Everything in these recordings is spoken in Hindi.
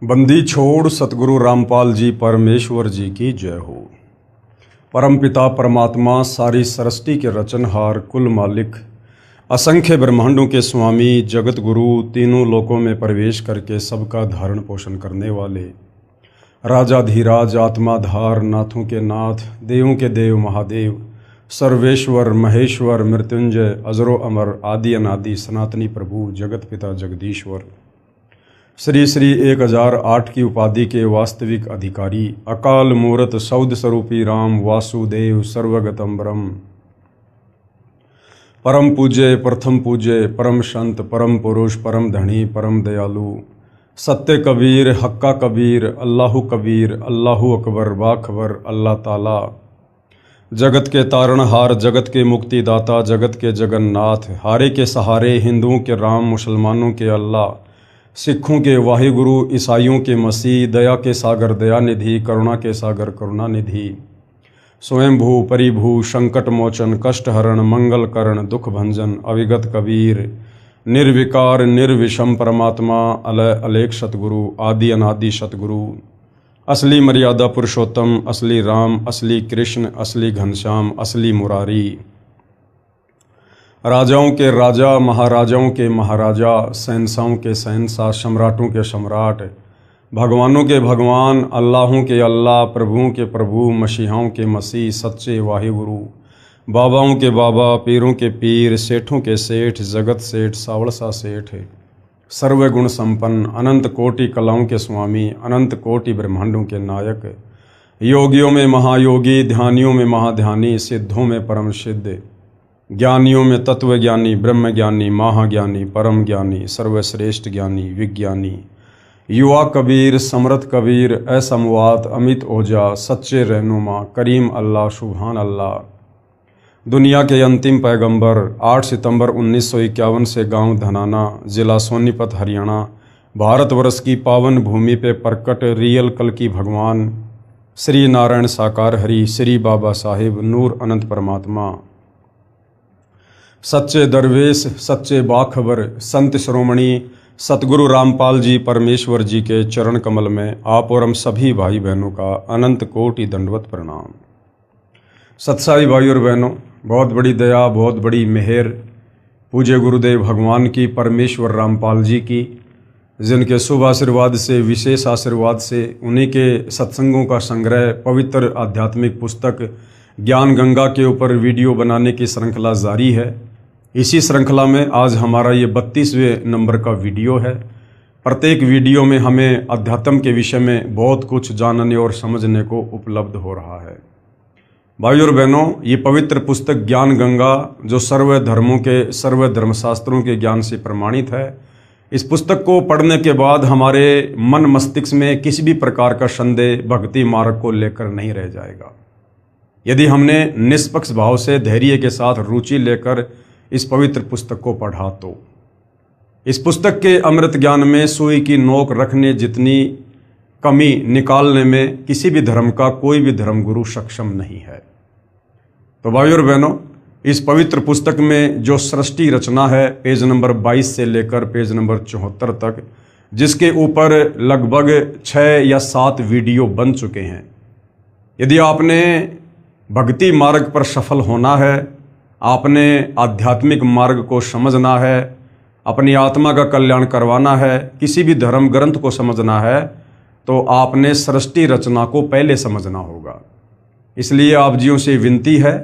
बंदी छोड़ सतगुरु रामपाल जी परमेश्वर जी की जय हो। परमपिता परमात्मा सारी सृष्टि के रचनहार कुल मालिक असंख्य ब्रह्मांडों के स्वामी जगत गुरु तीनों लोकों में प्रवेश करके सबका धारण पोषण करने वाले राजाधीराज आत्माधार नाथों के नाथ देवों के देव महादेव सर्वेश्वर महेश्वर मृत्युंजय अजरो अमर आदि अनादि सनातनी प्रभु जगत पिता जगदीश्वर श्री श्री 1008 की उपाधि के वास्तविक अधिकारी अकाल मूरत सौद स्वरूपी राम वासुदेव सर्वगतम ब्रह्म परम पूज्य प्रथम पूज्य परम संत परम पुरुष परम धनी परम दयालु सत्य कबीर हक्का कबीर अल्लाहु कबीर अल्लाहु अकबर बाखबर अल्लाह ताला जगत के तारणहार जगत के मुक्तिदाता जगत के जगन्नाथ हारे के सहारे हिंदुओं के राम मुसलमानों के अल्लाह सिखों के वाहिगुरु ईसाइयों के मसीह दया के सागर दयानिधि करुणा के सागर करुणानिधि स्वयंभू परिभू संकट मोचन कष्ट हरण मंगल करण दुख भंजन अविगत कबीर निर्विकार निर्विषम परमात्मा अलय अलेख सतगुरु आदि अनादि सतगुरु असली मर्यादा पुरुषोत्तम असली राम असली कृष्ण असली घनश्याम असली मुरारी राजाओं के राजा महाराजाओं के महाराजा शहंशाहों के शहंशाह सम्राटों के सम्राट भगवानों के भगवान अल्लाहों के अल्लाह प्रभुओं के प्रभु मसीहाओं के मसीह सच्चे वाहिगुरु बाबाओं के बाबा पीरों के पीर सेठों के सेठ जगत सेठ सावड़सा सेठ सर्वगुण संपन्न अनंत कोटि कलाओं के स्वामी अनंत कोटि ब्रह्मांडों के नायक योगियों में महायोगी ध्यानियों में महाध्यानी सिद्धों में परम सिद्ध ज्ञानियों में तत्व ज्ञानी ब्रह्म ज्ञानी महाज्ञानी परम ज्ञानी सर्वश्रेष्ठ ज्ञानी विज्ञानी युवा कबीर समर्थ कबीर असमवात अमित ओजा सच्चे रहनुमा करीम अल्लाह सुभान अल्लाह दुनिया के अंतिम पैगंबर 8 सितंबर 1951 से गांव धनाना जिला सोनीपत हरियाणा भारतवर्ष की पावन भूमि पे प्रकट रियल कल की भगवान श्री नारायण साकार हरि श्री बाबा साहिब नूर अनंत परमात्मा सच्चे दरवेश सच्चे बाखबर संत श्रोमणी सतगुरु रामपाल जी परमेश्वर जी के चरण कमल में आप और हम सभी भाई बहनों का अनंत कोटि दंडवत प्रणाम। सत्साई भाई और बहनों, बहुत बड़ी दया बहुत बड़ी मेहर पूज्य गुरुदेव भगवान की परमेश्वर रामपाल जी की, जिनके शुभ आशीर्वाद से विशेष आशीर्वाद से उन्हीं के सत्संगों का संग्रह पवित्र आध्यात्मिक पुस्तक ज्ञान गंगा के ऊपर वीडियो बनाने की श्रृंखला जारी है। इसी श्रृंखला में आज हमारा ये 32वें नंबर का वीडियो है। प्रत्येक वीडियो में हमें अध्यात्म के विषय में बहुत कुछ जानने और समझने को उपलब्ध हो रहा है। भाई और बहनों, ये पवित्र पुस्तक ज्ञान गंगा जो सर्व धर्मों के सर्व धर्मशास्त्रों के ज्ञान से प्रमाणित है, इस पुस्तक को पढ़ने के बाद हमारे मन मस्तिष्क में किसी भी प्रकार का संदेह भक्ति मार्ग को लेकर नहीं रह जाएगा। यदि हमने निष्पक्ष भाव से धैर्य के साथ रुचि लेकर इस पवित्र पुस्तक को पढ़ा तो इस पुस्तक के अमृत ज्ञान में सुई की नोक रखने जितनी कमी निकालने में किसी भी धर्म का कोई भी धर्मगुरु सक्षम नहीं है। तो भाई और बहनों, इस पवित्र पुस्तक में जो सृष्टि रचना है पेज नंबर 22 से लेकर पेज नंबर 74 तक, जिसके ऊपर लगभग 6 या 7 वीडियो बन चुके हैं। यदि आपने भक्ति मार्ग पर सफल होना है, आपने आध्यात्मिक मार्ग को समझना है, अपनी आत्मा का कल्याण करवाना है, किसी भी धर्म ग्रंथ को समझना है, तो आपने सृष्टि रचना को पहले समझना होगा। इसलिए आप जियों से विनती है,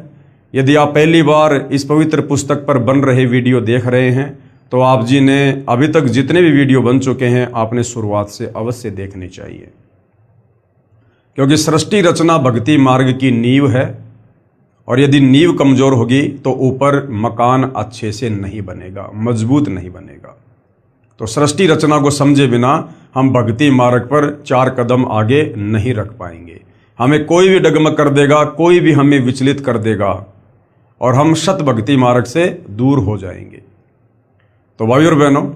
यदि आप पहली बार इस पवित्र पुस्तक पर बन रहे वीडियो देख रहे हैं तो आप जी ने अभी तक जितने भी वीडियो बन चुके हैं आपने शुरुआत से अवश्य देखने चाहिए, क्योंकि सृष्टि रचना भक्ति मार्ग की नींव है और यदि नींव कमजोर होगी तो ऊपर मकान अच्छे से नहीं बनेगा, मजबूत नहीं बनेगा। तो सृष्टि रचना को समझे बिना हम भक्ति मार्ग पर 4 कदम आगे नहीं रख पाएंगे। हमें कोई भी डगमग कर देगा, कोई भी हमें विचलित कर देगा और हम सत भक्ति मार्ग से दूर हो जाएंगे। तो भाई और बहनों,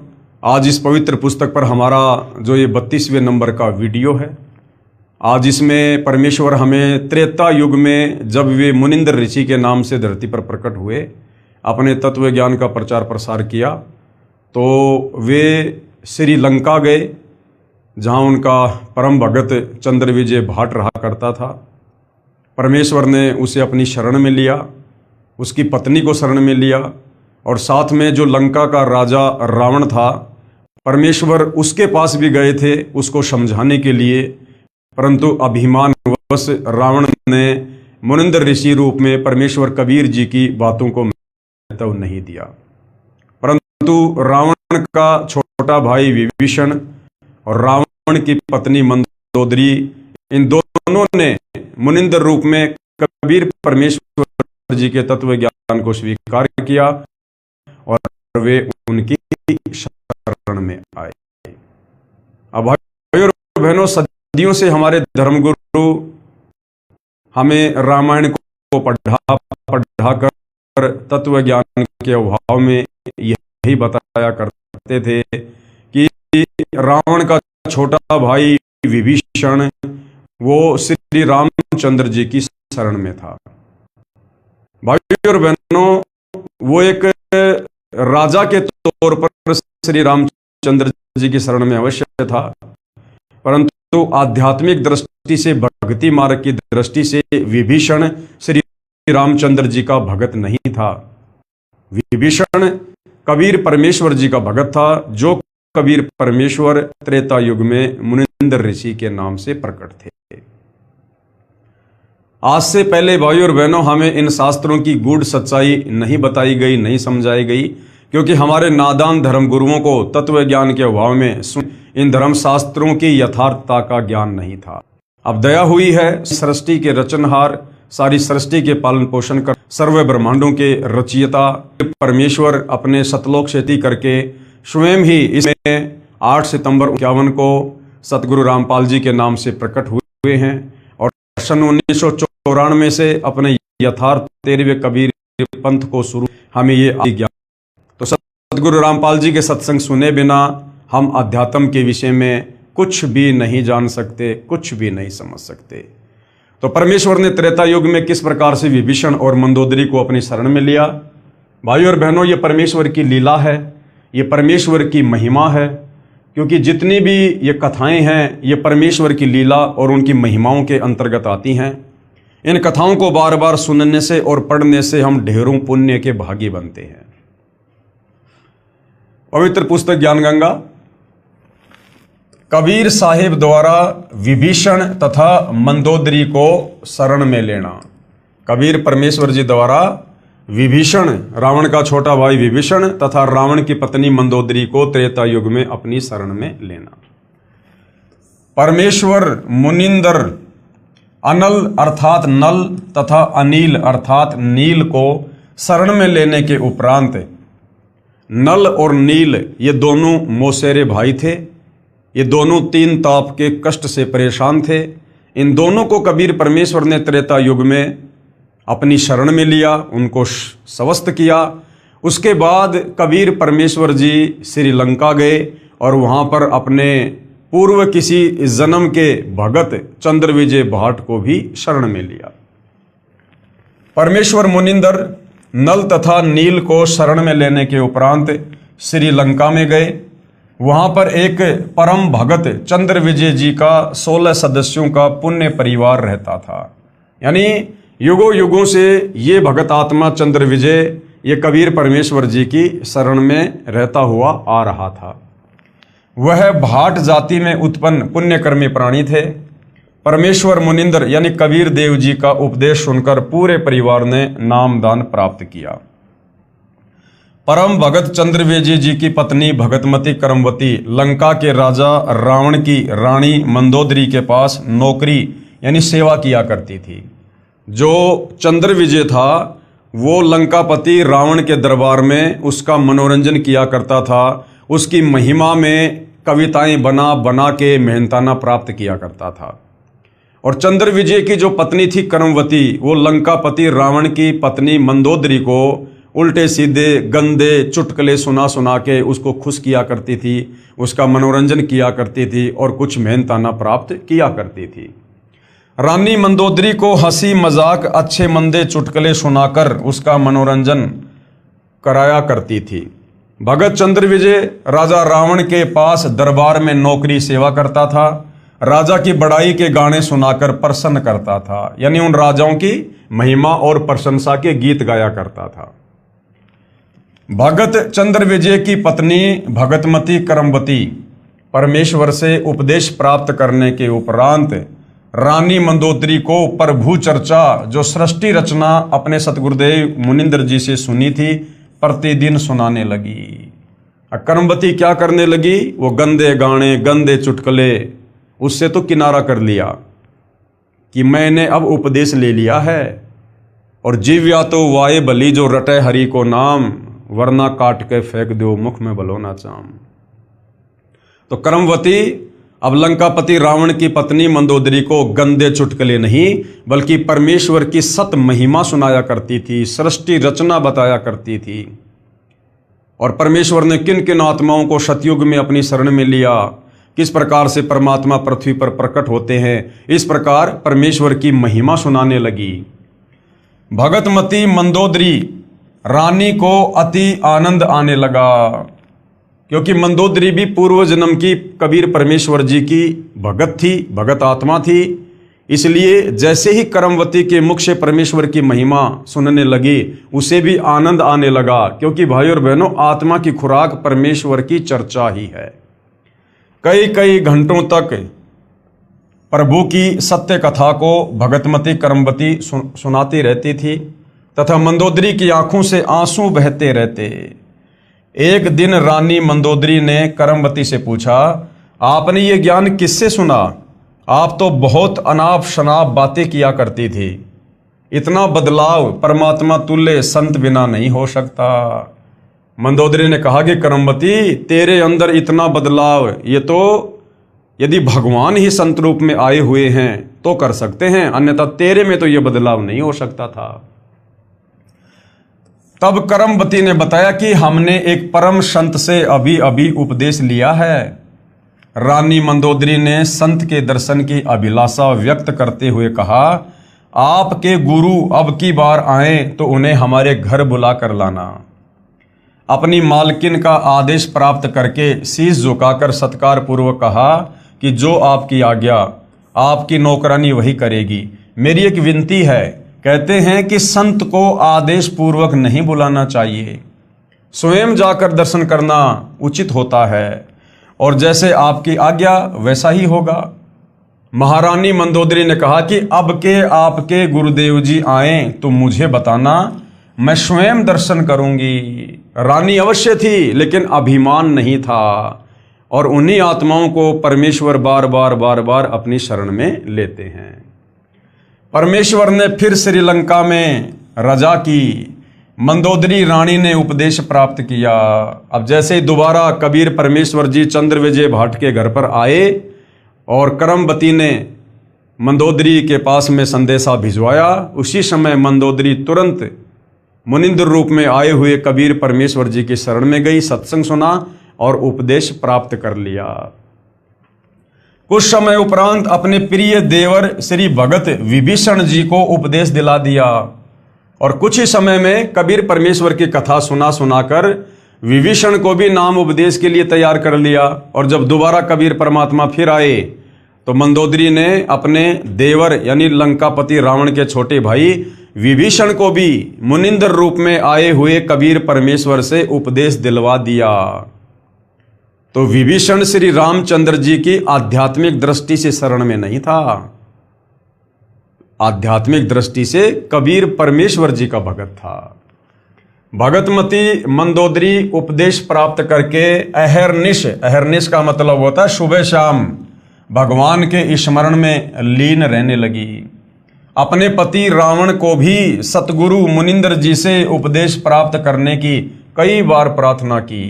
आज इस पवित्र पुस्तक पर हमारा जो ये 32वें नंबर का वीडियो है, आज इसमें परमेश्वर हमें त्रेता युग में जब वे मुनिंद्र ऋषि के नाम से धरती पर प्रकट हुए, अपने तत्व ज्ञान का प्रचार प्रसार किया, तो वे श्रीलंका गए जहाँ उनका परम भगत चंद्र विजय भाट रहा करता था। परमेश्वर ने उसे अपनी शरण में लिया, उसकी पत्नी को शरण में लिया, और साथ में जो लंका का राजा रावण था, परमेश्वर उसके पास भी गए थे उसको समझाने के लिए, परंतु अभिमानवश रावण ने मुनिंदर ऋषि रूप में परमेश्वर कबीर जी की बातों को महत्व नहीं दिया। परंतु रावण का छोटा भाई विभीषण और रावण की पत्नी मंदोदरी, इन दोनों ने मुनिंदर रूप में कबीर परमेश्वर जी के तत्व ज्ञान को स्वीकार किया और वे उनकी शरण में आए। अब भाइयों और बहनों, सदियों से हमारे धर्मगुरु हमें रामायण को पढ़ा कर तत्व ज्ञान के अभाव में यही बताया करते थे कि रावण का छोटा भाई विभीषण वो श्री रामचंद्र जी की शरण में था। भाइयों और बहनों, वो एक राजा के तौर पर श्री रामचंद्र जी की शरण में अवश्य था, परंतु आध्यात्मिक दृष्टि से, भक्ति मार्ग की दृष्टि से विभीषण श्री रामचंद्र जी का भगत नहीं था। विभीषण कबीर परमेश्वर जी का भगत था, जो कबीर परमेश्वर त्रेता युग में मुनिंदर ऋषि के नाम से प्रकट थे। आज से पहले भाइयों और बहनों, हमें इन शास्त्रों की गूढ़ सच्चाई नहीं बताई गई, नहीं समझाई गई, क्योंकि हमारे नादान धर्म गुरुओं को तत्व ज्ञान के अभाव में इन धर्म शास्त्रों की यथार्थता का ज्ञान नहीं था। अब दया हुई है, सृष्टि के रचनहार, सारी सृष्टि के पालन पोषण कर सर्व ब्रह्मांडों के रचयिता परमेश्वर अपने सतलोक शेती करके स्वयं ही इसमें 8 सितंबर 1951 को सतगुरु रामपाल जी के नाम से प्रकट हुए हैं और सन 1994 से अपने यथार्थ 13वें कबीर पंथ को शुरू हमें ये ज्ञान। तो सतगुरु रामपाल जी के सत्संग सुने बिना हम अध्यात्म के विषय में कुछ भी नहीं जान सकते, कुछ भी नहीं समझ सकते। तो परमेश्वर ने त्रेता युग में किस प्रकार से विभीषण और मंदोदरी को अपनी शरण में लिया। भाइयों और बहनों, ये परमेश्वर की लीला है, ये परमेश्वर की महिमा है, क्योंकि जितनी भी ये कथाएं हैं ये परमेश्वर की लीला और उनकी महिमाओं के अंतर्गत आती हैं। इन कथाओं को बार बार सुनने से और पढ़ने से हम ढेरों पुण्य के भागी बनते हैं। पवित्र पुस्तक ज्ञान गंगा कबीर साहिब द्वारा विभीषण तथा मंदोदरी को शरण में लेना। कबीर परमेश्वर जी द्वारा विभीषण, रावण का छोटा भाई विभीषण तथा रावण की पत्नी मंदोदरी को त्रेता युग में अपनी शरण में लेना। परमेश्वर मुनिंदर अनल अर्थात नल तथा अनिल अर्थात नील को शरण में लेने के उपरांत, नल और नील ये दोनों मौसेरे भाई थे। ये दोनों 3 ताप के कष्ट से परेशान थे। इन दोनों को कबीर परमेश्वर ने त्रेता युग में अपनी शरण में लिया, उनको स्वस्थ किया। उसके बाद कबीर परमेश्वर जी श्रीलंका गए और वहाँ पर अपने पूर्व किसी जन्म के भगत चंद्र विजय भाट को भी शरण में लिया। परमेश्वर मुनिंदर नल तथा नील को शरण में लेने के उपरांत श्रीलंका में गए। वहाँ पर एक परम भगत चंद्र विजय जी का 16 सदस्यों का पुण्य परिवार रहता था। यानी युगों युगों से ये भगत आत्मा चंद्र विजय ये कबीर परमेश्वर जी की शरण में रहता हुआ आ रहा था। वह भाट जाति में उत्पन्न पुण्यकर्मी प्राणी थे। परमेश्वर मुनिंदर यानी कबीर देव जी का उपदेश सुनकर पूरे परिवार ने नामदान प्राप्त किया। परम भगत चंद्र विजय जी की पत्नी भगतमती करमवती लंका के राजा रावण की रानी मंदोदरी के पास नौकरी यानी सेवा किया करती थी। जो चंद्र विजय था वो लंकापति रावण के दरबार में उसका मनोरंजन किया करता था। उसकी महिमा में कविताएं बना बना के मेहनताना प्राप्त किया करता था। और चंद्र विजय की जो पत्नी थी करमवती, वो लंकापति रावण की पत्नी मंदोदरी को उल्टे सीधे गंदे चुटकुले सुना सुना के उसको खुश किया करती थी, उसका मनोरंजन किया करती थी और कुछ मेहनताना प्राप्त किया करती थी। रानी मंदोदरी को हंसी मजाक अच्छे मंदे चुटकुले सुनाकर उसका मनोरंजन कराया करती थी। भगत चंद्र विजय राजा रावण के पास दरबार में नौकरी सेवा करता था। राजा की बड़ाई के गाने सुनाकर प्रसन्न करता था, यानी उन राजाओं की महिमा और प्रशंसा के गीत गाया करता था। भगत चंद्र विजय की पत्नी भगतमती करमवती परमेश्वर से उपदेश प्राप्त करने के उपरांत रानी मंदोदरी को प्रभु चर्चा जो सृष्टि रचना अपने सतगुरुदेव मुनिंद्र जी से सुनी थी प्रतिदिन सुनाने लगी। करमवती क्या करने लगी? वो गंदे गाने, गंदे चुटकुले, उससे तो किनारा कर लिया कि मैंने अब उपदेश ले लिया है। और जीव्या तो वाये बली जो रटे हरि को नाम, वरना काट के फेंक दो मुख में बलो ना चाम। तो करमवती अब लंकापति रावण की पत्नी मंदोदरी को गंदे चुटकुले नहीं बल्कि परमेश्वर की सत महिमा सुनाया करती थी, सृष्टि रचना बताया करती थी। और परमेश्वर ने किन किन आत्माओं को सतयुग में अपनी शरण में लिया, किस प्रकार से परमात्मा पृथ्वी पर प्रकट होते हैं, इस प्रकार परमेश्वर की महिमा सुनाने लगी। भगतमती मंदोदरी रानी को अति आनंद आने लगा, क्योंकि मंदोदरी भी पूर्व जन्म की कबीर परमेश्वर जी की भगत थी, भगत आत्मा थी। इसलिए जैसे ही करमवती के मुख से परमेश्वर की महिमा सुनने लगी, उसे भी आनंद आने लगा, क्योंकि भाई और बहनों, आत्मा की खुराक परमेश्वर की चर्चा ही है। कई कई घंटों तक प्रभु की सत्य कथा को भगतमती करमवती सुनाती रहती थी तथा मंदोदरी की आंखों से आंसू बहते रहते। एक दिन रानी मंदोदरी ने करमवती से पूछा, आपने ये ज्ञान किससे सुना? आप तो बहुत अनाप शनाप बातें किया करती थी। इतना बदलाव परमात्मा तुल्य संत बिना नहीं हो सकता। मंदोदरी ने कहा कि करमवती, तेरे अंदर इतना बदलाव, ये तो यदि भगवान ही संत रूप में आए हुए हैं तो कर सकते हैं, अन्यथा तेरे में तो ये बदलाव नहीं हो सकता था। तब करमवती ने बताया कि हमने एक परम संत से अभी अभी उपदेश लिया है। रानी मंदोदरी ने संत के दर्शन की अभिलाषा व्यक्त करते हुए कहा, आपके गुरु अब की बार आए तो उन्हें हमारे घर बुला कर लाना। अपनी मालकिन का आदेश प्राप्त करके शीश झुकाकर सत्कार पूर्वक कहा कि जो आपकी आज्ञा, आपकी नौकरानी वही करेगी। मेरी एक विनती है, कहते हैं कि संत को आदेश पूर्वक नहीं बुलाना चाहिए, स्वयं जाकर दर्शन करना उचित होता है, और जैसे आपकी आज्ञा वैसा ही होगा। महारानी मंदोदरी ने कहा कि अब के आपके गुरुदेव जी आए तो मुझे बताना, मैं स्वयं दर्शन करूंगी। रानी अवश्य थी, लेकिन अभिमान नहीं था, और उन्हीं आत्माओं को परमेश्वर बार बार अपनी शरण में लेते हैं। परमेश्वर ने फिर श्रीलंका में रजा की। मंदोदरी रानी ने उपदेश प्राप्त किया। अब जैसे ही दोबारा कबीर परमेश्वर जी चंद्र विजय भाट के घर पर आए और करमवती ने मंदोदरी के पास में संदेशा भिजवाया, उसी समय मंदोदरी तुरंत मुनिंद्र रूप में आए हुए कबीर परमेश्वर जी की शरण में गई, सत्संग सुना और उपदेश प्राप्त कर लिया। कुछ समय उपरांत अपने प्रिय देवर श्री भगत विभीषण जी को उपदेश दिला दिया, और कुछ ही समय में कबीर परमेश्वर की कथा सुनाकर विभीषण को भी नाम उपदेश के लिए तैयार कर लिया। और जब दोबारा कबीर परमात्मा फिर आए तो मंदोदरी ने अपने देवर यानी लंकापति रावण के छोटे भाई विभीषण को भी मुनिंद्र रूप में आए हुए कबीर परमेश्वर से उपदेश दिलवा दिया। तो विभीषण श्री रामचंद्र जी की आध्यात्मिक दृष्टि से शरण में नहीं था, आध्यात्मिक दृष्टि से कबीर परमेश्वर जी का भगत था। भगतमती मंदोदरी उपदेश प्राप्त करके अहरनिश का मतलब होता है सुबह शाम भगवान के स्मरण में लीन रहने लगी। अपने पति रावण को भी सतगुरु मुनिंद्र जी से उपदेश प्राप्त करने की कई बार प्रार्थना की,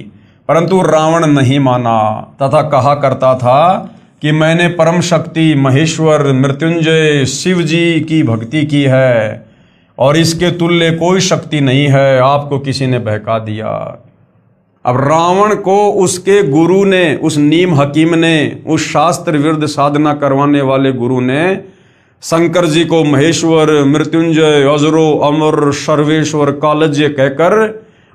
परंतु रावण नहीं माना तथा कहा करता था कि मैंने परम शक्ति महेश्वर मृत्युंजय शिव जी की भक्ति की है और इसके तुल्य कोई शक्ति नहीं है, आपको किसी ने बहका दिया। अब रावण को उसके गुरु ने, उस नीम हकीम ने, उस शास्त्र विरुद्ध साधना करवाने वाले गुरु ने शंकर जी को महेश्वर मृत्युंजय अजरो अमर सर्वेश्वर कालज्य कहकर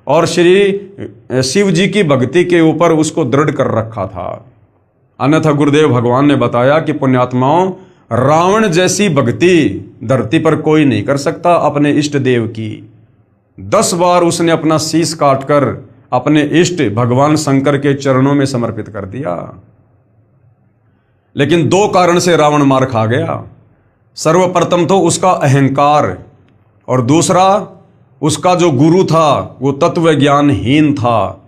और श्री शिव जी की भक्ति के ऊपर उसको दृढ़ कर रखा था। अन्यथा गुरुदेव भगवान ने बताया कि पुण्यात्माओं, रावण जैसी भक्ति धरती पर कोई नहीं कर सकता अपने इष्ट देव की। 10 बार उसने अपना शीश काटकर अपने इष्ट भगवान शंकर के चरणों में समर्पित कर दिया, लेकिन 2 कारण से रावण मार खा गया। सर्वप्रथम तो उसका अहंकार, और दूसरा उसका जो गुरु था वो तत्व ज्ञानहीन था।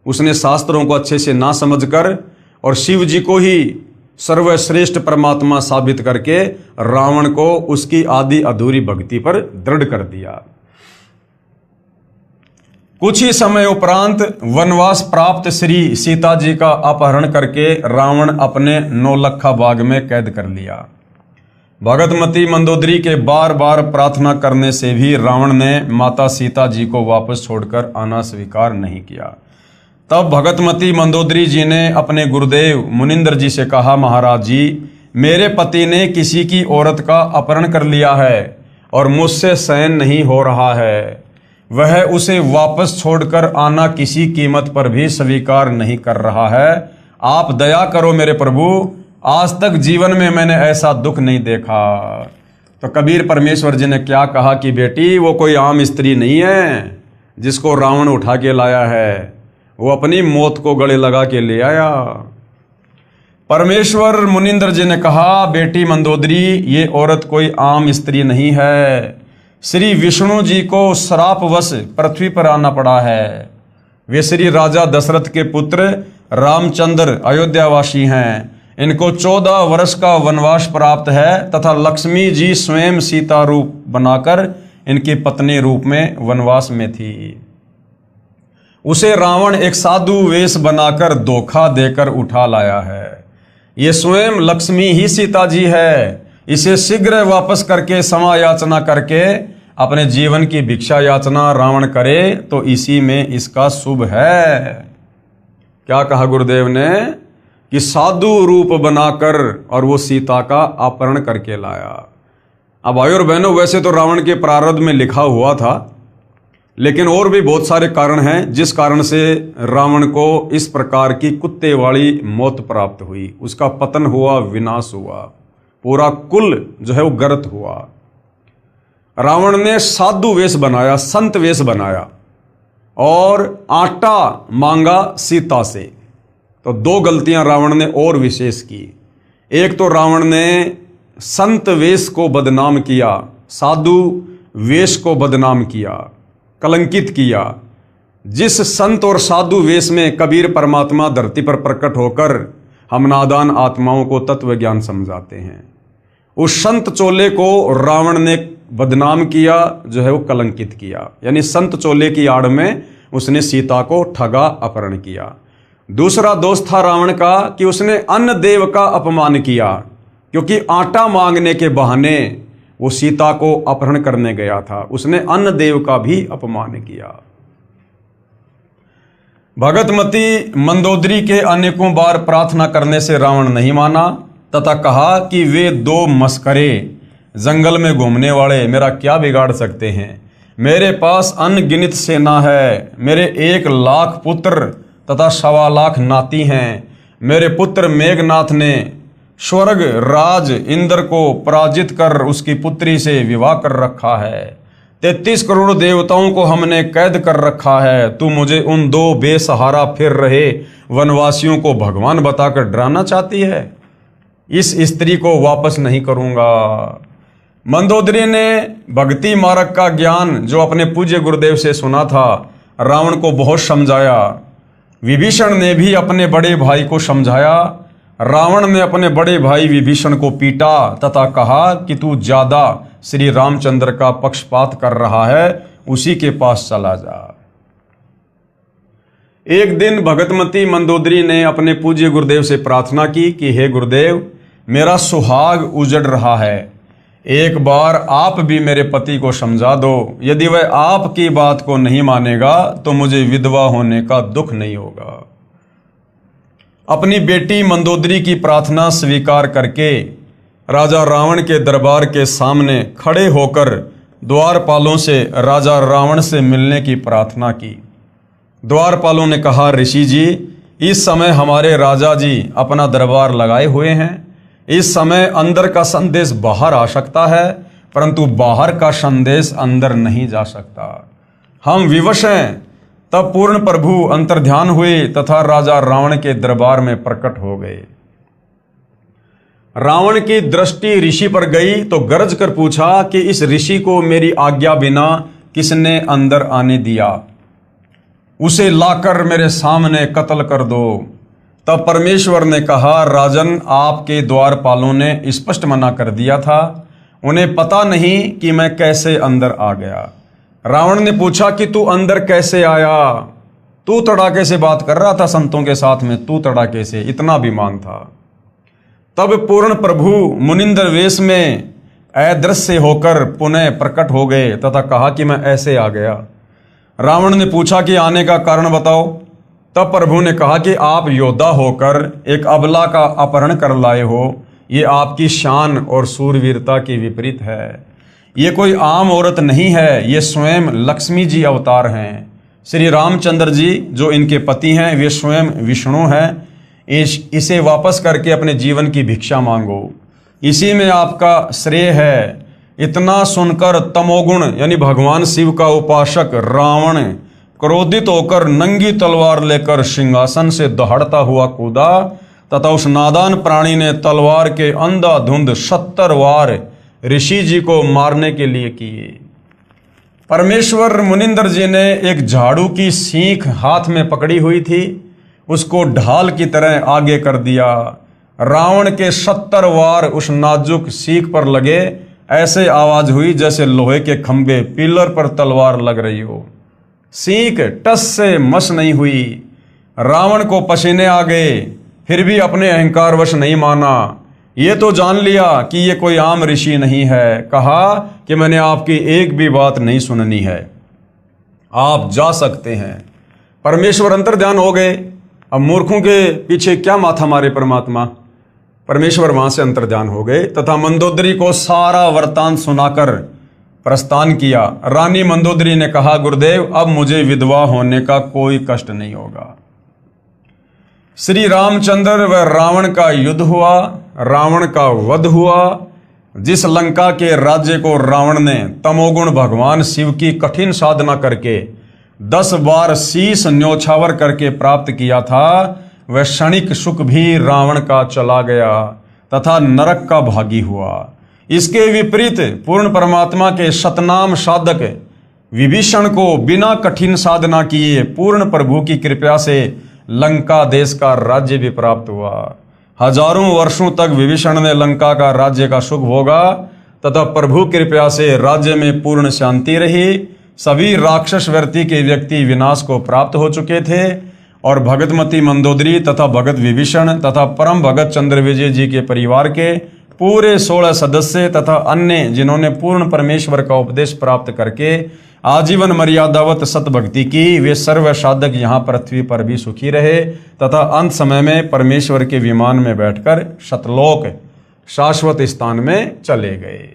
उसने शास्त्रों को अच्छे से ना समझकर और शिव जी को ही सर्वश्रेष्ठ परमात्मा साबित करके रावण को उसकी आदि अधूरी भक्ति पर दृढ़ कर दिया। कुछ ही समय उपरांत वनवास प्राप्त श्री सीता जी का अपहरण करके रावण अपने नौलखा बाग में कैद कर लिया। भगतमती मंदोदरी के बार बार प्रार्थना करने से भी रावण ने माता सीता जी को वापस छोड़कर आना स्वीकार नहीं किया। तब भगतमती मंदोदरी जी ने अपने गुरुदेव मुनिंदर जी से कहा, महाराज जी, मेरे पति ने किसी की औरत का अपहरण कर लिया है और मुझसे सहन नहीं हो रहा है। वह उसे वापस छोड़कर आना किसी कीमत पर भी स्वीकार नहीं कर रहा है। आप दया करो मेरे प्रभु, आज तक जीवन में मैंने ऐसा दुख नहीं देखा। तो कबीर परमेश्वर जी ने क्या कहा कि बेटी, वो कोई आम स्त्री नहीं है जिसको रावण उठा के लाया है, वो अपनी मौत को गले लगा के ले आया। परमेश्वर मुनिंदर जी ने कहा, बेटी मंदोदरी, ये औरत कोई आम स्त्री नहीं है। श्री विष्णु जी को श्रापवश पृथ्वी पर आना पड़ा है। वे श्री राजा दशरथ के पुत्र रामचंद्र अयोध्यावासी हैं। इनको 14 वर्ष का वनवास प्राप्त है तथा लक्ष्मी जी स्वयं सीता रूप बनाकर इनकी पत्नी रूप में वनवास में थी। उसे रावण एक साधु वेश बनाकर धोखा देकर उठा लाया है। ये स्वयं लक्ष्मी ही सीता जी है। इसे शीघ्र वापस करके क्षमा याचना करके अपने जीवन की भिक्षा याचना रावण करे तो इसी में इसका शुभ है। क्या कहा गुरुदेव ने कि साधु रूप बनाकर और वो सीता का अपहरण करके लाया। अब भाई और बहनों, वैसे तो रावण के प्रारब्ध में लिखा हुआ था, लेकिन और भी बहुत सारे कारण हैं जिस कारण से रावण को इस प्रकार की कुत्ते वाली मौत प्राप्त हुई। उसका पतन हुआ, विनाश हुआ, पूरा कुल जो है वो गर्त हुआ। रावण ने साधु वेश बनाया, संत वेश बनाया और आटा मांगा सीता से। तो 2 गलतियां रावण ने और विशेष की। एक तो रावण ने संत वेश को बदनाम किया, साधु वेश को बदनाम किया, कलंकित किया। जिस संत और साधु वेश में कबीर परमात्मा धरती पर प्रकट होकर हम नादान आत्माओं को तत्व ज्ञान समझाते हैं, उस संत चोले को रावण ने बदनाम किया, जो है वो कलंकित किया। यानी संत चोले की आड़ में उसने सीता को ठगा, अपहरण किया। दूसरा दोष था रावण का कि उसने अन्न देव का अपमान किया, क्योंकि आटा मांगने के बहाने वो सीता को अपहरण करने गया था। उसने अन्न देव का भी अपमान किया। भगतमती मंदोदरी के अनेकों बार प्रार्थना करने से रावण नहीं माना तथा कहा कि वे 2 मस्करे जंगल में घूमने वाले मेरा क्या बिगाड़ सकते हैं। मेरे पास अनगिनत सेना है, मेरे 1 लाख पुत्र तथा 1.25 लाख नाती हैं। मेरे पुत्र मेघनाथ ने स्वर्ग राज इंद्र को पराजित कर उसकी पुत्री से विवाह कर रखा है। 33 करोड़ देवताओं को हमने कैद कर रखा है। तू मुझे उन 2 बेसहारा फिर रहे वनवासियों को भगवान बताकर डराना चाहती है। इस स्त्री को वापस नहीं करूंगा। मंदोदरी ने भक्ति मार्ग का ज्ञान जो अपने पूज्य गुरुदेव से सुना था, रावण को बहुत समझाया। विभीषण ने भी अपने बड़े भाई को समझाया। रावण ने अपने बड़े भाई विभीषण को पीटा तथा कहा कि तू ज्यादा श्री रामचंद्र का पक्षपात कर रहा है, उसी के पास चला जा। एक दिन भगतमती मंदोदरी ने अपने पूज्य गुरुदेव से प्रार्थना की कि हे गुरुदेव, मेरा सुहाग उजड़ रहा है, एक बार आप भी मेरे पति को समझा दो। यदि वह आपकी बात को नहीं मानेगा तो मुझे विधवा होने का दुख नहीं होगा। अपनी बेटी मंदोदरी की प्रार्थना स्वीकार करके राजा रावण के दरबार के सामने खड़े होकर द्वारपालों से राजा रावण से मिलने की प्रार्थना की। द्वारपालों ने कहा, ऋषि जी, इस समय हमारे राजा जी अपना दरबार लगाए हुए हैं। इस समय अंदर का संदेश बाहर आ सकता है, परंतु बाहर का संदेश अंदर नहीं जा सकता। हम विवश हैं। तब पूर्ण प्रभु अंतर्ध्यान हुए तथा राजा रावण के दरबार में प्रकट हो गए। रावण की दृष्टि ऋषि पर गई तो गरज कर पूछा कि इस ऋषि को मेरी आज्ञा बिना किसने अंदर आने दिया? उसे लाकर मेरे सामने कत्ल कर दो। तब परमेश्वर ने कहा, राजन, आपके द्वारपालों ने स्पष्ट मना कर दिया था। उन्हें पता नहीं कि मैं कैसे अंदर आ गया। रावण ने पूछा कि तू अंदर कैसे आया? तू तड़ाके से बात कर रहा था संतों के साथ में, तू तड़ाके से, इतना अभिमान था। तब पूर्ण प्रभु मुनिंदर वेश में अदृश्य होकर पुनः प्रकट हो गए तथा कहा कि मैं ऐसे आ गया। रावण ने पूछा कि आने का कारण बताओ। तब प्रभु ने कहा कि आप योद्धा होकर एक अबला का अपहरण कर लाए हो। ये आपकी शान और सूरवीरता के विपरीत है। ये कोई आम औरत नहीं है, ये स्वयं लक्ष्मी जी अवतार हैं। श्री रामचंद्र जी जो इनके पति हैं, वे स्वयं विष्णु हैं। इसे वापस करके अपने जीवन की भिक्षा मांगो, इसी में आपका श्रेय है। इतना सुनकर तमोगुण यानी भगवान शिव का उपासक रावण क्रोधित होकर नंगी तलवार लेकर सिंहासन से दहाड़ता हुआ कूदा तथा उस नादान प्राणी ने तलवार के अंधाधुंध 70 वार ऋषि जी को मारने के लिए किए। परमेश्वर मुनिंदर जी ने एक झाड़ू की सीख हाथ में पकड़ी हुई थी, उसको ढाल की तरह आगे कर दिया। रावण के 70 वार उस नाजुक सीख पर लगे। ऐसे आवाज हुई जैसे लोहे के खंभे पिलर पर तलवार लग रही हो। सीख टस से मस नहीं हुई। रावण को पसीने आ गए, फिर भी अपने अहंकारवश नहीं माना। ये तो जान लिया कि ये कोई आम ऋषि नहीं है। कहा कि मैंने आपकी एक भी बात नहीं सुननी है, आप जा सकते हैं। परमेश्वर अंतर्ध्यान हो गए। अब मूर्खों के पीछे क्या माथा मारे परमात्मा। परमेश्वर वहां से अंतर्ध्यान हो गए तथा मंदोदरी को सारा वृत्तांत सुनाकर प्रस्थान किया। रानी मंदोदरी ने कहा, गुरुदेव, अब मुझे विधवा होने का कोई कष्ट नहीं होगा। श्री रामचंद्र व रावण का युद्ध हुआ, रावण का वध हुआ। जिस लंका के राज्य को रावण ने तमोगुण भगवान शिव की कठिन साधना करके 10 बार शीश न्योछावर करके प्राप्त किया था, वह क्षणिक सुख भी रावण का चला गया तथा नरक का भागी हुआ। इसके विपरीत पूर्ण परमात्मा के सतनाम साधक विभीषण को बिना कठिन साधना किए पूर्ण प्रभु की कृपा से लंका देश का राज्य भी प्राप्त हुआ। हजारों वर्षों तक विभीषण ने लंका का राज्य का सुख भोगा तथा प्रभु कृपा से राज्य में पूर्ण शांति रही। सभी राक्षस वृत्ति के व्यक्ति विनाश को प्राप्त हो चुके थे और भगतमती मंदोदरी तथा भगत विभीषण तथा परम भगत चंद्रविजय जी के परिवार के पूरे 16 सदस्य तथा अन्य जिन्होंने पूर्ण परमेश्वर का उपदेश प्राप्त करके आजीवन मर्यादावत सतभक्ति की, वे सर्व साधक यहाँ पृथ्वी पर भी सुखी रहे तथा अंत समय में परमेश्वर के विमान में बैठकर सतलोक शाश्वत स्थान में चले गए।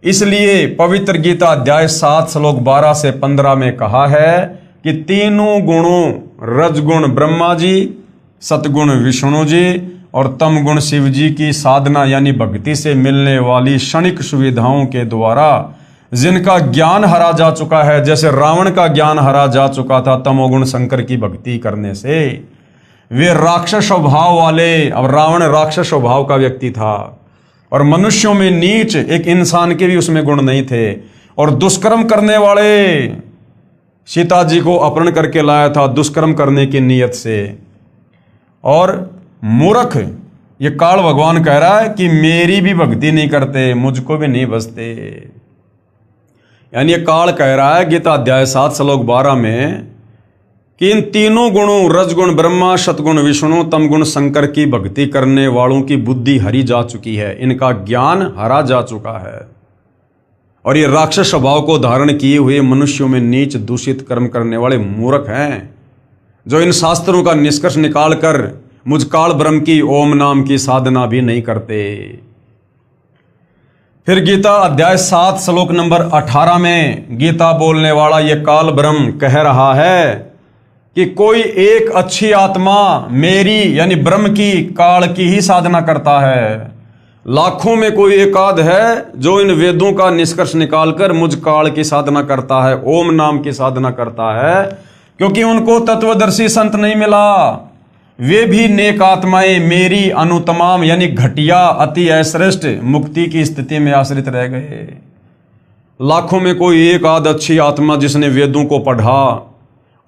इसलिए पवित्र गीता अध्याय 7 श्लोक 12 से 15 में कहा है कि तीनों गुणों रजगुण ब्रह्मा जी, सतगुण विष्णु जी और तम गुण शिव जी की साधना यानी भक्ति से मिलने वाली क्षणिक सुविधाओं के द्वारा जिनका ज्ञान हरा जा चुका है, जैसे रावण का ज्ञान हरा जा चुका था तमोगुण शंकर की भक्ति करने से, वे राक्षस स्वभाव वाले, अब रावण राक्षस स्वभाव का व्यक्ति था और मनुष्यों में नीच एक इंसान के भी उसमें गुण नहीं थे और दुष्कर्म करने वाले, सीता जी को अपहरण करके लाया था दुष्कर्म करने की नीयत से। और मूर्ख ये काल भगवान कह रहा है कि मेरी भी भक्ति नहीं करते, मुझको भी नहीं बसते। यानी ये काल कह रहा है गीता अध्याय 7 श्लोक 12 में कि इन तीनों गुणों रजगुण ब्रह्मा, सतगुण विष्णु, तमगुण शंकर की भक्ति करने वालों की बुद्धि हरी जा चुकी है, इनका ज्ञान हरा जा चुका है और ये राक्षस स्वभाव को धारण किए हुए मनुष्यों में नीच दूषित कर्म करने वाले मूर्ख हैं, जो इन शास्त्रों का निष्कर्ष निकालकर मुझ काल ब्रह्म की ओम नाम की साधना भी नहीं करते। फिर गीता अध्याय 7 श्लोक नंबर 18 में गीता बोलने वाला ये काल ब्रह्म कह रहा है कि कोई एक अच्छी आत्मा मेरी यानी ब्रह्म की काल की ही साधना करता है। लाखों में कोई एकाध है जो इन वेदों का निष्कर्ष निकालकर मुझ काल की साधना करता है, ओम नाम की साधना करता है, क्योंकि उनको तत्वदर्शी संत नहीं मिला। वे भी नेक आत्माएं मेरी अनुतमाम यानी घटिया अति अश्रेष्ठ मुक्ति की स्थिति में आश्रित रह गए। लाखों में कोई एक आध अच्छी आत्मा जिसने वेदों को पढ़ा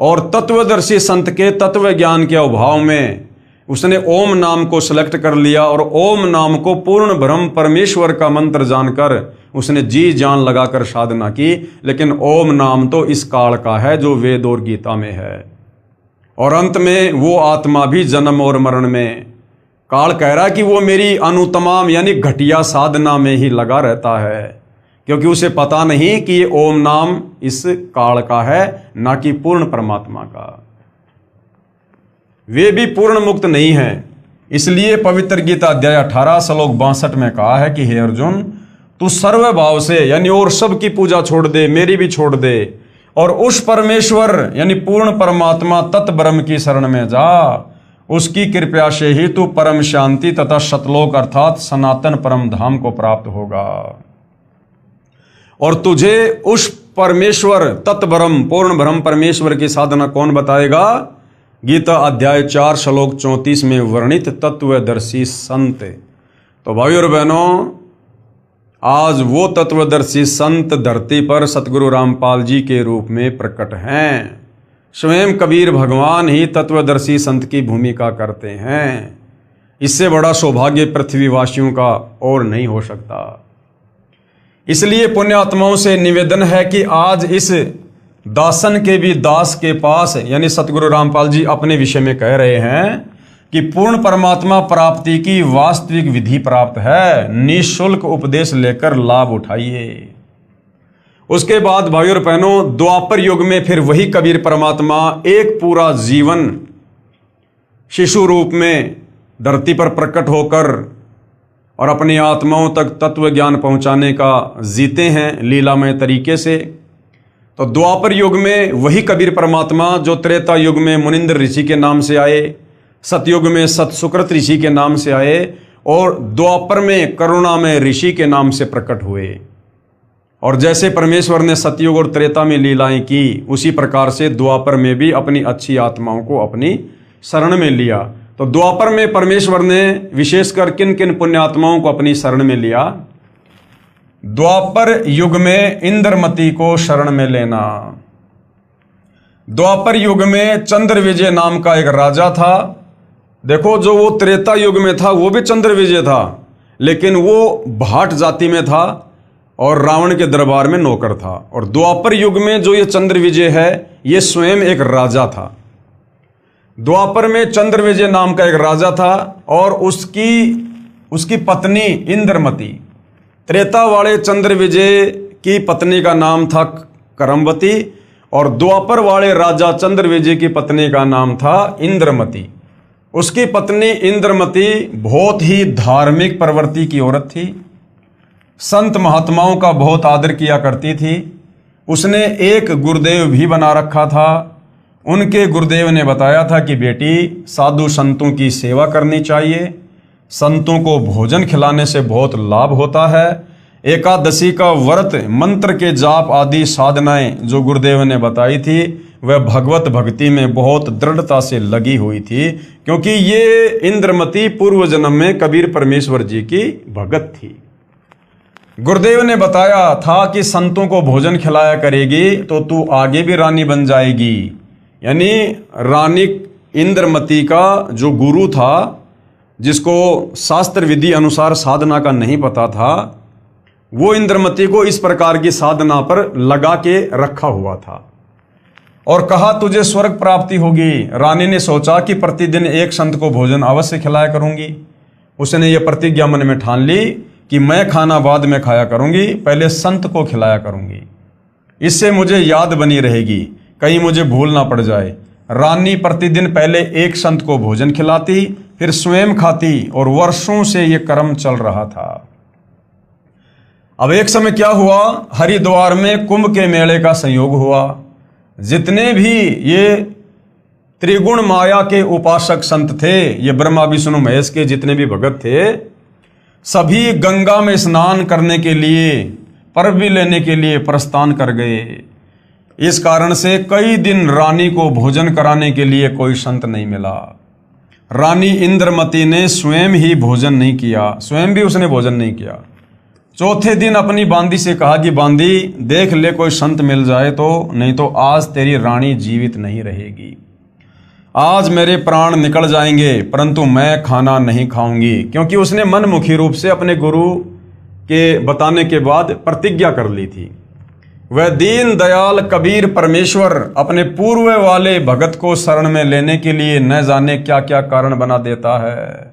और तत्वदर्शी संत के तत्व ज्ञान के अभाव में उसने ओम नाम को सिलेक्ट कर लिया और ओम नाम को पूर्ण ब्रह्म परमेश्वर का मंत्र जानकर उसने जी जान लगाकर साधना की। लेकिन ओम नाम तो इस काल का है जो वेद और गीता में है, और अंत में वो आत्मा भी जन्म और मरण में काल कह रहा है कि वो मेरी अनुतमाम यानी घटिया साधना में ही लगा रहता है, क्योंकि उसे पता नहीं कि ये ओम नाम इस काल का है, ना कि पूर्ण परमात्मा का। वे भी पूर्ण मुक्त नहीं हैं। इसलिए पवित्र गीता अध्याय 18 श्लोक 62 में कहा है कि हे अर्जुन, तू सर्व भाव से यानी और सब की पूजा छोड़ दे, मेरी भी छोड़ दे, और उस परमेश्वर यानी पूर्ण परमात्मा तत् ब्रह्म की शरण में जा। उसकी कृपा से ही तू परम शांति तथा सतलोक अर्थात सनातन परम धाम को प्राप्त होगा। और तुझे उस परमेश्वर तत् ब्रह्म पूर्ण ब्रह्म परमेश्वर की साधना कौन बताएगा? गीता अध्याय 4 श्लोक 34 में वर्णित तत्वदर्शी संत। तो भाई और बहनों, आज वो तत्वदर्शी संत धरती पर सतगुरु रामपाल जी के रूप में प्रकट हैं। स्वयं कबीर भगवान ही तत्वदर्शी संत की भूमिका करते हैं। इससे बड़ा सौभाग्य पृथ्वीवासियों का और नहीं हो सकता। इसलिए पुण्यात्माओं से निवेदन है कि आज इस दासन के भी दास के पास यानी सतगुरु रामपाल जी अपने विषय में कह रहे हैं कि पूर्ण परमात्मा प्राप्ति की वास्तविक विधि प्राप्त है, निःशुल्क उपदेश लेकर लाभ उठाइए। उसके बाद भाई और बहनों, द्वापर युग में फिर वही कबीर परमात्मा एक पूरा जीवन शिशु रूप में धरती पर प्रकट होकर और अपनी आत्माओं तक तत्व ज्ञान पहुंचाने का जीते हैं लीलामय तरीके से। तो द्वापर युग में वही कबीर परमात्मा जो त्रेता युग में मुनिंद्र ऋषि के नाम से आए, सतयुग में सतसुकृत ऋषि के नाम से आए, और द्वापर में करुणामय ऋषि के नाम से प्रकट हुए। और जैसे परमेश्वर ने सतयुग और त्रेता में लीलाएं की, उसी प्रकार से द्वापर में भी अपनी अच्छी आत्माओं को अपनी शरण में लिया। तो द्वापर में परमेश्वर ने विशेषकर किन किन पुण्यात्माओं को अपनी शरण में लिया? द्वापर युग में इंद्रमती को शरण में लेना। द्वापर युग में चंद्र विजय नाम का एक राजा था। देखो, जो वो त्रेता युग में था वो भी चंद्र विजय था, लेकिन वो भाट जाति में था और रावण के दरबार में नौकर था। और द्वापर युग में जो ये चंद्र विजय है, ये स्वयं एक राजा था। द्वापर में चंद्र विजय नाम का एक राजा था और उसकी पत्नी इंद्रमती। त्रेता वाले चंद्र विजय की पत्नी का नाम था करमवती और द्वापर वाले राजा चंद्र विजय की पत्नी का नाम था इंद्रमती। उसकी पत्नी इंद्रमती बहुत ही धार्मिक प्रवृत्ति की औरत थी, संत महात्माओं का बहुत आदर किया करती थी। उसने एक गुरुदेव भी बना रखा था। उनके गुरुदेव ने बताया था कि बेटी, साधु संतों की सेवा करनी चाहिए, संतों को भोजन खिलाने से बहुत लाभ होता है। एकादशी का व्रत, मंत्र के जाप आदि साधनाएं जो गुरुदेव ने बताई थी, वह भगवत भक्ति में बहुत दृढ़ता से लगी हुई थी, क्योंकि ये इंद्रमती पूर्व जन्म में कबीर परमेश्वर जी की भगत थी। गुरुदेव ने बताया था कि संतों को भोजन खिलाया करेगी तो तू आगे भी रानी बन जाएगी। यानी रानी इंद्रमती का जो गुरु था, जिसको शास्त्र विधि अनुसार साधना का नहीं पता था, वो इंद्रमती को इस प्रकार की साधना पर लगा के रखा हुआ था और कहा तुझे स्वर्ग प्राप्ति होगी। रानी ने सोचा कि प्रतिदिन एक संत को भोजन अवश्य खिलाया करूंगी। उसने ये प्रतिज्ञा मन में ठान ली कि मैं खाना बाद में खाया करूंगी, पहले संत को खिलाया करूंगी, इससे मुझे याद बनी रहेगी, कहीं मुझे भूल ना पड़ जाए। रानी प्रतिदिन पहले एक संत को भोजन खिलाती, फिर स्वयं खाती और वर्षों से ये क्रम चल रहा था। अब एक समय क्या हुआ, हरिद्वार में कुंभ के मेले का संयोग हुआ। जितने भी ये त्रिगुण माया के उपासक संत थे। ये ब्रह्मा विष्णु महेश के जितने भी भगत थे, सभी गंगा में स्नान करने के लिए, पर्व लेने के लिए प्रस्थान कर गए। इस कारण से कई दिन रानी को भोजन कराने के लिए कोई संत नहीं मिला। रानी इंद्रमती ने स्वयं ही भोजन नहीं किया, स्वयं भी उसने भोजन नहीं किया। चौथे दिन अपनी बांदी से कहा कि बांदी देख ले कोई संत मिल जाए तो, नहीं तो आज तेरी रानी जीवित नहीं रहेगी। आज मेरे प्राण निकल जाएंगे परंतु मैं खाना नहीं खाऊंगी, क्योंकि उसने मनमुखी रूप से अपने गुरु के बताने के बाद प्रतिज्ञा कर ली थी। वह दीन दयाल कबीर परमेश्वर अपने पूर्व वाले भगत को शरण में लेने के लिए न जाने क्या क्या कारण बना देता है।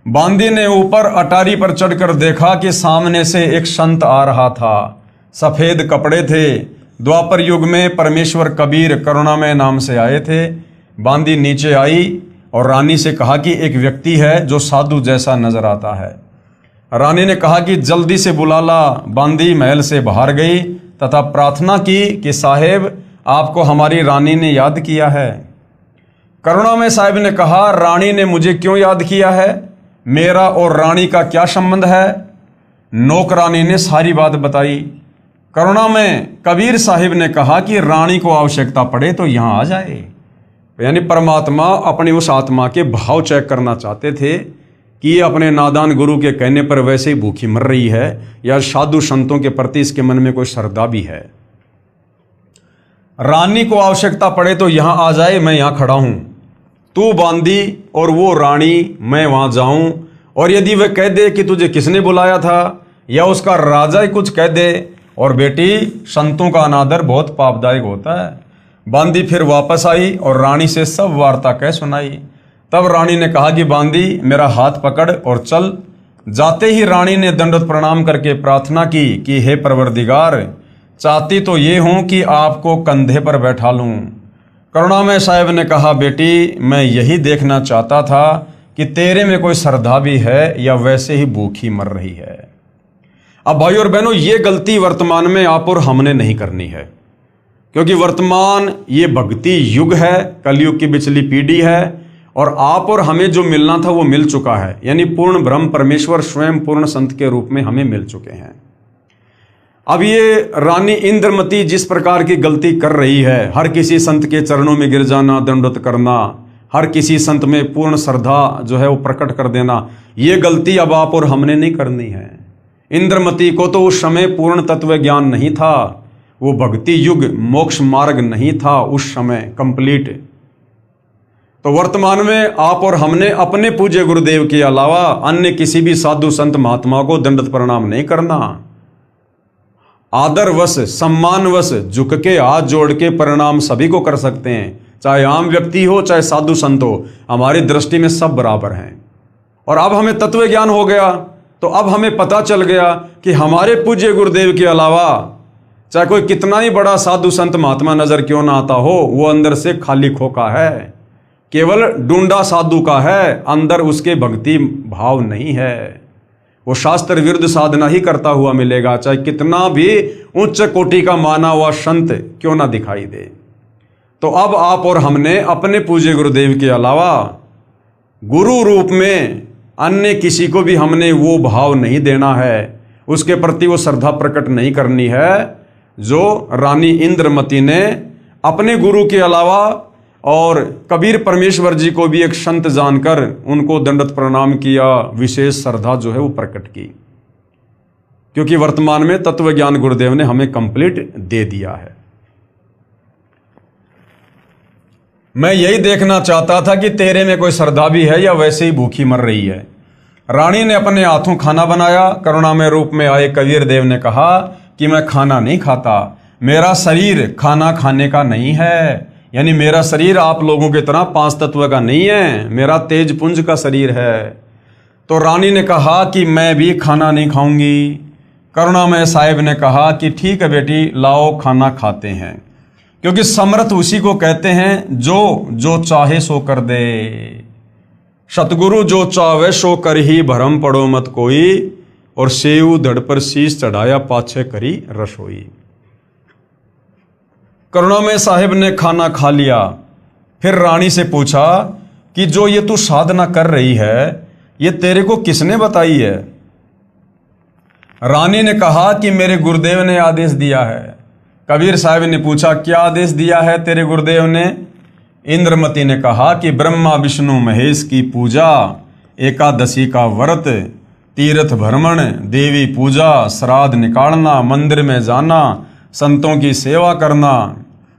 बांदी ने ऊपर अटारी पर चढ़कर देखा कि सामने से एक संत आ रहा था। सफेद कपड़े थे। द्वापर युग में परमेश्वर कबीर करुणामय नाम से आए थे। बांदी नीचे आई और रानी से कहा कि एक व्यक्ति है जो साधु जैसा नजर आता है। रानी ने कहा कि जल्दी से बुला ला। बांदी महल से बाहर गई तथा प्रार्थना की कि साहेब आपको हमारी रानी ने याद किया है। करुणामय साहब ने कहा, रानी ने मुझे क्यों याद किया है? मेरा और रानी का क्या संबंध है? नौकरानी ने सारी बात बताई। करुणामय कबीर साहिब ने कहा कि रानी को आवश्यकता पड़े तो यहाँ आ जाए। यानी परमात्मा अपनी उस आत्मा के भाव चेक करना चाहते थे कि ये अपने नादान गुरु के कहने पर वैसे ही भूखी मर रही है या साधु संतों के प्रति इसके मन में कोई श्रद्धा भी है। रानी को आवश्यकता पड़े तो यहां आ जाए, मैं यहां खड़ा हूं। तू बांदी और वो रानी, मैं वहां जाऊं, और यदि वह कह दे कि तुझे किसने बुलाया था या उसका राजा ही कुछ कह दे, और बेटी संतों का अनादर बहुत पापदायक होता है। बांदी फिर वापस आई और रानी से सब वार्ता कह सुनाई। तब रानी ने कहा कि बांदी मेरा हाथ पकड़ और चल। जाते ही रानी ने दंडवत प्रणाम करके प्रार्थना की कि हे परवरदिगार, चाहती तो ये हूं कि आपको कंधे पर बैठा लूं। करुणामय साहब ने कहा, बेटी मैं यही देखना चाहता था कि तेरे में कोई श्रद्धा भी है या वैसे ही भूखी मर रही है। अब भाई और बहनों, ये गलती वर्तमान में आप और हमने नहीं करनी है, क्योंकि वर्तमान ये भक्ति युग है, कलयुग की पिछली पीढ़ी है, और आप और हमें जो मिलना था वो मिल चुका है। यानी पूर्ण ब्रह्म परमेश्वर स्वयं पूर्ण संत के रूप में हमें मिल चुके हैं। अब ये रानी इंद्रमती जिस प्रकार की गलती कर रही है, हर किसी संत के चरणों में गिर जाना, दंडवत करना, हर किसी संत में पूर्ण श्रद्धा जो है वो प्रकट कर देना, ये गलती अब आप और हमने नहीं करनी है। इंद्रमती को तो उस समय पूर्ण तत्व ज्ञान नहीं था, वो भक्ति युग मोक्ष मार्ग नहीं था उस समय कंप्लीट। तो वर्तमान में आप और हमने अपने पूज्य गुरुदेव के अलावा अन्य किसी भी साधु संत महात्मा को दंडवत प्रणाम नहीं करना। आदरवश सम्मानवश झुक के हाथ जोड़ के प्रणाम सभी को कर सकते हैं, चाहे आम व्यक्ति हो चाहे साधु संत हो, हमारी दृष्टि में सब बराबर हैं। और अब हमें तत्व ज्ञान हो गया तो अब हमें पता चल गया कि हमारे पूज्य गुरुदेव के अलावा चाहे कोई कितना ही बड़ा साधु संत महात्मा नजर क्यों ना आता हो, वो अंदर से खाली खोखा है, केवल डूंडा साधु का है, अंदर उसके भक्ति भाव नहीं है। वो शास्त्र विरुद्ध साधना ही करता हुआ मिलेगा, चाहे कितना भी उच्च कोटि का माना हुआ संत क्यों ना दिखाई दे। तो अब आप और हमने अपने पूज्य गुरुदेव के अलावा गुरु रूप में अन्य किसी को भी हमने वो भाव नहीं देना है, उसके प्रति वो श्रद्धा प्रकट नहीं करनी है जो रानी इंद्रमती ने अपने गुरु के अलावा और कबीर परमेश्वर जी को भी एक संत जानकर उनको दंडवत प्रणाम किया, विशेष श्रद्धा जो है वो प्रकट की। क्योंकि वर्तमान में तत्व ज्ञान गुरुदेव ने हमें कंप्लीट दे दिया है। मैं यही देखना चाहता था कि तेरे में कोई श्रद्धा भी है या वैसे ही भूखी मर रही है। रानी ने अपने हाथों खाना बनाया। करुणामय रूप में आए कबीर देव ने कहा कि मैं खाना नहीं खाता, मेरा शरीर खाना खाने का नहीं है। यानी मेरा शरीर आप लोगों की तरह पांच तत्व का नहीं है, मेरा तेज पुंज का शरीर है। तो रानी ने कहा कि मैं भी खाना नहीं खाऊंगी। करुणामय साहिब ने कहा कि ठीक है बेटी, लाओ खाना खाते हैं, क्योंकि समर्थ उसी को कहते हैं जो चाहे सो कर दे। सतगुरु जो चाहे सो कर ही, भरम पड़ो मत कोई, और सेऊ धड़ पर शीश चढ़ाया पाछे करी रसोई। करुणामय साहिब ने खाना खा लिया। फिर रानी से पूछा कि जो ये तू साधना कर रही है ये तेरे को किसने बताई है? रानी ने कहा कि मेरे गुरुदेव ने आदेश दिया है। कबीर साहब ने पूछा, क्या आदेश दिया है तेरे गुरुदेव ने? इंद्रमती ने कहा कि ब्रह्मा विष्णु महेश की पूजा, एकादशी का व्रत, तीर्थ भ्रमण, देवी पूजा, श्राद्ध निकालना, मंदिर में जाना, संतों की सेवा करना।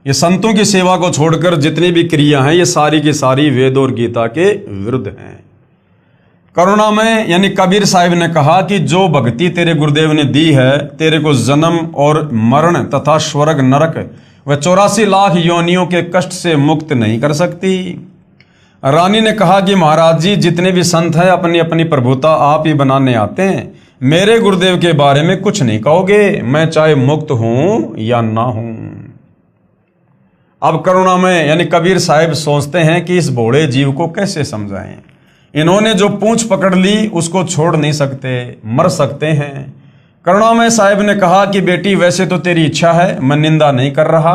ये संतों की सेवा को छोड़कर जितनी भी क्रिया हैं ये सारी की सारी वेद और गीता के विरुद्ध हैं। करुणा में यानी कबीर साहिब ने कहा कि जो भक्ति तेरे गुरुदेव ने दी है तेरे को जन्म और मरण तथा स्वर्ग नरक व 84 लाख योनियों के कष्ट से मुक्त नहीं कर सकती। रानी ने कहा कि महाराज जी जितने भी संत हैं अपनी अपनी प्रभुता आप ही बनाने आते हैं, मेरे गुरुदेव के बारे में कुछ नहीं कहोगे, मैं चाहे मुक्त हूं या ना हूं। अब करुणा में यानी कबीर साहिब सोचते हैं कि इस भोले जीव को कैसे समझाएं। इन्होंने जो पूंछ पकड़ ली उसको छोड़ नहीं सकते, मर सकते हैं। करुणामय साहिब ने कहा कि बेटी वैसे तो तेरी इच्छा है, मैं निंदा नहीं कर रहा।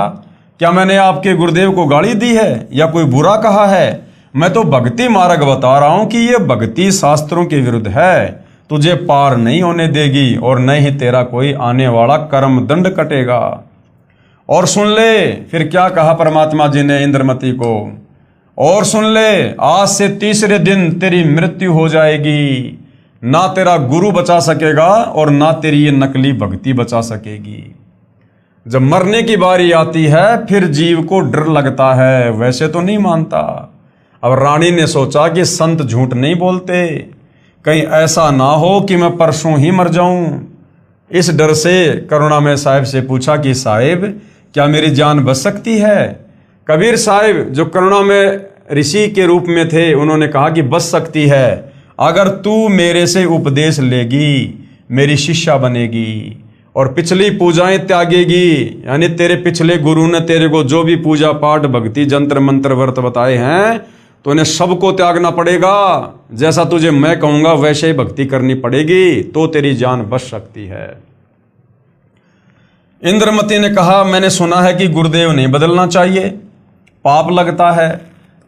क्या मैंने आपके गुरुदेव को गाली दी है या कोई बुरा कहा है? मैं तो भक्ति मार्ग बता रहा हूं कि ये भक्ति शास्त्रों के विरुद्ध है, तुझे पार नहीं होने देगी और न ही तेरा कोई आने वाला कर्म दंड कटेगा। और सुन ले फिर क्या कहा परमात्मा जी ने इंद्रमती को, और सुन ले आज से तीसरे दिन तेरी मृत्यु हो जाएगी, ना तेरा गुरु बचा सकेगा और ना तेरी ये नकली भक्ति बचा सकेगी। जब मरने की बारी आती है फिर जीव को डर लगता है, वैसे तो नहीं मानता। अब रानी ने सोचा कि संत झूठ नहीं बोलते, कहीं ऐसा ना हो कि मैं परसों ही मर जाऊं। इस डर से करुणामय साहिब से पूछा कि साहिब क्या मेरी जान बच सकती है? कबीर साहिब जो करुणामय ऋषि के रूप में थे उन्होंने कहा कि बच सकती है, अगर तू मेरे से उपदेश लेगी, मेरी शिष्या बनेगी और पिछली पूजाएं त्यागेगी। यानी तेरे पिछले गुरु ने तेरे को जो भी पूजा पाठ भक्ति जंत्र मंत्र व्रत बताए हैं तो इन्हें सबको त्यागना पड़ेगा। जैसा तुझे मैं कहूंगा वैसे ही भक्ति करनी पड़ेगी, तो तेरी जान बच सकती है। इंद्रमती ने कहा, मैंने सुना है कि गुरुदेव नहीं बदलना चाहिए, पाप लगता है।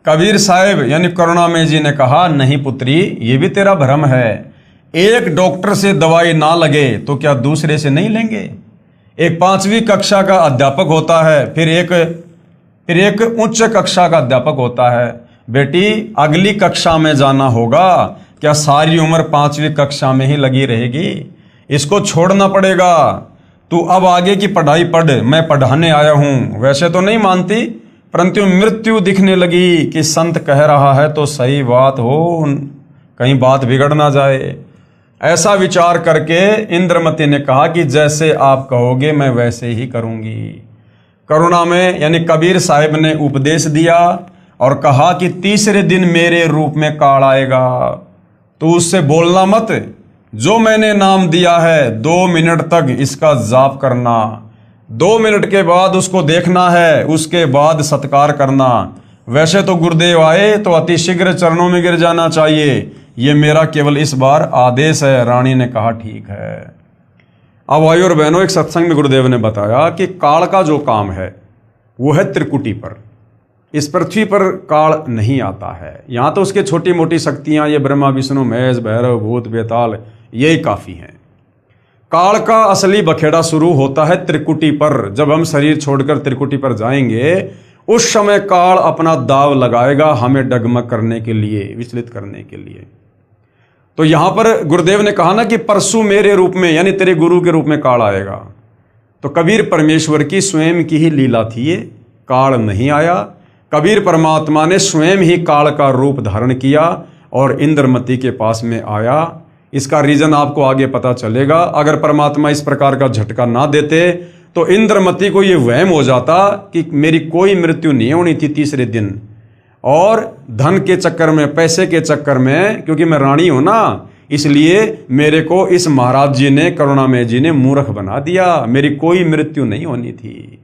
कबीर साहिब यानी करुणामय जी ने कहा, नहीं पुत्री, ये भी तेरा भ्रम है। एक डॉक्टर से दवाई ना लगे तो क्या दूसरे से नहीं लेंगे? एक 5वीं कक्षा का अध्यापक होता है, फिर एक उच्च कक्षा का अध्यापक होता है। बेटी अगली कक्षा में जाना होगा, क्या सारी उम्र 5वीं कक्षा में ही लगी रहेगी? इसको छोड़ना पड़ेगा। तू अब आगे की पढ़ाई पढ़, मैं पढ़ाने आया हूं। वैसे तो नहीं मानती, परंतु मृत्यु दिखने लगी कि संत कह रहा है तो सही बात हो, कहीं बात बिगड़ ना जाए। ऐसा विचार करके इंद्रमती ने कहा कि जैसे आप कहोगे मैं वैसे ही करूंगी। करुणा में यानी कबीर साहिब ने उपदेश दिया और कहा कि तीसरे दिन मेरे रूप में काल आएगा, तो उससे बोलना मत। जो मैंने नाम दिया है 2 मिनट तक इसका जाप करना, 2 मिनट के बाद उसको देखना है, उसके बाद सत्कार करना। वैसे तो गुरुदेव आए तो अति शीघ्र चरणों में गिर जाना चाहिए, ये मेरा केवल इस बार आदेश है। रानी ने कहा ठीक है। अब भाई और बहनों, एक सत्संग में गुरुदेव ने बताया कि काल का जो काम है वो है त्रिकुटी पर। इस पृथ्वी पर काल नहीं आता है। यहाँ तो उसके छोटी मोटी शक्तियाँ, ये ब्रह्मा विष्णु महेश भैरव भूत बेताल, यही काफ़ी हैं। काल का असली बखेड़ा शुरू होता है त्रिकुटी पर। जब हम शरीर छोड़कर त्रिकुटी पर जाएंगे उस समय काल अपना दाव लगाएगा हमें डगमग करने के लिए, विचलित करने के लिए। तो यहां पर गुरुदेव ने कहा ना कि परसों मेरे रूप में यानी तेरे गुरु के रूप में काल आएगा। तो कबीर परमेश्वर की स्वयं की ही लीला थी, ये काल नहीं आया। कबीर परमात्मा ने स्वयं ही काल का रूप धारण किया और इंद्रमती के पास में आया। इसका रीजन आपको आगे पता चलेगा। अगर परमात्मा इस प्रकार का झटका ना देते तो इंद्रमती को ये वहम हो जाता कि मेरी कोई मृत्यु नहीं होनी थी तीसरे दिन, और धन के चक्कर में, पैसे के चक्कर में, क्योंकि मैं रानी हूं ना, इसलिए मेरे को इस महाराज जी ने, करुणामय जी ने मूर्ख बना दिया। मेरी कोई मृत्यु नहीं होनी थी।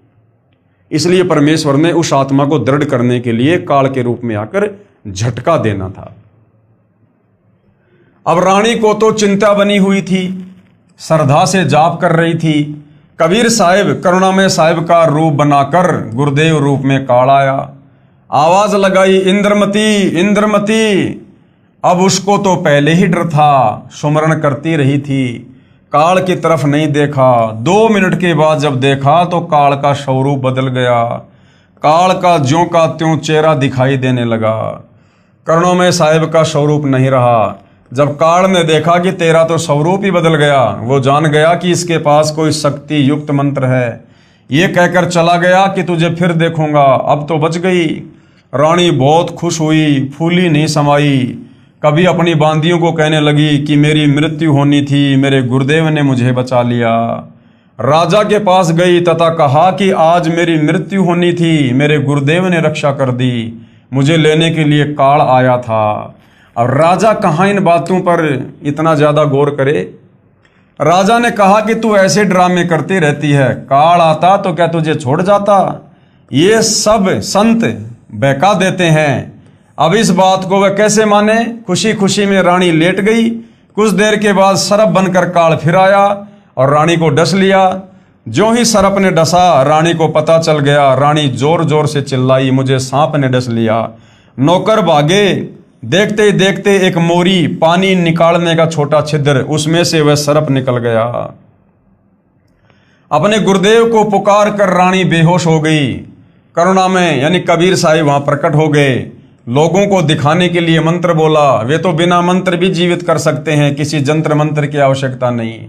इसलिए परमेश्वर ने उस आत्मा को दृढ़ करने के लिए काल के रूप में आकर झटका देना था। अब रानी को तो चिंता बनी हुई थी, श्रद्धा से जाप कर रही थी। कबीर साहिब करुणामय साहिब का रूप बनाकर गुरुदेव रूप में काल आया। आवाज लगाई, इंद्रमती इंद्रमती। अब उसको तो पहले ही डर था, सुमरण करती रही थी, काल की तरफ नहीं देखा। 2 मिनट के बाद जब देखा तो काल का स्वरूप बदल गया, काल का ज्यों का त्यों चेहरा दिखाई देने लगा। कर्णों में साहिब का स्वरूप नहीं रहा। जब काल ने देखा कि तेरा तो स्वरूप ही बदल गया, वो जान गया कि इसके पास कोई शक्ति युक्त मंत्र है। ये कहकर चला गया कि तुझे फिर देखूंगा, अब तो बच गई। रानी बहुत खुश हुई, फूली नहीं समाई। कभी अपनी बांदियों को कहने लगी कि मेरी मृत्यु होनी थी, मेरे गुरुदेव ने मुझे बचा लिया। राजा के पास गई तथा कहा कि आज मेरी मृत्यु होनी थी, मेरे गुरुदेव ने रक्षा कर दी, मुझे लेने के लिए काल आया था। अब राजा कहाँ इन बातों पर इतना ज़्यादा गौर करे। राजा ने कहा कि तू ऐसे ड्रामे करती रहती है, काल आता तो क्या तुझे छोड़ जाता? ये सब संत बहका देते हैं। अब इस बात को वह कैसे माने? खुशी खुशी में रानी लेट गई। कुछ देर के बाद सरप बनकर काल फिर आया और रानी को डस लिया। ज्यों ही सरप ने डसा, रानी को पता चल गया। रानी जोर जोर से चिल्लाई, मुझे सांप ने डस लिया। नौकर भागे। देखते ही देखते एक मोरी, पानी निकालने का छोटा छिद्र, उसमें से वह सरप निकल गया। अपने गुरुदेव को पुकार कर रानी बेहोश हो गई। करुणा में यानी कबीर साहिब वहां प्रकट हो गए। लोगों को दिखाने के लिए मंत्र बोला। वे तो बिना मंत्र भी जीवित कर सकते हैं, किसी जंत्र मंत्र की आवश्यकता नहीं।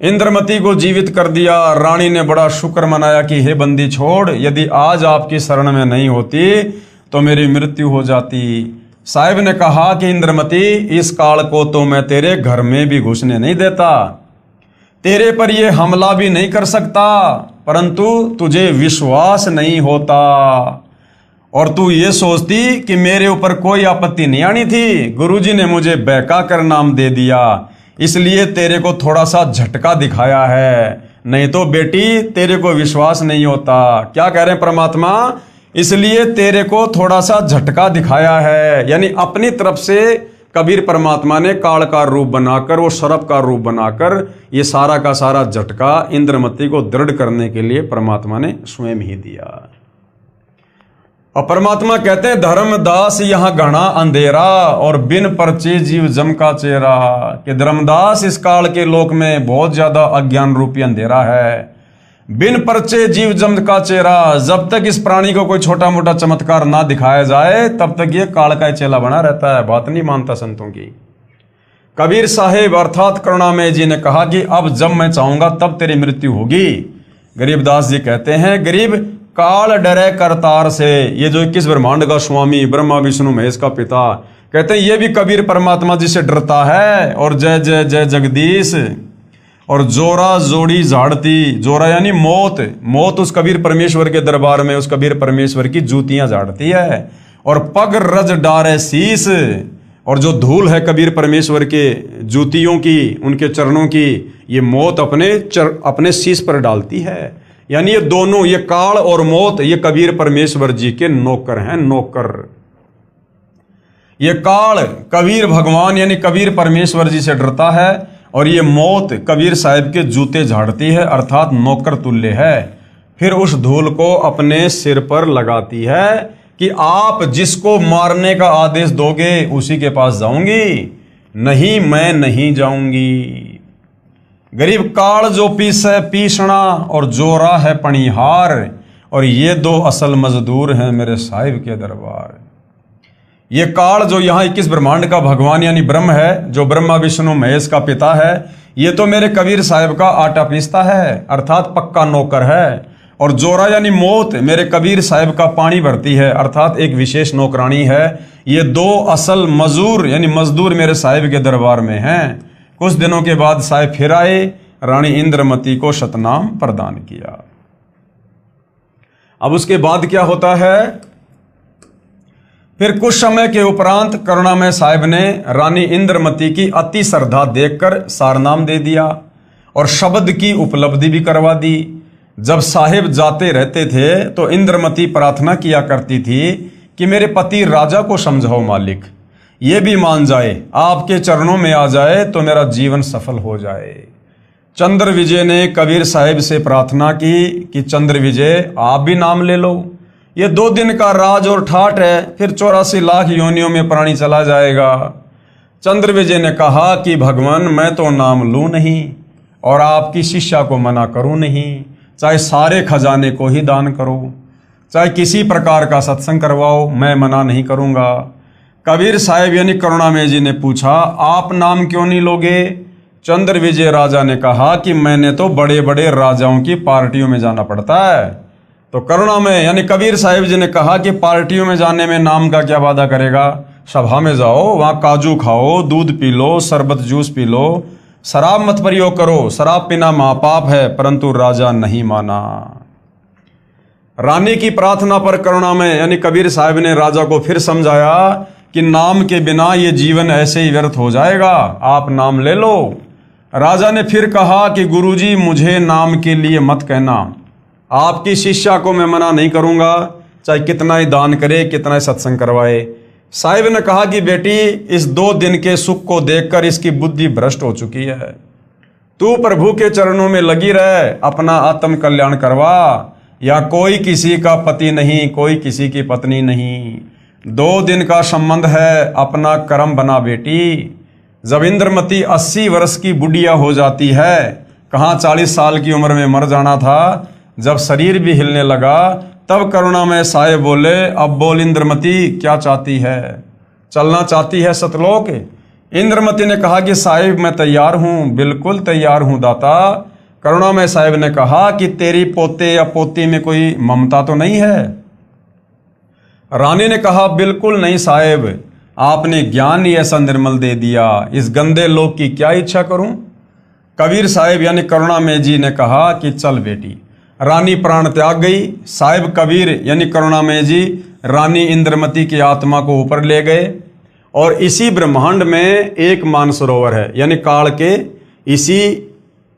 इंद्रमती को जीवित कर दिया। रानी ने बड़ा शुक्र मनाया कि हे बंदी छोड़, यदि आज आपकी शरण में नहीं होती तो मेरी मृत्यु हो जाती। साहिब ने कहा कि इंद्रमती, इस काल को तो मैं तेरे घर में भी घुसने नहीं देता, तेरे पर यह हमला भी नहीं कर सकता, परंतु तुझे विश्वास नहीं होता और तू ये सोचती कि मेरे ऊपर कोई आपत्ति नहीं आनी थी। गुरुजी ने मुझे बहका कर नाम दे दिया, इसलिए तेरे को थोड़ा सा झटका दिखाया है, नहीं तो बेटी तेरे को विश्वास नहीं होता। क्या कह रहे हैं परमात्मा? इसलिए तेरे को थोड़ा सा झटका दिखाया है। यानी अपनी तरफ से कबीर परमात्मा ने काल का रूप बनाकर, वो सरप का रूप बनाकर, ये सारा का सारा झटका इंद्रमती को दृढ़ करने के लिए परमात्मा ने स्वयं ही दिया। और परमात्मा कहते हैं, धर्मदास यहाँ घना अंधेरा और बिन परचे जीव जम का चेहरा। कि धर्मदास, इस काल के लोक में बहुत ज्यादा अज्ञान रूपी अंधेरा है। बिन परचे जीव जम का चेहरा, जब तक इस प्राणी को कोई छोटा मोटा चमत्कार ना दिखाया जाए तब तक ये काल का चेला बना रहता है, बात नहीं मानता संतों की। कबीर साहेब अर्थात करुणामय जी ने कहा कि अब जब मैं चाहूंगा तब तेरी मृत्यु होगी। गरीबदास जी कहते हैं, गरीब काल डरे करतार से। ये जो 21 ब्रह्मांड का स्वामी, ब्रह्मा विष्णु महेश का पिता, कहते हैं ये भी कबीर परमात्मा जी से डरता है। और जय जय जय जगदीश। और जोरा जोड़ी झाड़ती, जोरा यानी मौत, मौत उस कबीर परमेश्वर के दरबार में उस कबीर परमेश्वर की जूतियां झाड़ती है। और पग रज डारे शीस, और जो धूल है कबीर परमेश्वर के जूतियों की, उनके चरणों की, ये मौत अपने शीस पर डालती है। यानी ये दोनों, ये काल और मौत, ये कबीर परमेश्वर जी के नौकर हैं, नौकर। ये काल कबीर भगवान यानी कबीर परमेश्वर जी से डरता है और ये मौत कबीर साहिब के जूते झाड़ती है, अर्थात नौकर तुल्य है। फिर उस धूल को अपने सिर पर लगाती है कि आप जिसको मारने का आदेश दोगे उसी के पास जाऊंगी, नहीं मैं नहीं जाऊंगी। गरीब काल जो पीसे पीसना और जोरा है पणिहार, और ये दो असल मजदूर हैं मेरे साहिब के दरबार। ये काल जो यहाँ 21 ब्रह्मांड का भगवान यानी ब्रह्म है, जो ब्रह्मा विष्णु महेश का पिता है, ये तो मेरे कबीर साहिब का आटा पीसता है, अर्थात पक्का नौकर है। और जोरा यानी मौत मेरे कबीर साहिब का पानी भरती है, अर्थात एक विशेष नौकरानी है। ये दो असल मजूर यानी मजदूर मेरे साहिब के दरबार में हैं। कुछ दिनों के बाद साहिब फिर आए, रानी इंद्रमती को शतनाम प्रदान किया। अब उसके बाद क्या होता है? फिर कुछ समय के उपरांत करुणामय साहिब ने रानी इंद्रमती की अति श्रद्धा देखकर सारनाम दे दिया और शब्द की उपलब्धि भी करवा दी। जब साहिब जाते रहते थे तो इंद्रमती प्रार्थना किया करती थी कि मेरे पति राजा को समझाओ मालिक, ये भी मान जाए, आपके चरणों में आ जाए तो मेरा जीवन सफल हो जाए। चंद्र विजय ने कबीर साहिब से प्रार्थना की कि चंद्र विजय आप भी नाम ले लो। ये 2 दिन का राज और ठाट है, फिर 84 लाख योनियों में प्राणी चला जाएगा। चंद्रविजय ने कहा कि भगवान मैं तो नाम लूँ नहीं और आपकी शिष्या को मना करूँ नहीं, चाहे सारे खजाने को ही दान करो, चाहे किसी प्रकार का सत्संग करवाओ, मैं मना नहीं करूँगा। कबीर साहिब यानी करुणामय जी ने पूछा आप नाम क्यों नहीं लोगे? चंद्रविजय राजा ने कहा कि मैंने तो बड़े बड़े राजाओं की पार्टियों में जाना पड़ता है। तो करुणामय यानी कबीर साहिब जी ने कहा कि पार्टियों में जाने में नाम का क्या वादा करेगा? सभा में जाओ, वहाँ काजू खाओ, दूध पी लो, शरबत जूस पी लो, शराब मत प्रयोग करो, शराब पीना महापाप है। परंतु राजा नहीं माना। रानी की प्रार्थना पर करुणामय यानी कबीर साहिब ने राजा को फिर समझाया कि नाम के बिना ये जीवन ऐसे ही व्यर्थ हो जाएगा, आप नाम ले लो। राजा ने फिर कहा कि गुरुजी मुझे नाम के लिए मत कहना, आपकी शिष्या को मैं मना नहीं करूंगा, चाहे कितना ही दान करे, कितना ही सत्संग करवाए। साहिब ने कहा कि बेटी इस 2 दिन के सुख को देखकर इसकी बुद्धि भ्रष्ट हो चुकी है, तू प्रभु के चरणों में लगी रह, अपना आत्म कल्याण करवा। या कोई किसी का पति नहीं, कोई किसी की पत्नी नहीं, 2 दिन का संबंध है, अपना कर्म बना बेटी। जब इंद्रमती 80 वर्ष की बुढ़िया हो जाती है, कहाँ 40 साल की उम्र में मर जाना था, जब शरीर भी हिलने लगा तब करुणामय साहिब बोले अब बोल इंद्रमती क्या चाहती है, चलना चाहती है सतलोक? इंद्रमती ने कहा कि साहिब मैं तैयार हूँ, बिल्कुल तैयार हूँ दाता। करुणामय साहिब ने कहा कि तेरी पोते या पोती में कोई ममता तो नहीं है? रानी ने कहा बिल्कुल नहीं साहिब, आपने ज्ञान ही ऐसा निर्मल दे दिया, इस गंदे लोक की क्या इच्छा करूं? कबीर साहिब यानी करुणामय जी ने कहा कि चल बेटी। रानी प्राण त्याग गई। साहिब कबीर यानी करुणामय जी रानी इंद्रमती की आत्मा को ऊपर ले गए और इसी ब्रह्मांड में एक मानसरोवर है, यानी काल के इसी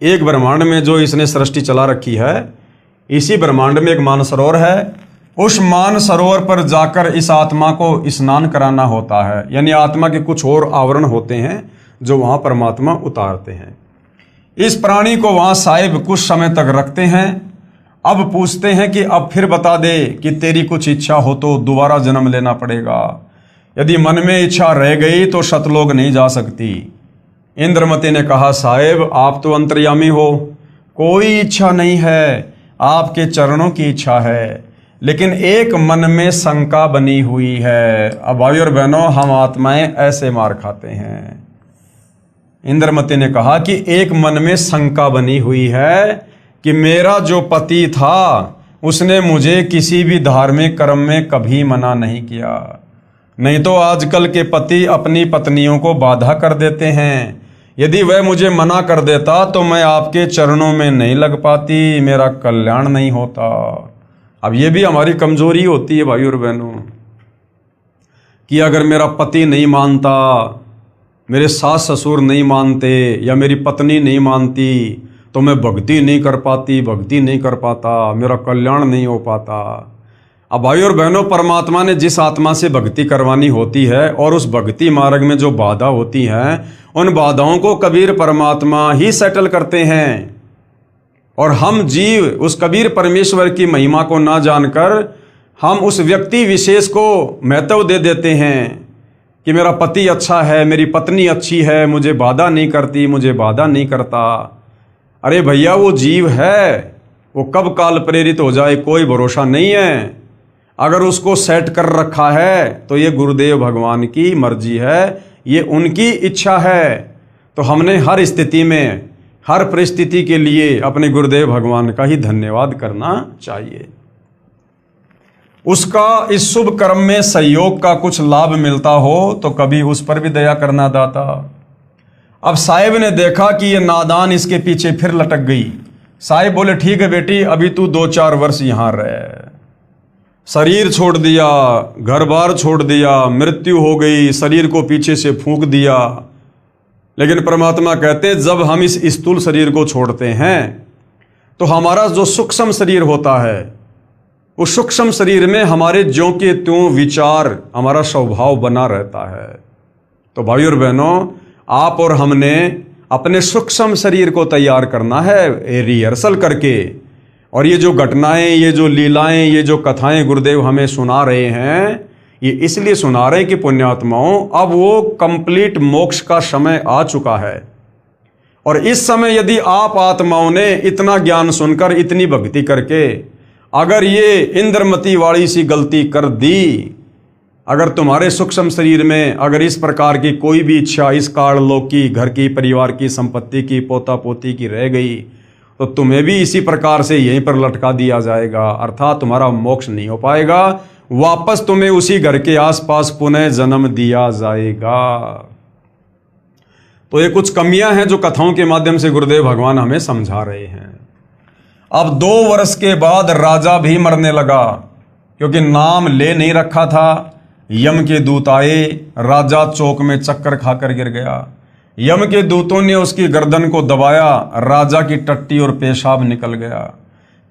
एक ब्रह्मांड में जो इसने सृष्टि चला रखी है, इसी ब्रह्मांड में एक मानसरोवर है। उस मानसरोवर पर जाकर इस आत्मा को स्नान कराना होता है, यानी आत्मा के कुछ और आवरण होते हैं जो वहाँ परमात्मा उतारते हैं। इस प्राणी को वहाँ साहिब कुछ समय तक रखते हैं। अब पूछते हैं कि अब फिर बता दे कि तेरी कुछ इच्छा हो तो दोबारा जन्म लेना पड़ेगा, यदि मन में इच्छा रह गई तो सतलोक नहीं जा सकती। इंद्रमती ने कहा साहिब आप तो अंतर्यामी हो, कोई इच्छा नहीं है, आपके चरणों की इच्छा है, लेकिन एक मन में शंका बनी हुई है। अब भाई और बहनों हम आत्माएं ऐसे मार खाते हैं। इंद्रमती ने कहा कि एक मन में शंका बनी हुई है कि मेरा जो पति था उसने मुझे किसी भी धार्मिक कर्म में कभी मना नहीं किया, नहीं तो आजकल के पति अपनी पत्नियों को बाधा कर देते हैं। यदि वह मुझे मना कर देता तो मैं आपके चरणों में नहीं लग पाती, मेरा कल्याण नहीं होता। अब ये भी हमारी कमजोरी होती है भाई और बहनों कि अगर मेरा पति नहीं मानता, मेरे सास ससुर नहीं मानते या मेरी पत्नी नहीं मानती तो मैं भक्ति नहीं कर पाती, भक्ति नहीं कर पाता, मेरा कल्याण नहीं हो पाता। अब भाई और बहनों परमात्मा ने जिस आत्मा से भक्ति करवानी होती है और उस भक्ति मार्ग में जो बाधा होती हैं उन बाधाओं को कबीर परमात्मा ही सेटल करते हैं। और हम जीव उस कबीर परमेश्वर की महिमा को ना जानकर हम उस व्यक्ति विशेष को महत्व दे देते हैं कि मेरा पति अच्छा है, मेरी पत्नी अच्छी है, मुझे बाधा नहीं करती, मुझे बाधा नहीं करता। अरे भैया वो जीव है, वो कब काल प्रेरित हो जाए कोई भरोसा नहीं है। अगर उसको सेट कर रखा है तो ये गुरुदेव भगवान की मर्जी है, ये उनकी इच्छा है। तो हमने हर स्थिति में हर परिस्थिति के लिए अपने गुरुदेव भगवान का ही धन्यवाद करना चाहिए। उसका इस शुभ कर्म में सहयोग का कुछ लाभ मिलता हो तो कभी उस पर भी दया करना दाता। अब साहिब ने देखा कि ये नादान इसके पीछे फिर लटक गई। साहिब बोले ठीक है बेटी, अभी तू 2-4 वर्ष यहाँ रह। शरीर छोड़ दिया, घर बार छोड़ दिया, मृत्यु हो गई, शरीर को पीछे से फूंक दिया। लेकिन परमात्मा कहते हैं जब हम इस स्थूल शरीर को छोड़ते हैं तो हमारा जो सूक्ष्म शरीर होता है उस सूक्ष्म शरीर में हमारे ज्यों के त्यों विचार, हमारा स्वभाव बना रहता है। तो भाई और बहनों आप और हमने अपने सूक्ष्म शरीर को तैयार करना है रिहर्सल करके, और ये जो घटनाएं, ये जो लीलाएं, ये जो कथाएं गुरुदेव हमें सुना रहे हैं, ये इसलिए सुना रहे हैं कि पुण्यात्माओं, अब वो कंप्लीट मोक्ष का समय आ चुका है। और इस समय यदि आप आत्माओं ने इतना ज्ञान सुनकर, इतनी भक्ति करके अगर ये इंद्रमती वाली सी गलती कर दी, अगर तुम्हारे सूक्ष्म शरीर में अगर इस प्रकार की कोई भी इच्छा इस काललोक की, घर की, परिवार की, संपत्ति की, पोता पोती की रह गई, तो तुम्हें भी इसी प्रकार से यहीं पर लटका दिया जाएगा, अर्थात तुम्हारा मोक्ष नहीं हो पाएगा, वापस तुम्हें उसी घर के आसपास पुनः जन्म दिया जाएगा। तो ये कुछ कमियां हैं जो कथाओं के माध्यम से गुरुदेव भगवान हमें समझा रहे हैं। अब 2 वर्ष के बाद राजा भी मरने लगा, क्योंकि नाम ले नहीं रखा था। यम के दूत आए, राजा चौक में चक्कर खाकर गिर गया। यम के दूतों ने उसकी गर्दन को दबाया, राजा की टट्टी और पेशाब निकल गया।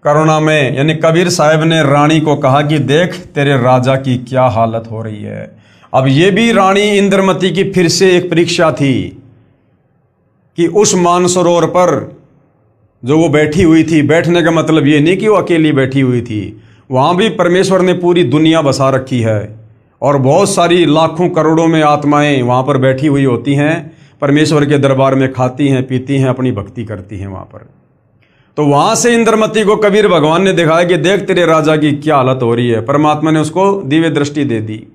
करुणा में यानी कबीर साहब ने रानी को कहा कि देख तेरे राजा की क्या हालत हो रही है। अब ये भी रानी इंद्रमती की फिर से एक परीक्षा थी कि उस मानसरोवर पर जो वो बैठी हुई थी, बैठने का मतलब ये नहीं कि वो अकेली बैठी हुई थी, वहाँ भी परमेश्वर ने पूरी दुनिया बसा रखी है और बहुत सारी लाखों करोड़ों में आत्माएं वहाँ पर बैठी हुई होती हैं, परमेश्वर के दरबार में खाती हैं, पीती हैं, अपनी भक्ति करती हैं वहाँ पर। तो वहाँ से इंद्रमती को कबीर भगवान ने दिखाया कि देख तेरे राजा की क्या हालत हो रही है। परमात्मा ने उसको दिव्य दृष्टि दे दी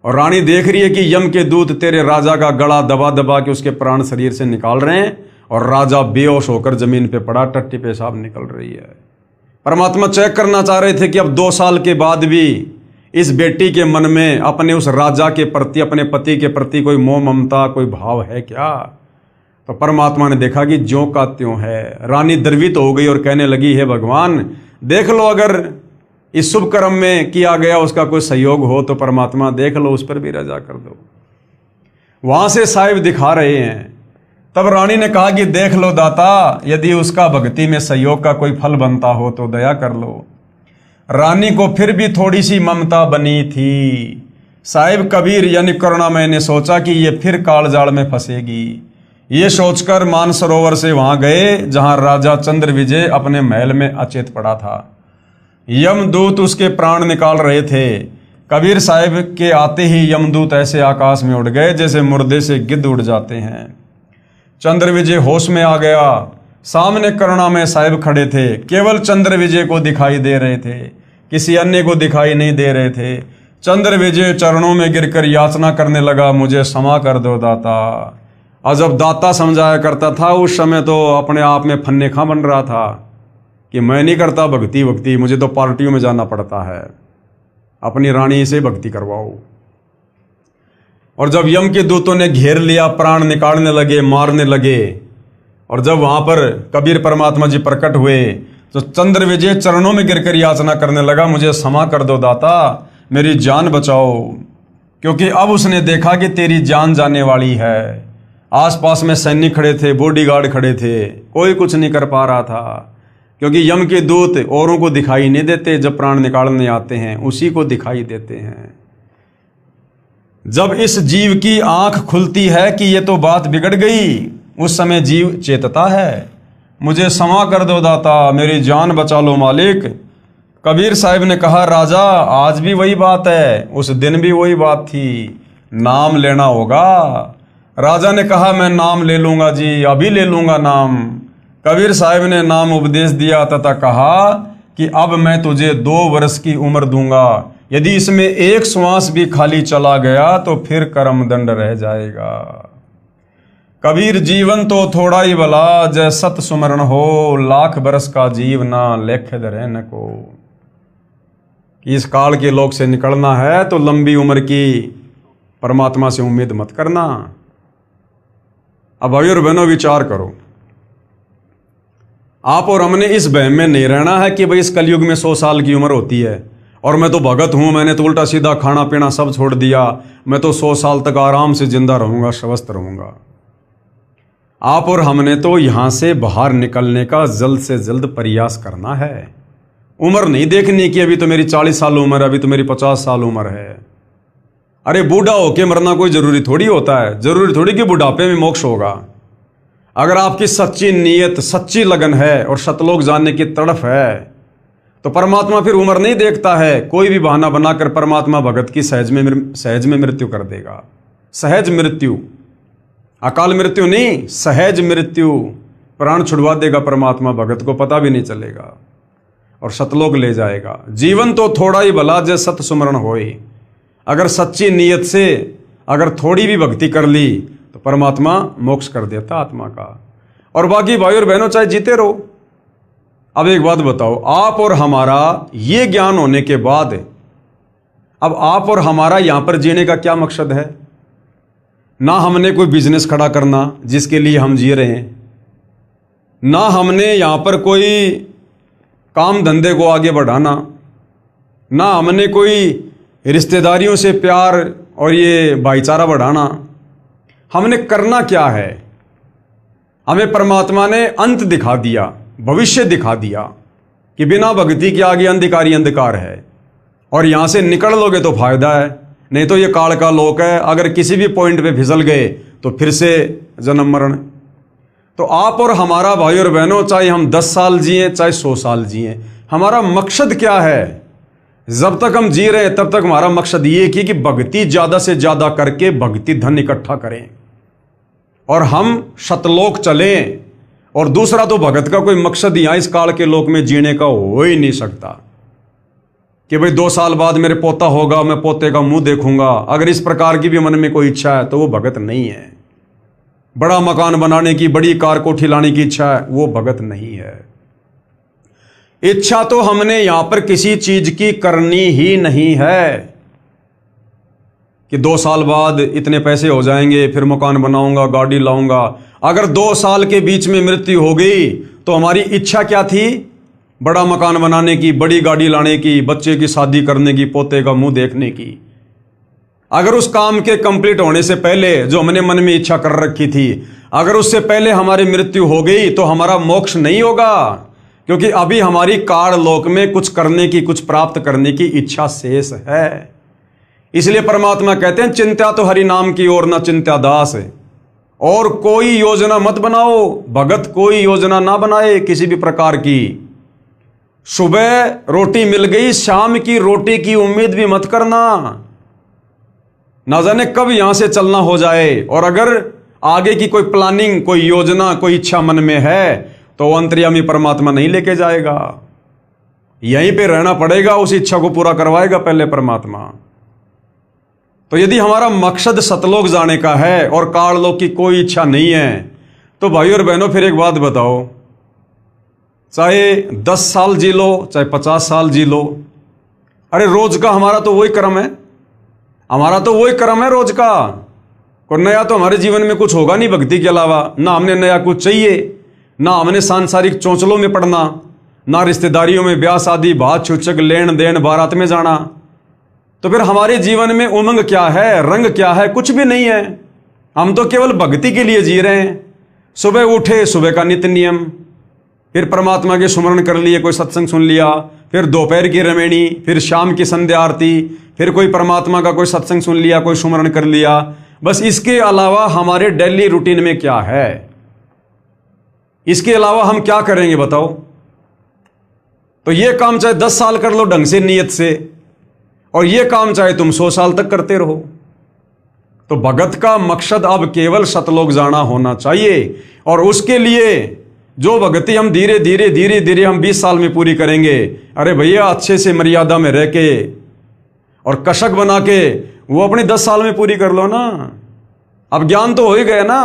और रानी देख रही है कि यम के दूत तेरे राजा का गला दबा दबा के उसके प्राण शरीर से निकाल रहे हैं और राजा बेहोश होकर जमीन पे पड़ा, टट्टी पेशाब निकल रही है। परमात्मा चेक करना चाह रहे थे कि अब 2 साल के बाद भी इस बेटी के मन में अपने उस राजा के प्रति, अपने पति के प्रति कोई मोह ममता, कोई भाव है क्या। तो परमात्मा ने देखा कि ज्यों का त्यों है। रानी द्रवित हो गई और कहने लगी, हे भगवान देख लो, अगर इस शुभ कर्म में किया गया उसका कोई सहयोग हो तो परमात्मा देख लो, उस पर भी रजा कर दो। वहां से साहिब दिखा रहे हैं। तब रानी ने कहा कि देख लो दाता, यदि उसका भक्ति में सहयोग का कोई फल बनता हो तो दया कर लो। रानी को फिर भी थोड़ी सी ममता बनी थी। साहिब कबीर यानी करुणामय ने सोचा कि ये फिर कालजाल में फंसेगी। ये सोचकर मानसरोवर से वहां गए जहां राजा चंद्र विजय अपने महल में अचेत पड़ा था। यमदूत उसके प्राण निकाल रहे थे। कबीर साहिब के आते ही यमदूत ऐसे आकाश में उड़ गए जैसे मुर्दे से गिद्ध उड़ जाते हैं। चंद्र विजय होश में आ गया। सामने करुणामय साहिब खड़े थे, केवल चंद्र विजय को दिखाई दे रहे थे, किसी अन्य को दिखाई नहीं दे रहे थे। चंद्र विजय चरणों में गिरकर याचना करने लगा, मुझे क्षमा कर दो दाता। और जब दाता समझाया करता था उस समय तो अपने आप में फन्ने खां बन रहा था कि मैं नहीं करता भक्ति, मुझे तो पार्टियों में जाना पड़ता है, अपनी रानी से भक्ति करवाओ। और जब यम के दूतों ने घेर लिया, प्राण निकालने लगे, मारने लगे, और जब वहां पर कबीर परमात्मा जी प्रकट हुए तो चंद्र विजय चरणों में गिरकर याचना करने लगा, मुझे क्षमा कर दो दाता, मेरी जान बचाओ। क्योंकि अब उसने देखा कि तेरी जान जाने वाली है। आसपास में सैनिक खड़े थे, बॉडीगार्ड खड़े थे, कोई कुछ नहीं कर पा रहा था, क्योंकि यम के दूत औरों को दिखाई नहीं देते, जब प्राण निकालने आते हैं उसी को दिखाई देते हैं। जब इस जीव की आंख खुलती है कि ये तो बात बिगड़ गई, उस समय जीव चेतता है, मुझे क्षमा कर दो दाता, मेरी जान बचा लो मालिक। कबीर साहिब ने कहा, राजा आज भी वही बात है, उस दिन भी वही बात थी, नाम लेना होगा। राजा ने कहा, मैं नाम ले लूंगा जी, अभी ले लूंगा नाम। कबीर साहिब ने नाम उपदेश दिया तथा कहा कि अब मैं तुझे 2 वर्ष की उम्र दूंगा, यदि इसमें एक श्वास भी खाली चला गया तो फिर कर्म दंड रह जाएगा। कबीर जीवन तो थोड़ा ही भला, जय सत सुमरण हो, लाख बरस का जीव ना लेख धरे न को। इस काल के लोक से निकलना है तो लंबी उम्र की परमात्मा से उम्मीद मत करना। अब भाई और बहनों विचार करो, आप और हमने इस वहम में नहीं रहना है कि भाई इस कलयुग में 100 साल की उम्र होती है और मैं तो भगत हूं, मैंने तो उल्टा सीधा खाना पीना सब छोड़ दिया, मैं तो 100 साल तक आराम से जिंदा रहूंगा, स्वस्थ रहूंगा। आप और हमने तो यहां से बाहर निकलने का जल्द से जल्द प्रयास करना है। उम्र नहीं देखनी कि अभी तो मेरी 40 साल उम्र है, अभी तो मेरी 50 साल उम्र है। अरे बूढ़ा होके मरना कोई जरूरी थोड़ी होता है, जरूरी थोड़ी कि बुढ़ापे में मोक्ष होगा। अगर आपकी सच्ची नीयत, सच्ची लगन है और सतलोक जानने की तड़फ है, तो परमात्मा फिर उम्र नहीं देखता है। कोई भी बहाना बनाकर परमात्मा भगत की सहज में मृत्यु कर देगा। सहज मृत्यु, अकाल मृत्यु नहीं, सहज मृत्यु। प्राण छुड़वा देगा परमात्मा भगत को, पता भी नहीं चलेगा, और सतलोक ले जाएगा। जीवन तो थोड़ा ही भला जय सत सुमरण होए। अगर सच्ची नीयत से अगर थोड़ी भी भक्ति कर ली तो परमात्मा मोक्ष कर देता आत्मा का। और बाकी भाई और बहनों चाहे जीते रहो। अब एक बात बताओ, आप और हमारा ये ज्ञान होने के बाद अब आप और हमारा यहां पर जीने का क्या मकसद है? ना हमने कोई बिजनेस खड़ा करना जिसके लिए हम जी रहे हैं, ना हमने यहां पर कोई काम धंधे को आगे बढ़ाना, ना हमने कोई रिश्तेदारियों से प्यार और ये भाईचारा बढ़ाना। हमने करना क्या है? हमें परमात्मा ने अंत दिखा दिया, भविष्य दिखा दिया कि बिना भक्ति के आगे अंधकार ही अंधकार है, और यहां से निकल लोगे तो फायदा है, नहीं तो ये काल का लोक है। अगर किसी भी पॉइंट पे फिसल गए तो फिर से जन्म मरण। तो आप और हमारा भाई और बहनों, चाहे हम 10 साल जिए चाहे 100 साल जिए, हमारा मकसद क्या है? जब तक हम जी रहे हैं तब तक हमारा मकसद ये कि भक्ति ज्यादा से ज्यादा करके भक्ति धन इकट्ठा करें और हम सतलोक चलें। और दूसरा तो भगत का कोई मकसद यहां इस काल के लोक में जीने का हो ही नहीं सकता कि भाई 2 साल बाद मेरे पोता होगा, मैं पोते का मुंह देखूंगा। अगर इस प्रकार की भी मन में कोई इच्छा है तो वो भगत नहीं है। बड़ा मकान बनाने की, बड़ी कार कोठी लाने की इच्छा है, वो भगत नहीं है। इच्छा तो हमने यहां पर किसी चीज की करनी ही नहीं है कि 2 साल बाद इतने पैसे हो जाएंगे, फिर मकान बनाऊंगा, गाड़ी लाऊंगा। अगर 2 साल के बीच में मृत्यु हो गई तो हमारी इच्छा क्या थी? बड़ा मकान बनाने की, बड़ी गाड़ी लाने की, बच्चे की शादी करने की, पोते का मुंह देखने की। अगर उस काम के कंप्लीट होने से पहले जो हमने मन में इच्छा कर रखी थी, अगर उससे पहले हमारी मृत्यु हो गई तो हमारा मोक्ष नहीं होगा, क्योंकि अभी हमारी काल लोक में कुछ करने की, कुछ प्राप्त करने की इच्छा शेष है। इसलिए परमात्मा कहते हैं, चिंता तो हरि नाम की और ना चिंता दास है। और कोई योजना मत बनाओ, भगत कोई योजना ना बनाए किसी भी प्रकार की। सुबह रोटी मिल गई, शाम की रोटी की उम्मीद भी मत करना, ना जाने कब यहां से चलना हो जाए। और अगर आगे की कोई प्लानिंग, कोई योजना, कोई इच्छा मन में है तो वो अंतर्यामी परमात्मा नहीं लेके जाएगा, यहीं पे रहना पड़ेगा, उस इच्छा को पूरा करवाएगा पहले परमात्मा। तो यदि हमारा मकसद सतलोक जाने का है और काललोक की कोई इच्छा नहीं है, तो भाई और बहनों फिर एक बात बताओ, चाहे 10 साल जी लो, चाहे 50 साल जी लो, अरे रोज का हमारा तो वही कर्म है, हमारा तो वही कर्म है रोज का। और नया तो हमारे जीवन में कुछ होगा नहीं भक्ति के अलावा। ना हमने नया कुछ चाहिए, ना हमने सांसारिक चौंचलों में पड़ना, ना रिश्तेदारियों में ब्याह शादी, भात छूचक, लेन देन, बारात में जाना। तो फिर हमारे जीवन में उमंग क्या है, रंग क्या है? कुछ भी नहीं है। हम तो केवल भक्ति के लिए जी रहे हैं। सुबह उठे, सुबह का नित्य नियम, फिर परमात्मा के सुमरण कर लिए, कोई सत्संग सुन लिया, फिर दोपहर की रमेणी, फिर शाम की संध्या आरती, फिर कोई परमात्मा का कोई सत्संग सुन लिया, कोई सुमरण कर लिया। बस इसके अलावा हमारे डेली रूटीन में क्या है? इसके अलावा हम क्या करेंगे बताओ? तो ये काम चाहे 10 साल कर लो ढंग से, नियत से, और ये काम चाहे तुम 100 साल तक करते रहो। तो भगत का मकसद अब केवल सतलोक जाना होना चाहिए। और उसके लिए जो भक्ति हम धीरे धीरे हम 20 साल में पूरी करेंगे, अरे भैया अच्छे से मर्यादा में रह के और कशक बना के वो अपने 10 साल में पूरी कर लो ना। अब ज्ञान तो हो ही गया ना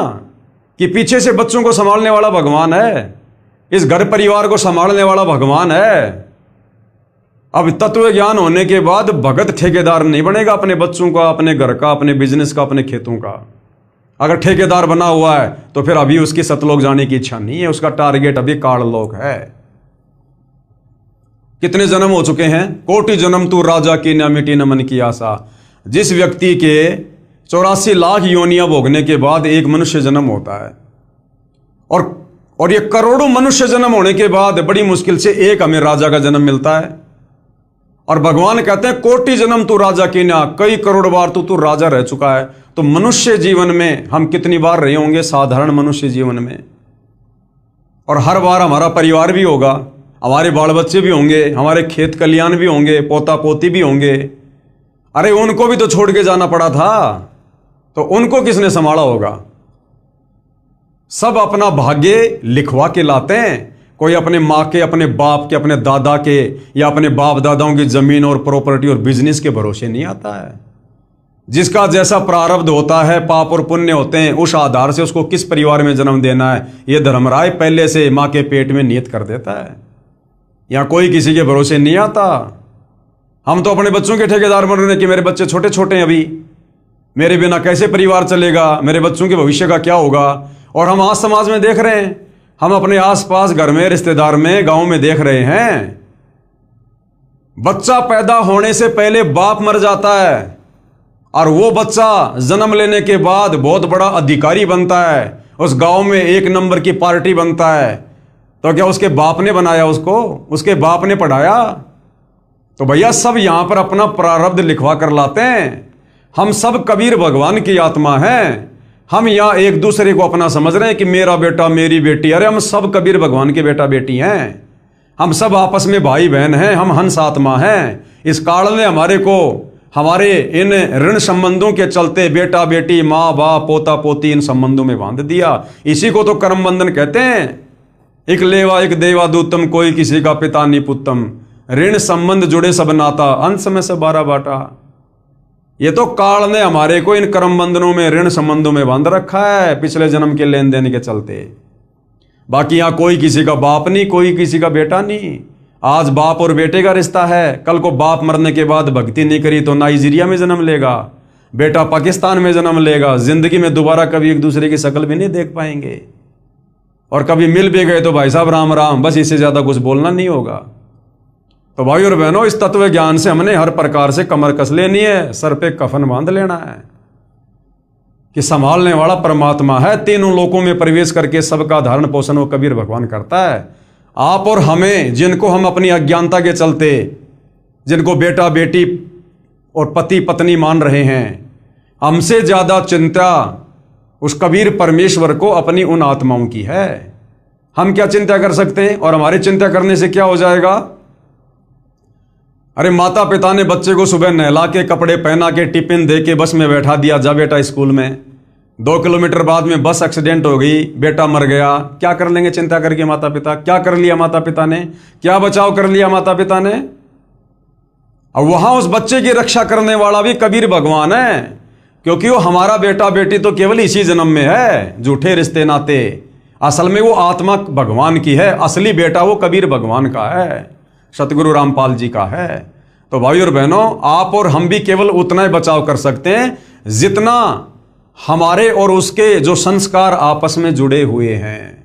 कि पीछे से बच्चों को संभालने वाला भगवान है, इस घर परिवार को संभालने वाला भगवान है। अब तत्व ज्ञान होने के बाद भगत ठेकेदार नहीं बनेगा अपने बच्चों का, अपने घर का, अपने बिजनेस का, अपने खेतों का। अगर ठेकेदार बना हुआ है तो फिर अभी उसकी सतलोक जाने की इच्छा नहीं है, उसका टारगेट अभी काललोक है। कितने जन्म हो चुके हैं? कोटि जन्म तू राजा की, न मिटी न मन की आशा। जिस व्यक्ति के 84 लाख योनियां भोगने के बाद एक मनुष्य जन्म होता है, और ये करोड़ों मनुष्य जन्म होने के बाद बड़ी मुश्किल से एक हमें राजा का जन्म मिलता है। और भगवान कहते हैं कोटि जन्म तू राजा की ना, कई करोड़ बार तू राजा रह चुका है। तो मनुष्य जीवन में हम कितनी बार रहे होंगे साधारण मनुष्य जीवन में? और हर बार हमारा परिवार भी होगा, हमारे बाल बच्चे भी होंगे, हमारे खेत खलियान भी होंगे, पोता पोती भी होंगे। अरे उनको भी तो छोड़ के जाना पड़ा था, तो उनको किसने संभाला होगा? सब अपना भाग्य लिखवा के लाते हैं। कोई अपने माँ के, अपने बाप के, अपने दादा के या अपने बाप दादाओं की जमीन और प्रॉपर्टी और बिजनेस के भरोसे नहीं आता है। जिसका जैसा प्रारब्ध होता है, पाप और पुण्य होते हैं, उस आधार से उसको किस परिवार में जन्म देना है, यह धर्मराय पहले से माँ के पेट में नियत कर देता है। यहाँ कोई किसी के भरोसे नहीं आता। हम तो अपने बच्चों के ठेकेदार बन रहे हैं कि मेरे बच्चे छोटे छोटे हैं, अभी मेरे बिना कैसे परिवार चलेगा, मेरे बच्चों के भविष्य का क्या होगा। और हम आज समाज में देख रहे हैं, हम अपने आसपास घर में, रिश्तेदार में, गांव में देख रहे हैं, बच्चा पैदा होने से पहले बाप मर जाता है और वो बच्चा जन्म लेने के बाद बहुत बड़ा अधिकारी बनता है, उस गांव में एक नंबर की पार्टी बनता है। तो क्या उसके बाप ने बनाया उसको? उसके बाप ने पढ़ाया? तो भैया सब यहां पर अपना प्रारब्ध लिखवा कर लाते हैं। हम सब कबीर भगवान की आत्मा हैं। हम यहाँ एक दूसरे को अपना समझ रहे हैं कि मेरा बेटा, मेरी बेटी। अरे हम सब कबीर भगवान के बेटा बेटी हैं। हम सब आपस में भाई बहन हैं। हम हंस आत्मा हैं। इस काल ने हमारे को, हमारे इन ऋण संबंधों के चलते बेटा बेटी, माँ बाप, पोता पोती, इन संबंधों में बांध दिया। इसी को तो कर्म बंधन कहते हैं। एक लेवा एक देवा दूतम, कोई किसी का पिता नहीं पुत्तम। ऋण संबंध जुड़े सब नाता, अंश में से 12 बाटा। ये तो काल ने हमारे को इन कर्म बंधनों में, ऋण संबंधों में बांध रखा है, पिछले जन्म के लेन देन के चलते। बाकी यहां कोई किसी का बाप नहीं, कोई किसी का बेटा नहीं। आज बाप और बेटे का रिश्ता है, कल को बाप मरने के बाद भक्ति नहीं करी तो नाइजीरिया में जन्म लेगा, बेटा पाकिस्तान में जन्म लेगा। जिंदगी में दोबारा कभी एक दूसरे की शक्ल भी नहीं देख पाएंगे, और कभी मिल भी गए तो भाई साहब राम राम, बस इससे ज्यादा कुछ बोलना नहीं होगा। तो भाई और बहनों, इस तत्व ज्ञान से हमने हर प्रकार से कमर कस लेनी है, सर पे कफन बांध लेना है कि संभालने वाला परमात्मा है। तीनों लोकों में प्रवेश करके सबका धारण पोषण वो कबीर भगवान करता है। आप और हमें, जिनको हम अपनी अज्ञानता के चलते, जिनको बेटा बेटी और पति पत्नी मान रहे हैं, हमसे ज्यादा चिंता उस कबीर परमेश्वर को अपनी उन आत्माओं की है। हम क्या चिंता कर सकते हैं? और हमारी चिंता करने से क्या हो जाएगा? अरे माता पिता ने बच्चे को सुबह नहला के, कपड़े पहना के, टिफिन दे के बस में बैठा दिया, जा बेटा स्कूल में। 2 किलोमीटर बाद में बस एक्सीडेंट हो गई, बेटा मर गया। क्या कर लेंगे चिंता करके माता पिता? क्या कर लिया माता पिता ने? क्या बचाव कर लिया माता पिता ने? और वहां उस बच्चे की रक्षा करने वाला भी कबीर भगवान है, क्योंकि वो हमारा बेटा बेटी तो केवल इसी जन्म में है, झूठे रिश्ते नाते। असल में वो आत्मा भगवान की है, असली बेटा वो कबीर भगवान का है, सतगुरु रामपाल जी का है। तो भाई और बहनों, आप और हम भी केवल उतना ही बचाव कर सकते हैं जितना हमारे और उसके जो संस्कार आपस में जुड़े हुए हैं।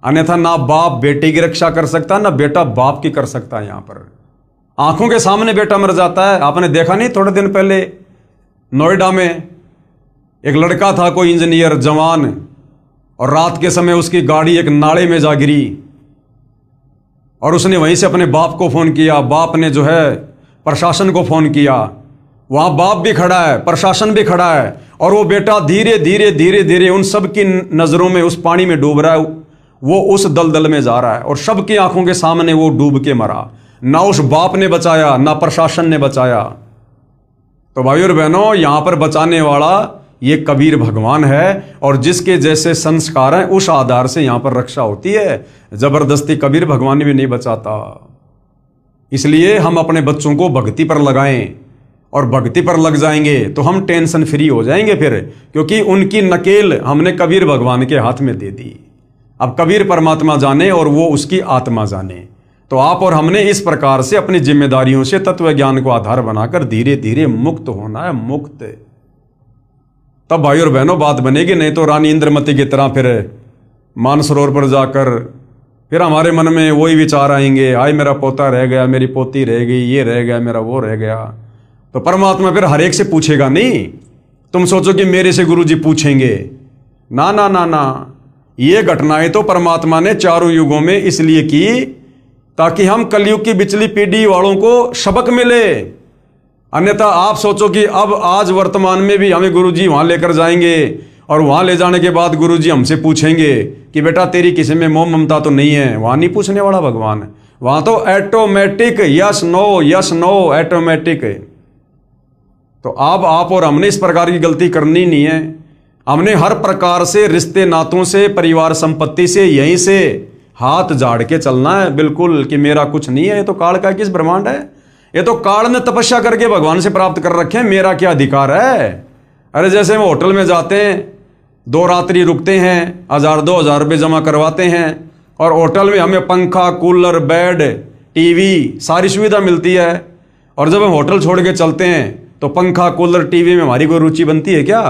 अन्यथा ना बाप बेटे की रक्षा कर सकता, ना बेटा बाप की कर सकता है। यहां पर आंखों के सामने बेटा मर जाता है। आपने देखा नहीं, थोड़े दिन पहले नोएडा में एक लड़का था, कोई इंजीनियर जवान, और रात के समय उसकी गाड़ी एक नाले में जा गिरी और उसने वहीं से अपने बाप को फोन किया। बाप ने जो है प्रशासन को फोन किया। वहां बाप भी खड़ा है, प्रशासन भी खड़ा है, और वो बेटा धीरे धीरे धीरे धीरे उन सब की नजरों में उस पानी में डूब रहा है। वो उस दलदल में जा रहा है और सबकी आंखों के सामने वो डूब के मरा। ना उस बाप ने बचाया, ना प्रशासन ने बचाया। तो भाई और बहनों, यहां पर बचाने वाला ये कबीर भगवान है, और जिसके जैसे संस्कार हैं उस आधार से यहां पर रक्षा होती है। जबरदस्ती कबीर भगवान भी नहीं बचाता। इसलिए हम अपने बच्चों को भक्ति पर लगाएं, और भक्ति पर लग जाएंगे तो हम टेंशन फ्री हो जाएंगे फिर, क्योंकि उनकी नकेल हमने कबीर भगवान के हाथ में दे दी। अब कबीर परमात्मा जाने और वो उसकी आत्मा जाने। तो आप और हमने इस प्रकार से अपनी जिम्मेदारियों से तत्व ज्ञान को आधार बनाकर धीरे धीरे मुक्त होना है, मुक्त। तब भाई और बहनों बात बनेगी। नहीं तो रानी इंद्रमती की तरह फिर मानसरोवर पर जाकर फिर हमारे मन में वही विचार आएंगे, आए मेरा पोता रह गया, मेरी पोती रह गई, ये रह गया, मेरा वो रह गया। तो परमात्मा फिर हर एक से पूछेगा नहीं। तुम सोचो कि मेरे से गुरु जी पूछेंगे, ना ना ना ना। ये घटनाएं तो परमात्मा ने चारों युगों में इसलिए की ताकि हम कलयुग की बिचली पीढ़ी वालों को सबक मिले। अन्यथा आप सोचो कि अब आज वर्तमान में भी हमें गुरु जी वहां लेकर जाएंगे और वहां ले जाने के बाद गुरुजी हमसे पूछेंगे कि बेटा तेरी किसी में मोह ममता तो नहीं है, वहां नहीं पूछने वाला भगवान है। वहां तो ऑटोमेटिक यस नो ऑटोमेटिक है। तो अब आप और हमने इस प्रकार की गलती करनी नहीं है। हमने हर प्रकार से रिश्ते नातों से, परिवार संपत्ति से, यहीं से हाथ झाड़ के चलना है बिल्कुल, कि मेरा कुछ नहीं है, ये तो काल का किस ब्रह्मांड है, ये तो काल ने तपस्या करके भगवान से प्राप्त कर रखे हैं, मेरा क्या अधिकार है। अरे जैसे हम होटल में जाते हैं, 2 रात्रि रुकते हैं, 1000-2000 रुपये जमा करवाते हैं, और होटल में हमें पंखा, कूलर, बेड, टीवी सारी सुविधा मिलती है, और जब हम होटल छोड़ के चलते हैं तो पंखा, कूलर, टीवी में हमारी कोई रुचि बनती है क्या?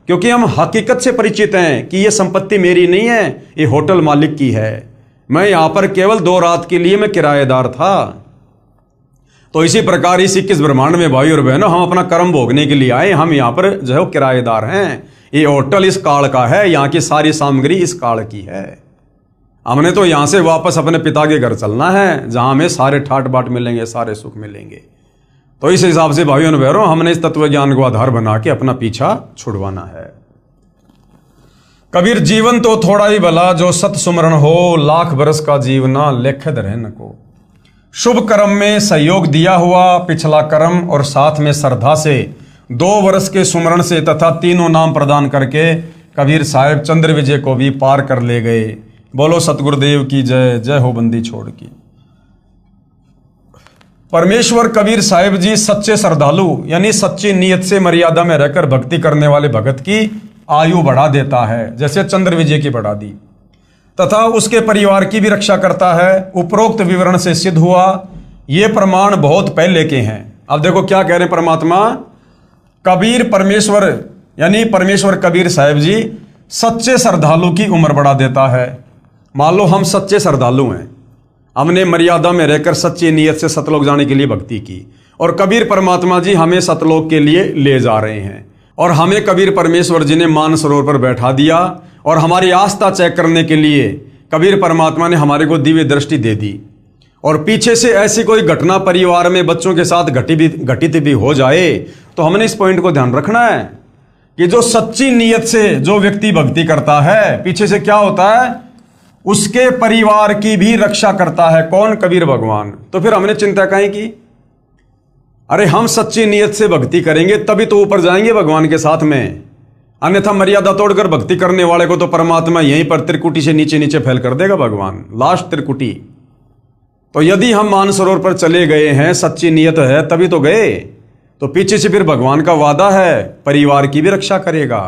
क्योंकि हम हकीकत से परिचित हैं कि ये संपत्ति मेरी नहीं है, ये होटल मालिक की है। मैं यहां पर केवल 2 रात के लिए मैं किराएदार था। तो इसी प्रकार इस 21 ब्रह्मांड में भाई और बहनों, हम अपना कर्म भोगने के लिए आए, हम यहां पर जो है किराएदार हैं। ये होटल इस काल का है, यहां की सारी सामग्री इस काल की है। हमने तो यहां से वापस अपने पिता के घर चलना है, जहां हमें सारे ठाट बाट मिलेंगे, सारे सुख मिलेंगे। तो इस हिसाब से भाइयों और बहनों, हमने इस तत्व ज्ञान को आधार बना के अपना पीछा छुड़वाना है। कबीर जीवन तो थोड़ा ही भला, जो सत सुमरण हो, लाख बरस का जीवना लेखे रहन को। शुभ कर्म में सहयोग दिया हुआ पिछला कर्म, और साथ में श्रद्धा से 2 वर्ष के सुमरण से तथा 3 नाम प्रदान करके कबीर साहब चंद्र विजय को भी पार कर ले गए। बोलो सतगुरुदेव की जय, जय हो बंदी छोड़ की। परमेश्वर कबीर साहिब जी सच्चे श्रद्धालु यानी सच्ची नीयत से मर्यादा में रहकर भक्ति करने वाले भगत की आयु बढ़ा देता है, जैसे चंद्र विजय की बढ़ा दी, तथा उसके परिवार की भी रक्षा करता है। उपरोक्त विवरण से सिद्ध हुआ, ये प्रमाण बहुत पहले के हैं। अब देखो क्या कह रहे हैं परमात्मा, कबीर परमेश्वर यानी परमेश्वर कबीर साहिब जी सच्चे श्रद्धालु की उम्र बढ़ा देता है। मान लो हम सच्चे श्रद्धालु हैं, हमने मर्यादा में रहकर सच्ची नीयत से सतलोक जाने के लिए भक्ति की, और कबीर परमात्मा जी हमें सतलोक के लिए ले जा रहे हैं, और हमें कबीर परमेश्वर जी ने मानसरोवर पर बैठा दिया, और हमारी आस्था चेक करने के लिए कबीर परमात्मा ने हमारे को दिव्य दृष्टि दे दी। और पीछे से ऐसी कोई घटना परिवार में बच्चों के साथ घटित भी हो जाए तो हमने इस पॉइंट को ध्यान रखना है कि जो सच्ची नीयत से जो व्यक्ति भक्ति करता है, पीछे से क्या होता है, उसके परिवार की भी रक्षा करता है। कौन? कबीर भगवान। तो फिर हमने चिंता काहे की? अरे हम सच्ची नीयत से भक्ति करेंगे तभी तो ऊपर जाएंगे भगवान के साथ में, अन्यथा मर्यादा तोड़कर भक्ति करने वाले को तो परमात्मा यहीं पर त्रिकुटी से नीचे नीचे फैल कर देगा भगवान, लास्ट त्रिकुटी। तो यदि हम मानसरोवर पर चले गए हैं, सच्ची नीयत है तभी तो गए, तो पीछे से फिर भगवान का वादा है परिवार की भी रक्षा करेगा।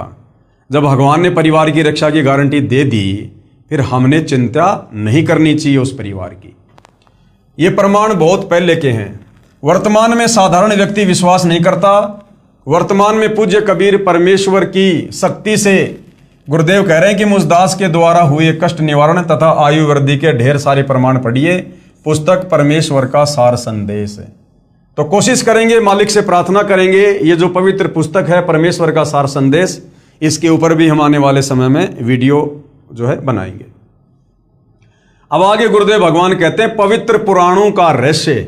जब भगवान ने परिवार की रक्षा की गारंटी दे दी, फिर हमने चिंता नहीं करनी चाहिए उस परिवार की। ये प्रमाण बहुत पहले के हैं, वर्तमान में साधारण व्यक्ति विश्वास नहीं करता। वर्तमान में पूज्य कबीर परमेश्वर की शक्ति से गुरुदेव कह रहे हैं कि मुझदास के द्वारा हुए कष्ट निवारण तथा आयु वृद्धि के ढेर सारे प्रमाण पढ़िए, पुस्तक परमेश्वर का सार संदेश है। तो कोशिश करेंगे, मालिक से प्रार्थना करेंगे, ये जो पवित्र पुस्तक है परमेश्वर का सार संदेश, इसके ऊपर भी हम आने वाले समय में वीडियो जो है बनाएंगे। अब आगे गुरुदेव भगवान कहते हैं पवित्र पुराणों का रहस्य,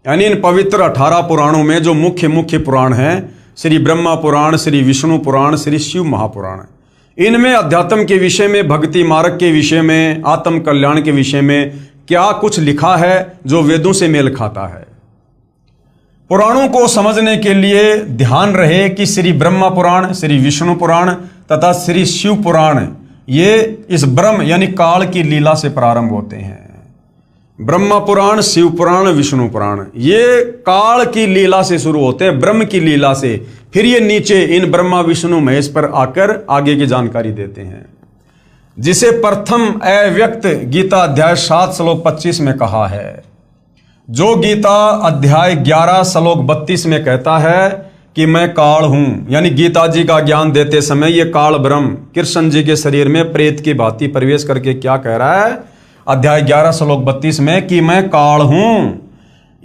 यानी इन पवित्र 18 पुराणों में जो मुख्य पुराण हैं, श्री ब्रह्मा पुराण, श्री विष्णु पुराण, श्री शिव महापुराण, इनमें अध्यात्म के विषय में, भक्ति मार्ग के विषय में, आत्म कल्याण के विषय में क्या कुछ लिखा है जो वेदों से मेल खाता है। पुराणों को समझने के लिए ध्यान रहे कि श्री ब्रह्मा पुराण, श्री विष्णु पुराण तथा श्री शिव पुराण ये इस ब्रह्म यानी काल की लीला से प्रारंभ होते हैं। ब्रह्मा पुराण, शिव पुराण, विष्णु पुराण ये काल की लीला से शुरू होते हैं, ब्रह्म की लीला से। फिर ये नीचे इन ब्रह्मा विष्णु महेश पर आकर आगे की जानकारी देते हैं, जिसे प्रथम अव्यक्त गीता अध्याय 7 श्लोक 25 में कहा है। जो गीता अध्याय 11 श्लोक 32 में कहता है कि मैं काल हूं, यानी गीता जी का ज्ञान देते समय ये काल ब्रह्म कृष्ण जी के शरीर में प्रेत की भांति प्रवेश करके क्या कह रहा है अध्याय 11 श्लोक 32 में कि मैं काल हूं।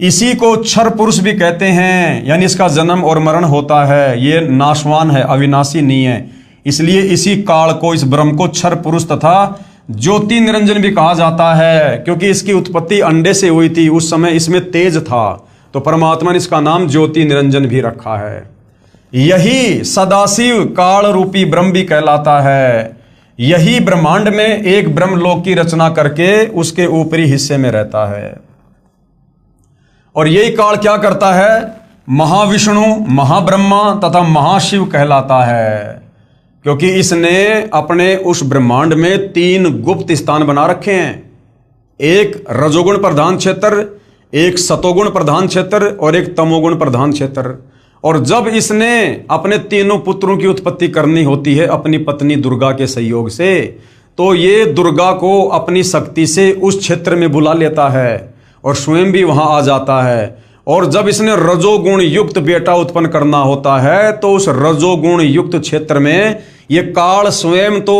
इसी को क्षर पुरुष भी कहते हैं, यानी इसका जन्म और मरण होता है, ये नाशवान है, अविनाशी नहीं है। इसलिए इसी काल को, इस ब्रह्म को क्षर पुरुष तथा ज्योति निरंजन भी कहा जाता है, क्योंकि इसकी उत्पत्ति अंडे से हुई थी, उस समय इसमें तेज था, तो परमात्मा ने इसका नाम ज्योति निरंजन भी रखा है। यही सदाशिव काल रूपी ब्रह्म भी कहलाता है। यही ब्रह्मांड में एक ब्रह्मलोक की रचना करके उसके ऊपरी हिस्से में रहता है। और यही काल क्या करता है? महाविष्णु, महाब्रह्मा तथा महाशिव कहलाता है, क्योंकि इसने अपने उस ब्रह्मांड में 3 गुप्त स्थान बना रखे हैं। एक रजोगुण प्रधान क्षेत्र, एक सतोगुण प्रधान क्षेत्र और एक तमोगुण प्रधान क्षेत्र। और जब इसने अपने तीनों पुत्रों की उत्पत्ति करनी होती है अपनी पत्नी दुर्गा के सहयोग से, तो ये दुर्गा को अपनी शक्ति से उस क्षेत्र में बुला लेता है और स्वयं भी वहां आ जाता है। और जब इसने रजोगुण युक्त बेटा उत्पन्न करना होता है तो उस रजोगुण युक्त क्षेत्र में ये काल स्वयं तो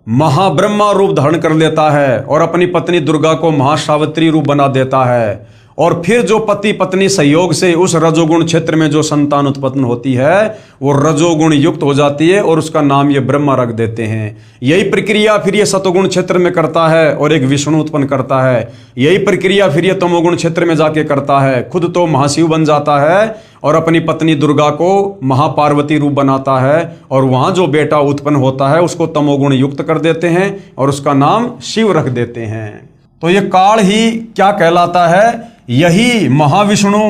महाब्रह्मा रूप धारण कर लेता है और अपनी पत्नी दुर्गा को महासावित्री रूप बना देता है। और फिर जो पति पत्नी सहयोग से उस रजोगुण क्षेत्र में जो संतान उत्पन्न होती है वो रजोगुण युक्त हो जाती है और उसका नाम ये ब्रह्मा रख देते हैं। यही प्रक्रिया फिर ये सतोगुण क्षेत्र में करता है और एक विष्णु उत्पन्न करता है। यही प्रक्रिया फिर ये तमोगुण क्षेत्र में जाके करता है, खुद तो महाशिव बन जाता है और अपनी पत्नी दुर्गा को महापार्वती रूप बनाता है। और वहां जो बेटा उत्पन्न होता है उसको तमोगुण युक्त कर देते हैं और उसका नाम शिव रख देते हैं। तो ये काल ही क्या कहलाता है? यही महाविष्णु,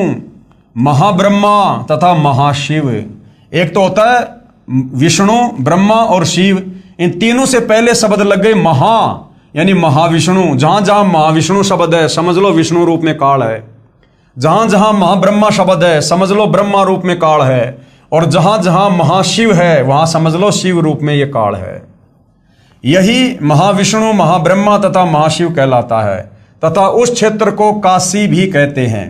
महाब्रह्मा तथा महाशिव। एक तो होता है विष्णु, ब्रह्मा और शिव। इन तीनों से पहले शब्द लग गए महा, यानी महाविष्णु। जहां जहां महाविष्णु शब्द है समझ लो विष्णु रूप में काल है। जहां जहां महाब्रह्मा शब्द है समझ लो ब्रह्मा रूप में काल है। और जहां जहां महाशिव है वहां समझ लो शिव रूप में यह काल है। यही महाविष्णु, महाब्रह्मा तथा महाशिव कहलाता है तथा उस क्षेत्र को काशी भी कहते हैं।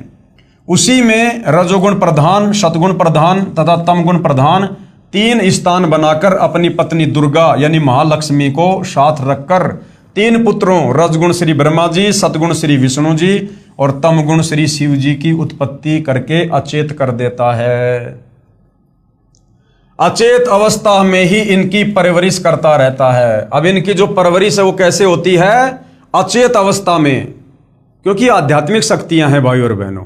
उसी में रजोगुण प्रधान, सतगुण प्रधान तथा तमगुण प्रधान 3 स्थान बनाकर अपनी पत्नी दुर्गा यानी महालक्ष्मी को साथ रखकर 3 पुत्रों रजगुण श्री ब्रह्मा जी, सतगुण श्री विष्णु जी और तमगुण श्री शिव जी की उत्पत्ति करके अचेत कर देता है। अचेत अवस्था में ही इनकी परवरिश करता रहता है। अब इनकी जो परवरिश है वो कैसे होती है? अचेत अवस्था में, क्योंकि आध्यात्मिक शक्तियां हैं भाई और बहनों।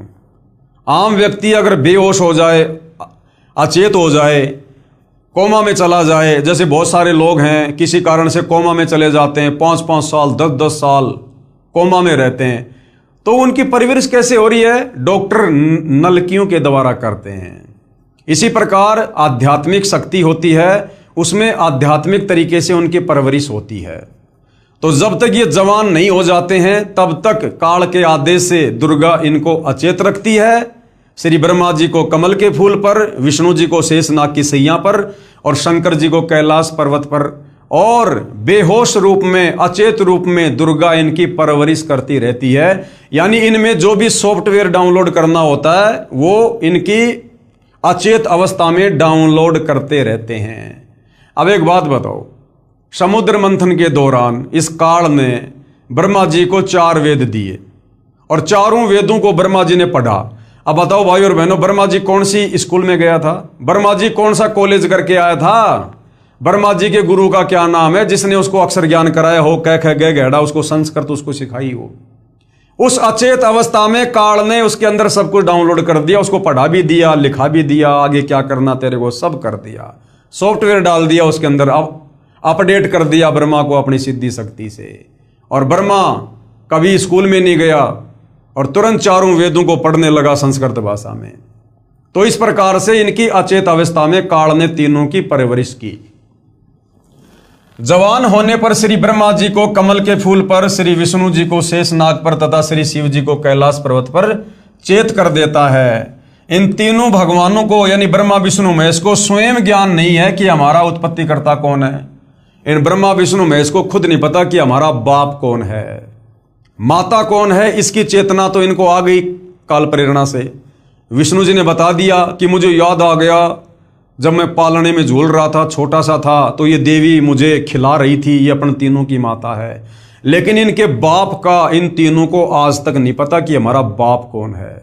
आम व्यक्ति अगर बेहोश हो जाए, अचेत हो जाए, कोमा में चला जाए, जैसे बहुत सारे लोग हैं किसी कारण से कोमा में चले जाते हैं, 5-5 साल 10-10 साल कोमा में रहते हैं, तो उनकी परवरिश कैसे हो रही है? डॉक्टर नलकियों के द्वारा करते हैं। इसी प्रकार आध्यात्मिक शक्ति होती है, उसमें आध्यात्मिक तरीके से उनकी परवरिश होती है। तो जब तक ये जवान नहीं हो जाते हैं तब तक काल के आदेश से दुर्गा इनको अचेत रखती है। श्री ब्रह्मा जी को कमल के फूल पर, विष्णु जी को शेषनाग की सैया पर और शंकर जी को कैलाश पर्वत पर, और बेहोश रूप में, अचेत रूप में दुर्गा इनकी परवरिश करती रहती है। यानी इनमें जो भी सॉफ्टवेयर डाउनलोड करना होता है वो इनकी अचेत अवस्था में डाउनलोड करते रहते हैं। अब एक बात बताओ, समुद्र मंथन के दौरान इस काल ने ब्रह्मा जी को 4 वेद दिए और चारों वेदों को ब्रह्मा जी ने पढ़ा। अब बताओ भाई और बहनों, ब्रह्मा जी कौन सी स्कूल में गया था? ब्रह्मा जी कौन सा कॉलेज करके आया था? ब्रह्मा जी के गुरु का क्या नाम है जिसने उसको अक्षर ज्ञान कराया हो, क ख ग घ उसको संस्कृत उसको सिखाई हो? उस अचेत अवस्था में काल ने उसके अंदर सब कुछ डाउनलोड कर दिया, उसको पढ़ा भी दिया, लिखा भी दिया, आगे क्या करना तेरे को सब कर दिया, सॉफ्टवेयर डाल दिया उसके अंदर, अब अपडेट कर दिया ब्रह्मा को अपनी सिद्धि शक्ति से। और ब्रह्मा कभी स्कूल में नहीं गया और तुरंत चारों वेदों को पढ़ने लगा संस्कृत भाषा में। तो इस प्रकार से इनकी अचेत अवस्था में काल ने तीनों की परवरिश की। जवान होने पर श्री ब्रह्मा जी को कमल के फूल पर, श्री विष्णु जी को शेषनाग पर तथा श्री शिव जी को कैलाश पर्वत पर चेत कर देता है। इन तीनों भगवानों को यानी ब्रह्मा विष्णु महेश को स्वयं ज्ञान नहीं है कि हमारा उत्पत्तिकर्ता कौन है। इन ब्रह्मा विष्णु महेश को खुद नहीं पता कि हमारा बाप कौन है, माता कौन है। इसकी चेतना तो इनको आ गई काल प्रेरणा से। विष्णु जी ने बता दिया कि मुझे याद आ गया जब मैं पालने में झूल रहा था, छोटा सा था, तो ये देवी मुझे खिला रही थी, ये अपन तीनों की माता है। लेकिन इनके बाप का इन तीनों को आज तक नहीं पता कि हमारा बाप कौन है।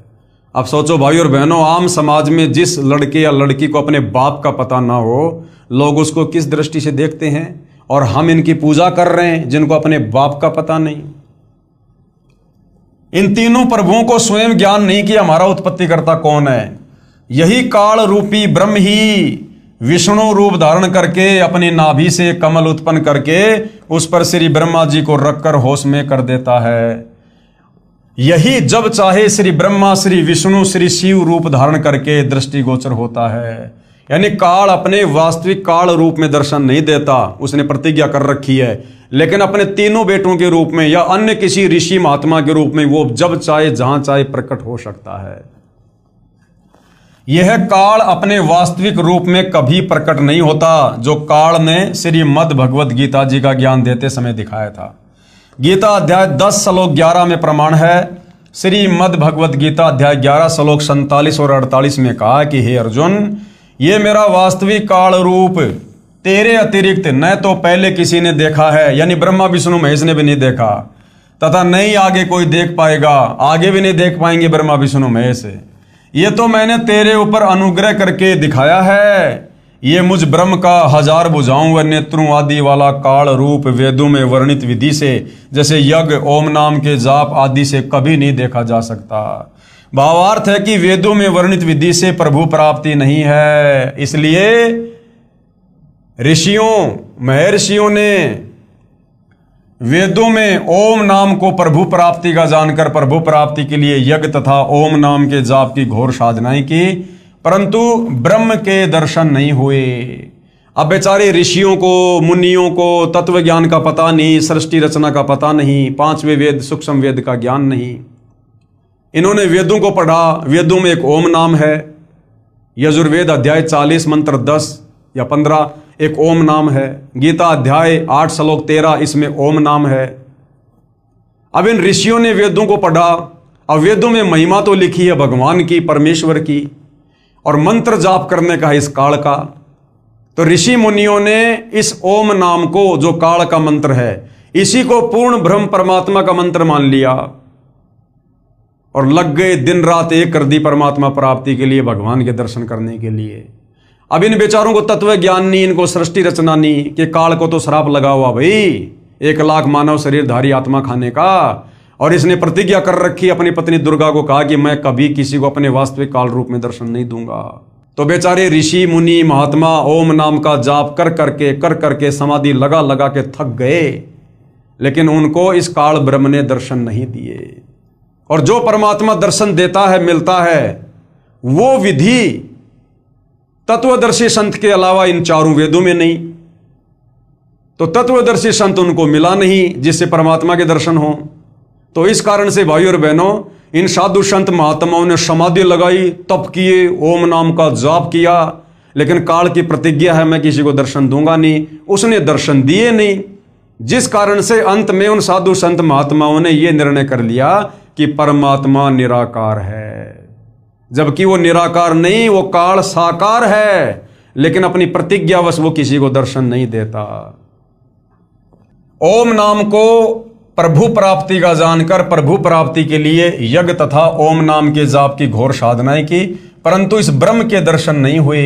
अब सोचो भाई और बहनों, आम समाज में जिस लड़के या लड़की को अपने बाप का पता ना हो, लोग उसको किस दृष्टि से देखते हैं। और हम इनकी पूजा कर रहे हैं जिनको अपने बाप का पता नहीं। इन तीनों प्रभुओं को स्वयं ज्ञान नहीं कि हमारा उत्पत्तिकर्ता कौन है। यही काल रूपी ब्रह्म ही विष्णु रूप धारण करके अपनी नाभि से कमल उत्पन्न करके उस पर श्री ब्रह्मा जी को रखकर होश में कर देता है। यही जब चाहे श्री ब्रह्मा, श्री विष्णु, श्री शिव रूप धारण करके दृष्टिगोचर होता है। यानी काल अपने वास्तविक काल रूप में दर्शन नहीं देता, उसने प्रतिज्ञा कर रखी है, लेकिन अपने तीनों बेटों के रूप में या अन्य किसी ऋषि महात्मा के रूप में वो जब चाहे जहां चाहे प्रकट हो सकता है। यह काल अपने वास्तविक रूप में कभी प्रकट नहीं होता, जो काल ने श्रीमद् भगवद गीता जी का ज्ञान देते समय दिखाया था। गीता अध्याय 10 श्लोक 11 में प्रमाण है। श्रीमद् भगवद गीता अध्याय 11 श्लोक 47 और 48 में कहा कि हे अर्जुन, ये मेरा वास्तविक काल रूप तेरे अतिरिक्त न तो पहले किसी ने देखा है, यानी ब्रह्मा विष्णु महेश ने भी नहीं देखा, तथा नहीं आगे कोई देख पाएगा, आगे भी नहीं देख पाएंगे ब्रह्मा विष्णु महेश। ये तो मैंने तेरे ऊपर अनुग्रह करके दिखाया है। ये मुझ ब्रह्म का 1000 भुजाओं व नेत्रों आदि वाला काल रूप वेदों में वर्णित विधि से, जैसे यज्ञ, ओम नाम के जाप आदि से कभी नहीं देखा जा सकता। भावार्थ है कि वेदों में वर्णित विधि से प्रभु प्राप्ति नहीं है, इसलिए ऋषियों, महर्षियों ने वेदों में ओम नाम को प्रभु प्राप्ति का जानकर प्रभु प्राप्ति के लिए यज्ञ तथा ओम नाम के जाप की घोर साधनाएं की, परंतु ब्रह्म के दर्शन नहीं हुए। अब बेचारे ऋषियों को, मुनियों को तत्व ज्ञान का पता नहीं, सृष्टि रचना का पता नहीं, 5वें वेद सूक्ष्म वेद का ज्ञान नहीं। इन्होंने वेदों को पढ़ा, वेदों में एक ओम नाम है। यजुर्वेद अध्याय 40 मंत्र 10 या 15 एक ओम नाम है। गीता अध्याय 8 श्लोक 13 इसमें ओम नाम है। अब इन ऋषियों ने वेदों को पढ़ा। अब वेदों में महिमा तो लिखी है भगवान की, परमेश्वर की, और मंत्र जाप करने का इस काल का। तो ऋषि मुनियों ने इस ओम नाम को, जो काल का मंत्र है, इसी को पूर्ण ब्रह्म परमात्मा का मंत्र मान लिया और लग गए दिन रात एक कर दी परमात्मा प्राप्ति के लिए, भगवान के दर्शन करने के लिए। अब इन बेचारों को तत्व ज्ञान नहीं, इनको सृष्टि रचना नहीं, कि काल को तो श्राप लगा हुआ भाई 1 लाख मानव शरीरधारी आत्मा खाने का, और इसने प्रतिज्ञा कर रखी अपनी पत्नी दुर्गा को, कहा कि मैं कभी किसी को अपने वास्तविक काल रूप में दर्शन नहीं दूंगा। तो बेचारे ऋषि मुनि महात्मा ओम नाम का जाप कर करके समाधि लगा लगा के थक गए, लेकिन उनको इस काल ब्रह्म ने दर्शन नहीं दिए। और जो परमात्मा दर्शन देता है, मिलता है, वो विधि तत्वदर्शी संत के अलावा इन चारों वेदों में नहीं। तो तत्वदर्शी संत उनको मिला नहीं जिससे परमात्मा के दर्शन हो। तो इस कारण से भाइयों और बहनों, इन साधु संत महात्माओं ने समाधि लगाई, तप किए, ओम नाम का जाप किया, लेकिन काल की प्रतिज्ञा है मैं किसी को दर्शन दूंगा नहीं, उसने दर्शन दिए नहीं। जिस कारण से अंत में उन साधु संत महात्माओं ने यह निर्णय कर लिया कि परमात्मा निराकार है, जबकि वो निराकार नहीं, वो काल साकार है, लेकिन अपनी प्रतिज्ञावश वो किसी को दर्शन नहीं देता। ओम नाम को प्रभु प्राप्ति का जानकर प्रभु प्राप्ति के लिए यज्ञ तथा ओम नाम के जाप की घोर साधनाएं की, परंतु इस ब्रह्म के दर्शन नहीं हुए।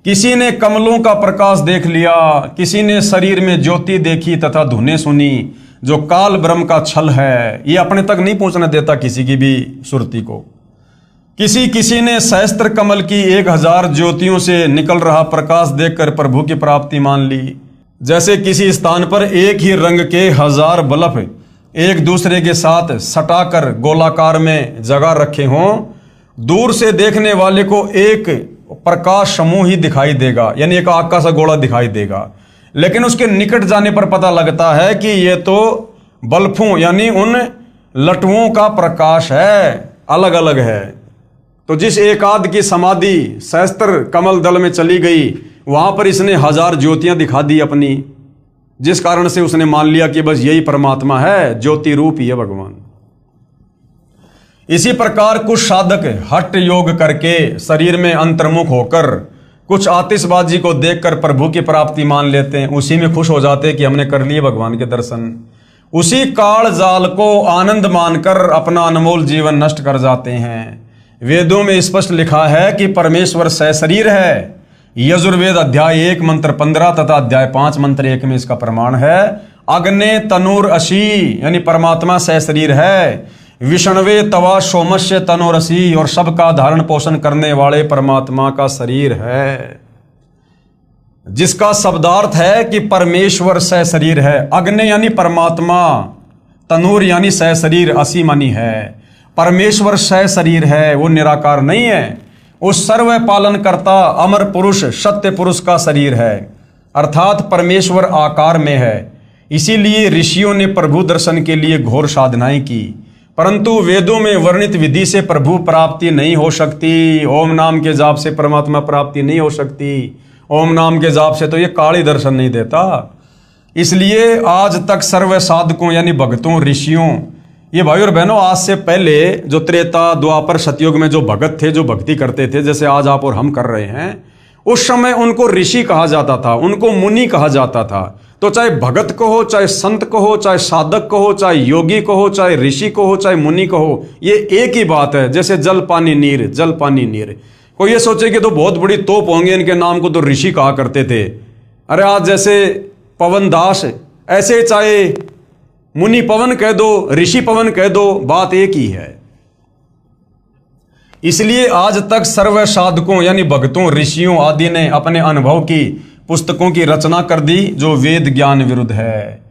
किसी ने कमलों का प्रकाश देख लिया, किसी ने शरीर में ज्योति देखी तथा धुनें सुनी, जो काल ब्रह्म का छल है, ये अपने तक नहीं पहुंचने देता किसी की भी सुरती को। किसी ने सहस्त्र कमल की 1000 ज्योतियों से निकल रहा प्रकाश देखकर प्रभु की प्राप्ति मान ली। जैसे किसी स्थान पर एक ही रंग के 1000 बल्ब एक दूसरे के साथ सटाकर गोलाकार में जगह रखे हों, दूर से देखने वाले को एक प्रकाश समूह ही दिखाई देगा, यानी एक आग का सा गोला दिखाई देगा, लेकिन उसके निकट जाने पर पता लगता है कि ये तो बल्बों यानी उन लटुओं का प्रकाश है, अलग अलग है। तो जिस एकाध की समाधि सहस्त्र कमल दल में चली गई, वहां पर इसने 1000 ज्योतियां दिखा दी अपनी, जिस कारण से उसने मान लिया कि बस यही परमात्मा है, ज्योति रूप ही है भगवान। इसी प्रकार कुछ साधक हठ योग करके शरीर में अंतर्मुख होकर कुछ आतिशबाजी को देखकर प्रभु की प्राप्ति मान लेते हैं, उसी में खुश हो जाते हैं कि हमने कर लिए भगवान के दर्शन। उसी काल जाल को आनंद मानकर अपना अनमोल जीवन नष्ट कर जाते हैं। वेदों में स्पष्ट लिखा है कि परमेश्वर सशरीर है। यजुर्वेद अध्याय 1 मंत्र 15 तथा अध्याय 5 मंत्र 1 में इसका प्रमाण है। अग्ने तनुर अशी, यानी परमात्मा सशरीर है। विष्णवे तवा सोमस्य तनोरसी, और सबका धारण पोषण करने वाले परमात्मा का शरीर है, जिसका शब्दार्थ है कि परमेश्वर सह शरीर है। अग्नि यानी परमात्मा, तनूर यानी सह शरीर, असी मानी है। परमेश्वर सह शरीर है, वो निराकार नहीं है। उस सर्व पालन करता अमर पुरुष सत्य पुरुष का शरीर है, अर्थात परमेश्वर आकार में है। इसीलिए ऋषियों ने प्रभु दर्शन के लिए घोर साधनाएं की, परंतु वेदों में वर्णित विधि से प्रभु प्राप्ति नहीं हो सकती। ओम नाम के जाप से परमात्मा प्राप्ति नहीं हो सकती। ओम नाम के जाप से तो ये काल ही दर्शन नहीं देता। इसलिए आज तक सर्व साधकों यानी भक्तों, ऋषियों, ये भाई और बहनों, आज से पहले जो त्रेता द्वापर सतयुग में जो भगत थे, जो भक्ति करते थे, जैसे आज आप और हम कर रहे हैं, उस समय उनको ऋषि कहा जाता था, उनको मुनि कहा जाता था। तो चाहे भगत को हो, चाहे संत को हो, चाहे साधक को हो, चाहे योगी को हो, चाहे ऋषि को हो, चाहे मुनि को हो, ये एक ही बात है। जैसे जल पानी नीर, जल पानी नीर। कोई ये सोचे कि तो बहुत बड़ी तोप होंगे, इनके नाम को तो ऋषि कहा करते थे। अरे आज जैसे पवन दास, ऐसे चाहे मुनि पवन कह दो, ऋषि पवन कह दो, बात एक ही है। इसलिए आज तक सर्व साधकों यानी भक्तों, ऋषियों आदि ने अपने अनुभव की पुस्तकों की रचना कर दी जो वेद ज्ञान विरुद्ध है,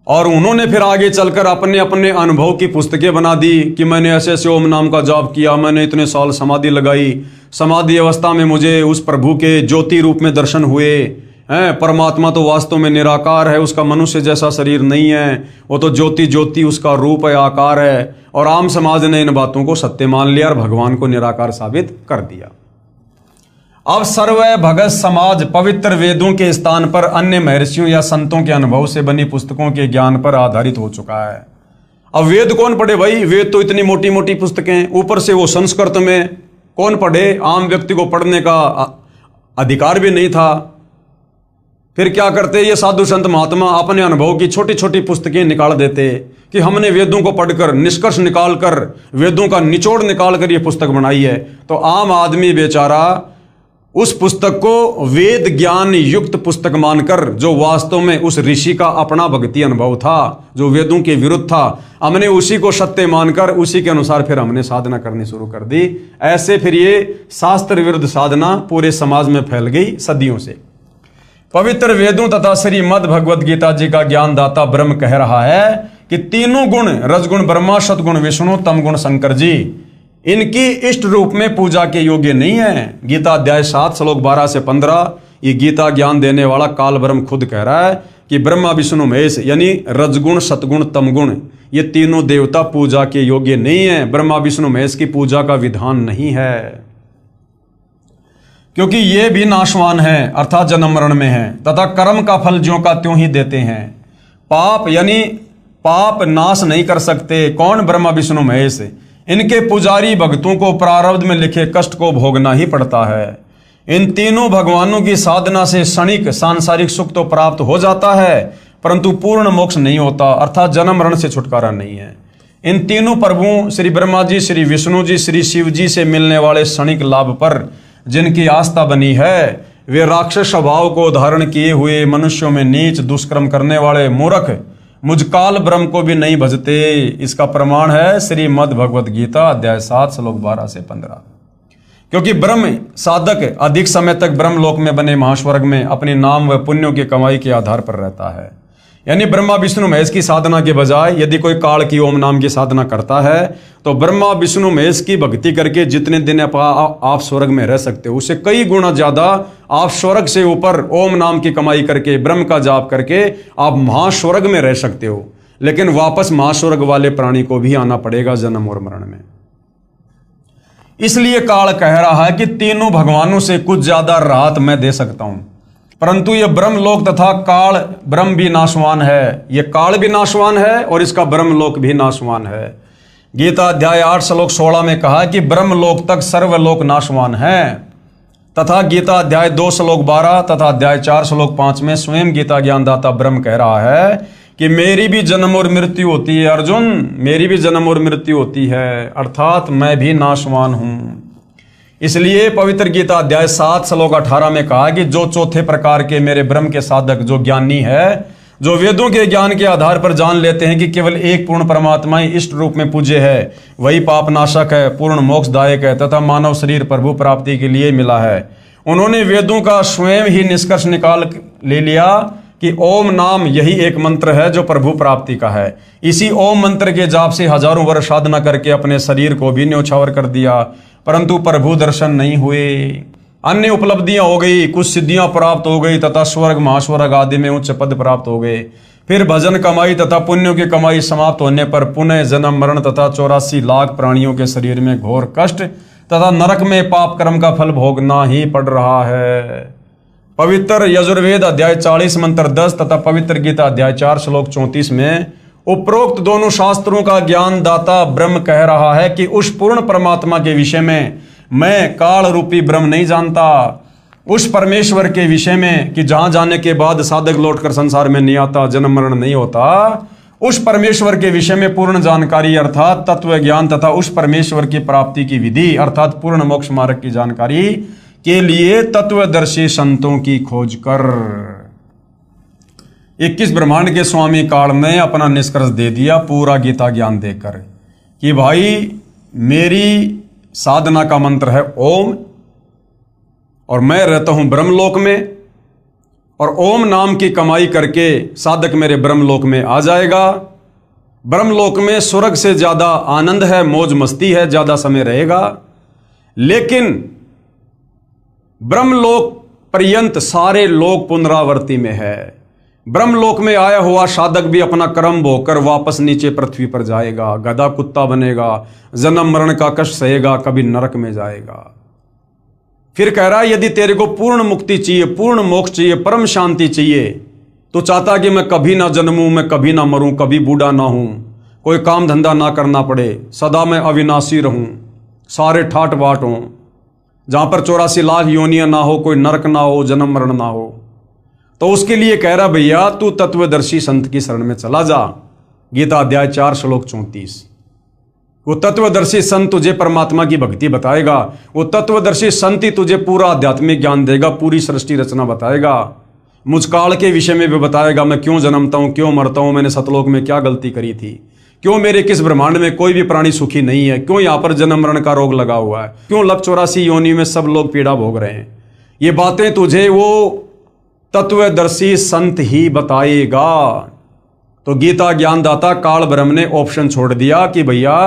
और उन्होंने फिर आगे चलकर अपने अपने अनुभव की पुस्तकें बना दी कि मैंने ऐसे ऐसे ओम नाम का जाप किया, मैंने इतने साल समाधि लगाई, समाधि अवस्था में मुझे उस प्रभु के ज्योति रूप में दर्शन हुए हैं। परमात्मा तो वास्तव में निराकार है, उसका मनुष्य जैसा शरीर नहीं है, वो तो ज्योति ज्योति उसका रूप है, आकार है। और आम समाज ने इन बातों को सत्य मान लिया और भगवान को निराकार साबित कर दिया। अब सर्व भगत समाज पवित्र वेदों के स्थान पर अन्य महर्षियों या संतों के अनुभव से बनी पुस्तकों के ज्ञान पर आधारित हो चुका है। अब वेद कौन पढ़े भाई? वेद तो इतनी मोटी मोटी पुस्तकें, ऊपर से वो संस्कृत में, कौन पढ़े? आम व्यक्ति को पढ़ने का अधिकार भी नहीं था। फिर क्या करते ये साधु संत महात्मा? अपने अनुभव की छोटी छोटी पुस्तकें निकाल देते कि हमने वेदों को पढ़कर निष्कर्ष निकालकर, वेदों का निचोड़ निकालकर ये पुस्तक बनाई है। तो आम आदमी बेचारा उस पुस्तक को वेद ज्ञान युक्त पुस्तक मानकर, जो वास्तव में उस ऋषि का अपना भक्ति अनुभव था, जो वेदों के विरुद्ध था, हमने उसी को सत्य मानकर उसी के अनुसार फिर हमने साधना करनी शुरू कर दी। ऐसे फिर ये शास्त्र विरुद्ध साधना पूरे समाज में फैल गई सदियों से। पवित्र वेदों तथा श्रीमद् भगवद गीता जी का ज्ञानदाता ब्रह्म कह रहा है कि तीनों गुण, रजगुण ब्रह्मा, सतगुण विष्णु, तमगुण शंकर जी, इनकी इष्ट रूप में पूजा के योग्य नहीं है। गीता अध्याय 7 श्लोक 12 से 15, ये गीता ज्ञान देने वाला काल ब्रह्म खुद कह रहा है कि ब्रह्मा विष्णु महेश यानी रजगुण सतगुण तमगुण, ये तीनों देवता पूजा के योग्य नहीं है। ब्रह्मा विष्णु महेश की पूजा का विधान नहीं है, क्योंकि ये भी नाशवान है, अर्थात जन्म मरण में है, तथा कर्म का फल ज्यों का त्यों ही देते हैं। पाप यानी पाप नाश नहीं कर सकते। कौन? ब्रह्मा विष्णु महेश। इनके पुजारी भक्तों को प्रारब्ध में लिखे कष्ट को भोगना ही पड़ता है। इन तीनों भगवानों की साधना से क्षणिक सांसारिक सुख तो प्राप्त हो जाता है, परंतु पूर्ण मोक्ष नहीं होता, अर्थात जन्म मरण से छुटकारा नहीं है। इन तीनों प्रभुओं श्री ब्रह्मा जी, श्री विष्णु जी, श्री शिव जी से मिलने वाले क्षणिक लाभ पर जिनकी आस्था बनी है, वे राक्षस स्वभाव को धारण किए हुए मनुष्यों में नीच दुष्कर्म करने वाले मूर्ख मुझ काल ब्रह्म को भी नहीं भजते। इसका प्रमाण है श्रीमद् भगवद गीता अध्याय 7 श्लोक 12 से 15। क्योंकि ब्रह्म साधक अधिक समय तक ब्रह्मलोक में बने महास्वर्ग में अपने नाम व पुण्यों की कमाई के आधार पर रहता है। यानी ब्रह्मा विष्णु महेश की साधना के बजाय यदि कोई काल की ओम नाम की साधना करता है, तो ब्रह्मा विष्णु महेश की भक्ति करके जितने दिन आप स्वर्ग में रह सकते हो, उससे कई गुना ज्यादा आप स्वर्ग से ऊपर ओम नाम की कमाई करके, ब्रह्म का जाप करके आप महास्वर्ग में रह सकते हो। लेकिन वापस महास्वर्ग वाले प्राणी को भी आना पड़ेगा जन्म और मरण में। इसलिए काल कह रहा है कि तीनों भगवानों से कुछ ज्यादा राहत मैं दे सकता हूं, परंतु यह ब्रह्मलोक तथा काल ब्रह्म भी नाशवान है। यह काल भी नाशवान है और इसका ब्रह्मलोक भी नाशवान है। गीता अध्याय 8 श्लोक 16 में कहा कि ब्रह्मलोक तक सर्वलोक नाशवान है, तथा गीता अध्याय 2 श्लोक 12 तथा अध्याय 4 श्लोक 5 में स्वयं गीता ज्ञानदाता ब्रह्म कह रहा है कि मेरी भी जन्म और मृत्यु होती है अर्जुन, मेरी भी जन्म और मृत्यु होती है, अर्थात मैं भी नाशवान हूं। इसलिए पवित्र गीता अध्याय 7 श्लोक 18 में कहा कि जो चौथे प्रकार के मेरे ब्रह्म के साधक जो ज्ञानी है, जो वेदों के ज्ञान के आधार पर जान लेते हैं कि केवल एक पूर्ण परमात्मा ही इष्ट रूप में पूज्य है, वही पाप नाशक है, पूर्ण मोक्षदायक है तथा मानव शरीर प्रभु प्राप्ति के लिए मिला है। उन्होंने वेदों का स्वयं ही निष्कर्ष निकाल ले लिया कि ओम नाम यही एक मंत्र है जो प्रभु प्राप्ति का है। इसी ओम मंत्र के जाप से हजारों वर्ष साधना करके अपने शरीर को भी न्यौछावर कर दिया, परंतु प्रभु दर्शन नहीं हुए। अन्य उपलब्धियां हो गई, कुछ सिद्धियां प्राप्त हो गई तथा स्वर्ग महास्वर्ग आदि में उच्च पद प्राप्त हो गए। फिर भजन कमाई तथा पुण्यों की कमाई समाप्त होने पर पुनः जन्म मरण तथा 84 लाख प्राणियों के शरीर में घोर कष्ट तथा नरक में पाप कर्म का फल भोगना ही पड़ रहा है। पवित्र यजुर्वेद अध्याय 40 मंत्र 10 तथा पवित्र गीता अध्याय 4 श्लोक 34 में उपरोक्त दोनों शास्त्रों का ज्ञान दाता ब्रह्म कह रहा है कि उस पूर्ण परमात्मा के विषय में मैं काल रूपी ब्रह्म नहीं जानता। उस परमेश्वर के विषय में कि जहां जाने के बाद साधक लौटकर संसार में नहीं आता, जन्म मरण नहीं होता, उस परमेश्वर के विषय में पूर्ण जानकारी अर्थात तत्व ज्ञान तथा उस परमेश्वर की प्राप्ति की विधि अर्थात पूर्ण मोक्ष मार्ग की जानकारी के लिए तत्वदर्शी संतों की खोज कर 21 ब्रह्मांड के स्वामी काल ने अपना निष्कर्ष दे दिया पूरा गीता ज्ञान देकर कि भाई मेरी साधना का मंत्र है ओम, और मैं रहता हूं ब्रह्मलोक में, और ओम नाम की कमाई करके साधक मेरे ब्रह्मलोक में आ जाएगा। ब्रह्मलोक में स्वर्ग से ज्यादा आनंद है, मौज मस्ती है, ज्यादा समय रहेगा। लेकिन ब्रह्मलोक पर्यंत सारे लोक पुनरावर्ती में है। ब्रह्मलोक में आया हुआ साधक भी अपना कर्म भोगकर वापस नीचे पृथ्वी पर जाएगा, गधा कुत्ता बनेगा, जन्म मरण का कष्ट सहेगा, कभी नरक में जाएगा। फिर कह रहा है यदि तेरे को पूर्ण मुक्ति चाहिए, पूर्ण मोक्ष चाहिए, परम शांति चाहिए, तो चाहता कि मैं कभी ना जन्मूं, मैं कभी ना मरूं, कभी बूढ़ा ना हूं, कोई काम धंधा ना करना पड़े, सदा मैं अविनाशी रहूं, सारे ठाट बाट हों, जहां पर 84 लाख योनियां ना हो, कोई नरक ना हो, जन्म मरण ना हो, तो उसके लिए कह रहा भैया तू तत्वदर्शी संत की शरण में चला जा। गीता अध्याय 4 श्लोक 34। वो तत्वदर्शी संत तुझे परमात्मा की भक्ति बताएगा, वो तत्वदर्शी संत ही तुझे पूरा आध्यात्मिक ज्ञान देगा, पूरी सृष्टि रचना बताएगा, मुझकाल के विषय में भी बताएगा, मैं क्यों जन्मता हूं, क्यों मरता हूं, मैंने सतलोक में क्या गलती करी थी, क्यों मेरे किस ब्रह्मांड में कोई भी प्राणी सुखी नहीं है, क्यों यहां पर जन्म मरण का रोग लगा हुआ है, क्यों लग 84 योनि में सब लोग पीड़ा भोग रहे हैं। ये बातें तुझे वो तत्वदर्शी संत ही बताएगा। तो गीता ज्ञानदाता काल ब्रह्म ने ऑप्शन छोड़ दिया कि भैया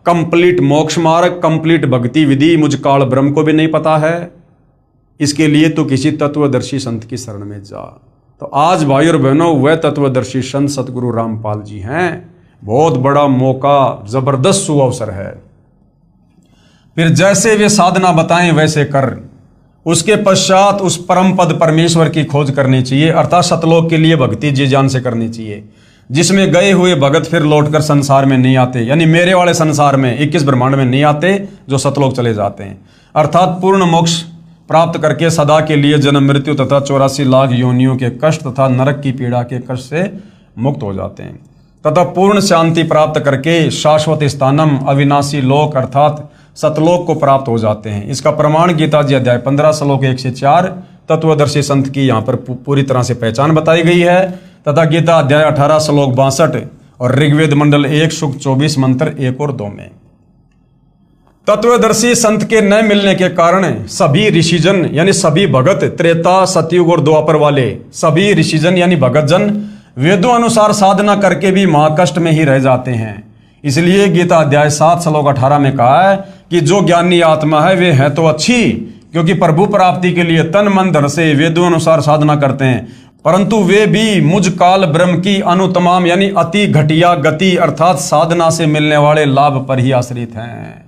कंप्लीट मोक्ष मार्ग, कंप्लीट भक्ति विधि मुझ काल ब्रह्म को भी नहीं पता है, इसके लिए तो किसी तत्वदर्शी संत की शरण में जा। तो आज भाई और बहनों वह तत्वदर्शी संत सतगुरु रामपाल जी हैं। बहुत बड़ा मौका, जबरदस्त सुअवसर है। फिर जैसे वे साधना बताएं वैसे कर, उसके पश्चात उस परम पद परमेश्वर की खोज करनी चाहिए, अर्थात सतलोक के लिए भक्ति जी जान से करनी चाहिए, जिसमें गए हुए भगत फिर लौटकर संसार में नहीं आते, यानी मेरे वाले संसार में 21 ब्रह्मांड में नहीं आते, जो सतलोक चले जाते हैं, अर्थात पूर्ण मोक्ष प्राप्त करके सदा के लिए जन्म मृत्यु तथा 84 लाख योनियों के कष्ट तथा नरक की पीड़ा के कष्ट से मुक्त हो जाते हैं, तथा पूर्ण शांति प्राप्त करके शाश्वत स्थानम अविनाशी लोक अर्थात सतलोक को प्राप्त हो जाते हैं। इसका प्रमाण गीता जी अध्याय 15 श्लोक 1 से 4 तत्वदर्शी संत की यहाँ पर पूरी तरह से पहचान बताई गई है, तथा गीता अध्याय 18 श्लोक 62 और ऋग्वेद मंडल 1 सूक्त 24 मंत्र 1 और 2 में। तत्वदर्शी संत के न मिलने के कारण सभी ऋषिजन यानी सभी भगत, त्रेता सतयुग और द्वापर वाले सभी ऋषिजन यानी भगत जन वेदों अनुसार साधना करके भी महाकष्ट में ही रह जाते हैं। इसलिए गीता अध्याय 7 श्लोक 18 में कहा है कि जो ज्ञानी आत्मा है वे है तो अच्छी, क्योंकि प्रभु प्राप्ति के लिए तन मन धन से वेदों अनुसार साधना करते हैं, परंतु वे भी मुझ काल ब्रह्म की अनुतमाम यानी अति घटिया गति अर्थात साधना से मिलने वाले लाभ पर ही आश्रित हैं,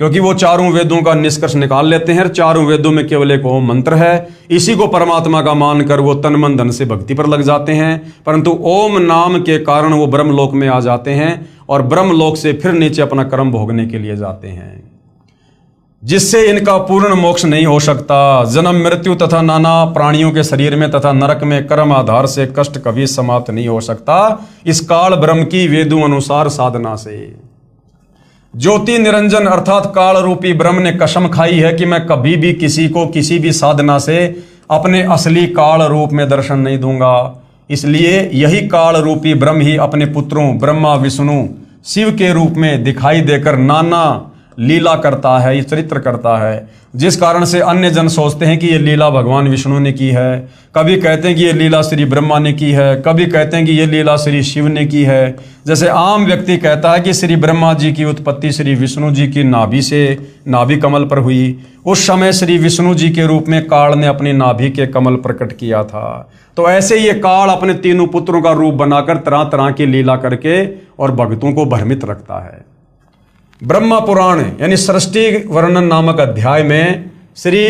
क्योंकि वो चारों वेदों का निष्कर्ष निकाल लेते हैं। चारों वेदों में केवल एक ओम मंत्र है, इसी को परमात्मा का मानकर वो तन मन धन से भक्ति पर लग जाते हैं, परंतु ओम नाम के कारण वो ब्रह्मलोक में आ जाते हैं और ब्रह्मलोक से फिर नीचे अपना कर्म भोगने के लिए जाते हैं, जिससे इनका पूर्ण मोक्ष नहीं हो सकता। जन्म मृत्यु तथा नाना प्राणियों के शरीर में तथा नरक में कर्म आधार से कष्ट कभी समाप्त नहीं हो सकता इस काल ब्रह्म की वेदों अनुसार साधना से। ज्योति निरंजन अर्थात काल रूपी ब्रह्म ने कसम खाई है कि मैं कभी भी किसी को किसी भी साधना से अपने असली काल रूप में दर्शन नहीं दूंगा। इसलिए यही काल रूपी ब्रह्म ही अपने पुत्रों ब्रह्मा विष्णु शिव के रूप में दिखाई देकर नाना लीला करता है, ये चरित्र करता है, जिस कारण से अन्य जन सोचते हैं कि ये लीला भगवान विष्णु ने की है, कभी कहते हैं कि ये लीला श्री ब्रह्मा ने की है, कभी कहते हैं कि ये लीला श्री शिव ने की है। जैसे आम व्यक्ति कहता है कि श्री ब्रह्मा जी की उत्पत्ति श्री विष्णु जी की नाभि से नाभि कमल पर हुई, उस समय श्री विष्णु जी के रूप में काल ने अपनी नाभि के कमल प्रकट किया था। तो ऐसे ये काल अपने तीनों पुत्रों का रूप बनाकर तरह तरह की लीला करके और भक्तों को भ्रमित रखता है। ब्रह्मा पुराण यानी सृष्टि वर्णन नामक अध्याय में श्री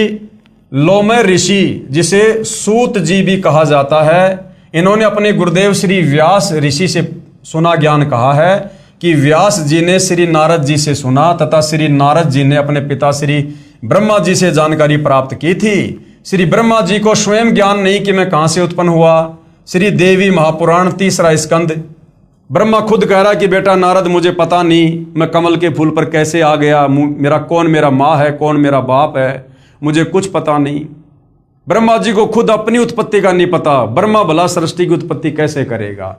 लोमय ऋषि, जिसे सूत जी भी कहा जाता है, इन्होंने अपने गुरुदेव श्री व्यास ऋषि से सुना ज्ञान कहा है कि व्यास जी ने श्री नारद जी से सुना तथा श्री नारद जी ने अपने पिता श्री ब्रह्मा जी से जानकारी प्राप्त की थी। श्री ब्रह्मा जी को स्वयं ज्ञान नहीं कि मैं कहां से उत्पन्न हुआ। श्री देवी महापुराण 3रा स्कंद, ब्रह्मा खुद कह रहा कि बेटा नारद मुझे पता नहीं मैं कमल के फूल पर कैसे आ गया, कौन मेरा माँ है, कौन मेरा बाप है, मुझे कुछ पता नहीं। ब्रह्मा जी को खुद अपनी उत्पत्ति का नहीं पता, ब्रह्मा भला सृष्टि की उत्पत्ति कैसे करेगा।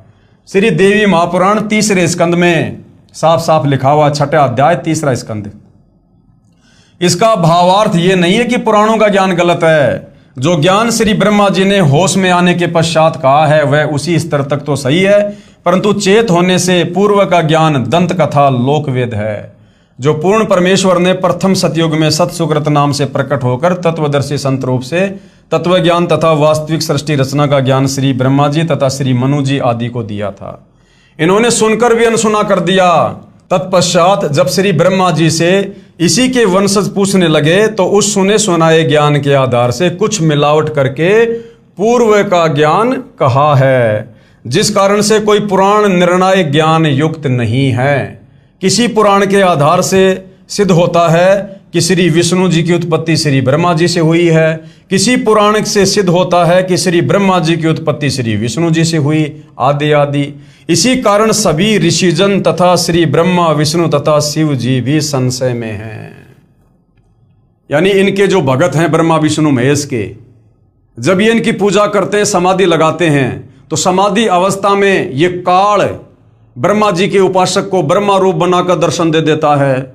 श्री देवी महापुराण 3रे स्कंद में साफ साफ लिखा हुआ, 6ठा अध्याय 3रा स्कंद। इसका भावार्थ ये नहीं है कि पुराणों का ज्ञान गलत है। जो ज्ञान श्री ब्रह्मा जी ने होश में आने के पश्चात कहा है वह उसी स्तर तक तो सही है, परंतु चेत होने से पूर्व का ज्ञान दंत कथा लोकवेद है। जो पूर्ण परमेश्वर ने प्रथम सतयुग में सतसुकृत नाम से प्रकट होकर तत्वदर्शी संत रूप से तत्व ज्ञान तथा वास्तविक सृष्टि रचना का ज्ञान श्री ब्रह्मा जी तथा श्री मनु जी आदि को दिया था। इन्होंने सुनकर भी अनसुना कर दिया। तत्पश्चात जब श्री ब्रह्मा जी से इसी के वंशज पूछने लगे तो उस सुने सुनाए ज्ञान के आधार से कुछ मिलावट करके पूर्व का ज्ञान कहा है, जिस कारण से कोई पुराण निर्णायक ज्ञान युक्त नहीं है। किसी पुराण के आधार से सिद्ध होता है कि श्री विष्णु जी की उत्पत्ति श्री ब्रह्मा जी से हुई है, किसी पुराण से सिद्ध होता है कि श्री ब्रह्मा जी की उत्पत्ति श्री विष्णु जी से हुई, आदि आदि। इसी कारण सभी ऋषिजन तथा श्री ब्रह्मा विष्णु तथा शिव जी भी संशय में हैं। यानी इनके जो भगत हैं ब्रह्मा विष्णु महेश के, जब ये इनकी पूजा करते हैं, समाधि लगाते हैं, तो समाधि अवस्था में ये काल ब्रह्मा जी के उपासक को ब्रह्मा रूप बनाकर दर्शन दे देता है,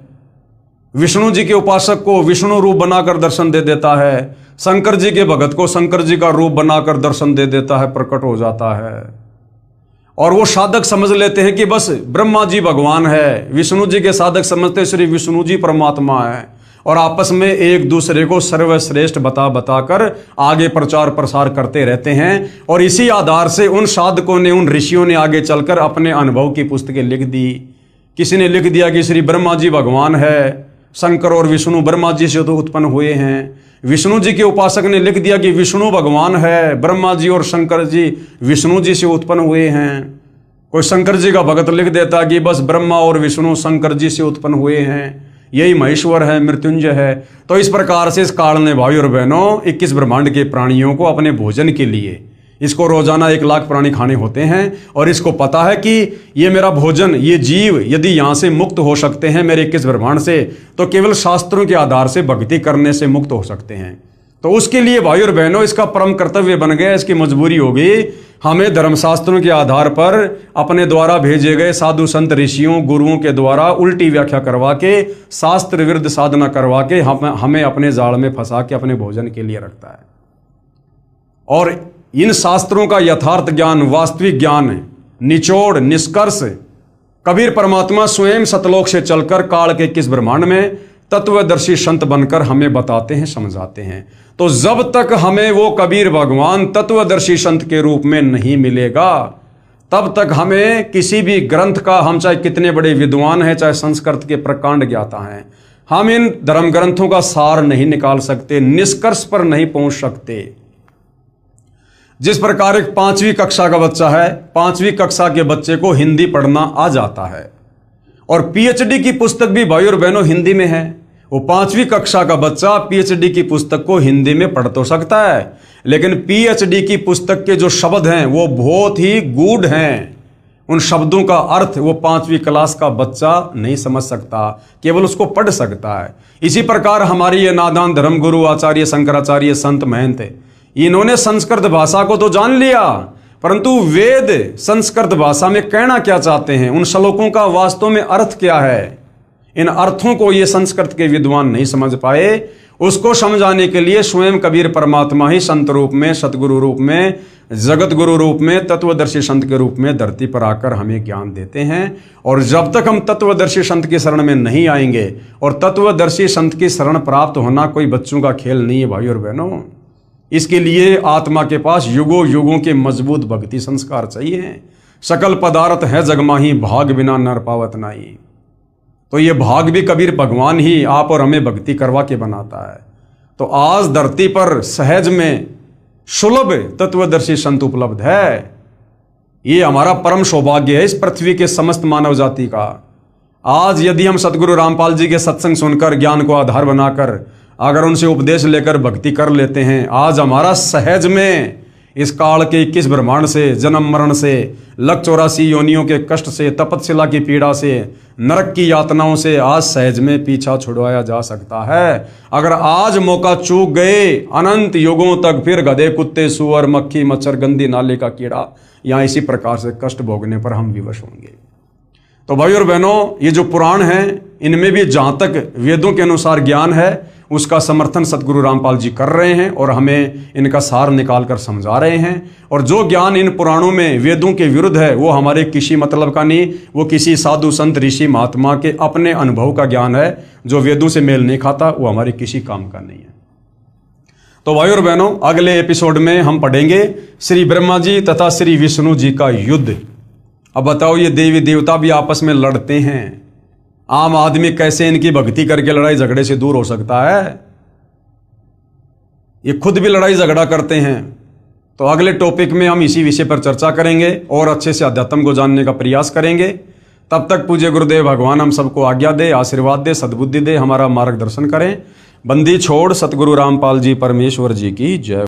विष्णु जी के उपासक को विष्णु रूप बनाकर दर्शन दे देता है, शंकर जी के भगत को शंकर जी का रूप बनाकर दर्शन दे देता है, प्रकट हो जाता है। और वो साधक समझ लेते हैं कि बस ब्रह्मा जी भगवान है, विष्णु जी के साधक समझते श्री विष्णु जी परमात्मा है, और आपस में एक दूसरे को सर्वश्रेष्ठ बताकर आगे प्रचार प्रसार करते रहते हैं। और इसी आधार से उन साधकों ने, उन ऋषियों ने आगे चलकर अपने अनुभव की पुस्तकें लिख दी। किसी ने लिख दिया कि श्री ब्रह्मा जी भगवान है, शंकर और विष्णु ब्रह्मा जी से तो उत्पन्न हुए हैं। विष्णु जी के उपासक ने लिख दिया कि विष्णु भगवान है, ब्रह्मा जी और शंकर जी विष्णु जी से उत्पन्न हुए हैं। कोई शंकर जी का भगत लिख देता कि बस ब्रह्मा और विष्णु शंकर जी से उत्पन्न हुए हैं, यही महेश्वर है, मृत्युंजय है। तो इस प्रकार से इस काल ने भाई और बहनों 21 ब्रह्मांड के प्राणियों को अपने भोजन के लिए, इसको रोजाना 1 लाख प्राणी खाने होते हैं, और इसको पता है कि ये मेरा भोजन, ये जीव यदि यहाँ से मुक्त हो सकते हैं मेरे 21 ब्रह्मांड से, तो केवल शास्त्रों के आधार से भक्ति करने से मुक्त हो सकते हैं। तो उसके लिए भाई और बहनों इसका परम कर्तव्य बन गया, इसकी मजबूरी होगी हमें धर्मशास्त्रों के आधार पर अपने द्वारा भेजे गए साधु संत ऋषियों गुरुओं के द्वारा उल्टी व्याख्या करवा के, शास्त्र विरुद्ध साधना करवा के हमें अपने जाल में फंसा के अपने भोजन के लिए रखता है। और इन शास्त्रों का यथार्थ ज्ञान, वास्तविक ज्ञान, निचोड़, निष्कर्ष कबीर परमात्मा स्वयं सतलोक से चलकर काल के किस ब्रह्मांड में तत्वदर्शी संत बनकर हमें बताते हैं, समझाते हैं। तो जब तक हमें वो कबीर भगवान तत्वदर्शी संत के रूप में नहीं मिलेगा, तब तक हमें किसी भी ग्रंथ का, हम चाहे कितने बड़े विद्वान हैं, चाहे संस्कृत के प्रकांड ज्ञाता हैं, हम इन धर्म ग्रंथों का सार नहीं निकाल सकते, निष्कर्ष पर नहीं पहुंच सकते। जिस प्रकार एक 5वीं कक्षा का बच्चा है, 5वीं कक्षा के बच्चे को हिंदी पढ़ना आ जाता है, और पीएचडी की पुस्तक भी भाई और बहनों हिंदी में है। वो 5वीं कक्षा का बच्चा पीएचडी की पुस्तक को हिंदी में पढ़ तो सकता है, लेकिन पीएचडी की पुस्तक के जो शब्द हैं वो बहुत ही गूढ़ हैं। उन शब्दों का अर्थ वो 5वीं क्लास का बच्चा नहीं समझ सकता, केवल उसको पढ़ सकता है। इसी प्रकार हमारी ये नादान धर्मगुरु आचार्य शंकराचार्य संत महंत, इन्होंने संस्कृत भाषा को तो जान लिया, परंतु वेद संस्कृत भाषा में कहना क्या चाहते हैं, उन श्लोकों का वास्तव में अर्थ क्या है, इन अर्थों को ये संस्कृत के विद्वान नहीं समझ पाए। उसको समझाने के लिए स्वयं कबीर परमात्मा ही संत रूप में, सतगुरु रूप में, जगत गुरु रूप में, तत्वदर्शी संत के रूप में धरती पर आकर हमें ज्ञान देते हैं। और जब तक हम तत्वदर्शी संत की शरण में नहीं आएंगे, और तत्वदर्शी संत की शरण प्राप्त होना कोई बच्चों का खेल नहीं है भाई और बहनों। इसके लिए आत्मा के पास युगों युगों के मजबूत भक्ति संस्कार चाहिए। सकल पदार्थ है जगमाही, भाग बिना नर पावत नाई। तो ये भाग भी कबीर भगवान ही आप और हमें भक्ति करवा के बनाता है। तो आज धरती पर सहज में सुलभ तत्वदर्शी संत उपलब्ध है। ये हमारा परम सौभाग्य है इस पृथ्वी के समस्त मानव जाति का। आज यदि हम सतगुरु रामपाल जी के सत्संग सुनकर, ज्ञान को आधार बनाकर अगर उनसे उपदेश लेकर भक्ति कर लेते हैं, आज हमारा सहज में इस काल के 21 ब्रह्मांड से, जन्म मरण से, लख 84 योनियों के कष्ट से, तपस्या की पीड़ा से, नरक की यातनाओं से आज सहज में पीछा छुड़वाया जा सकता है। अगर आज मौका चूक गए, अनंत युगों तक फिर गधे, कुत्ते, सुअर, मक्खी, मच्छर, गंदी नाले का कीड़ा, यहाँ इसी प्रकार से कष्ट भोगने पर हम विवश होंगे। तो भाई और बहनों, ये जो पुराण हैं, इनमें भी जहाँ तक वेदों के अनुसार ज्ञान है, उसका समर्थन सतगुरु रामपाल जी कर रहे हैं और हमें इनका सार निकाल कर समझा रहे हैं। और जो ज्ञान इन पुराणों में वेदों के विरुद्ध है, वो हमारे किसी मतलब का नहीं, वो किसी साधु संत ऋषि महात्मा के अपने अनुभव का ज्ञान है, जो वेदों से मेल नहीं खाता, वो हमारे किसी काम का नहीं है। तो भाई और बहनों, अगले एपिसोड में हम पढ़ेंगे श्री ब्रह्मा जी तथा श्री विष्णु जी का युद्ध। अब बताओ, ये देवी देवता भी आपस में लड़ते हैं, आम आदमी कैसे इनकी भक्ति करके लड़ाई झगड़े से दूर हो सकता है? ये खुद भी लड़ाई झगड़ा करते हैं। तो अगले टॉपिक में हम इसी विषय पर चर्चा करेंगे और अच्छे से अध्यात्म को जानने का प्रयास करेंगे। तब तक पूज्य गुरुदेव भगवान हम सबको आज्ञा दे, आशीर्वाद दे, सद्बुद्धि दे, हमारा मार्गदर्शन करें। बंदी छोड़ सतगुरु रामपाल जी परमेश्वर जी की जय।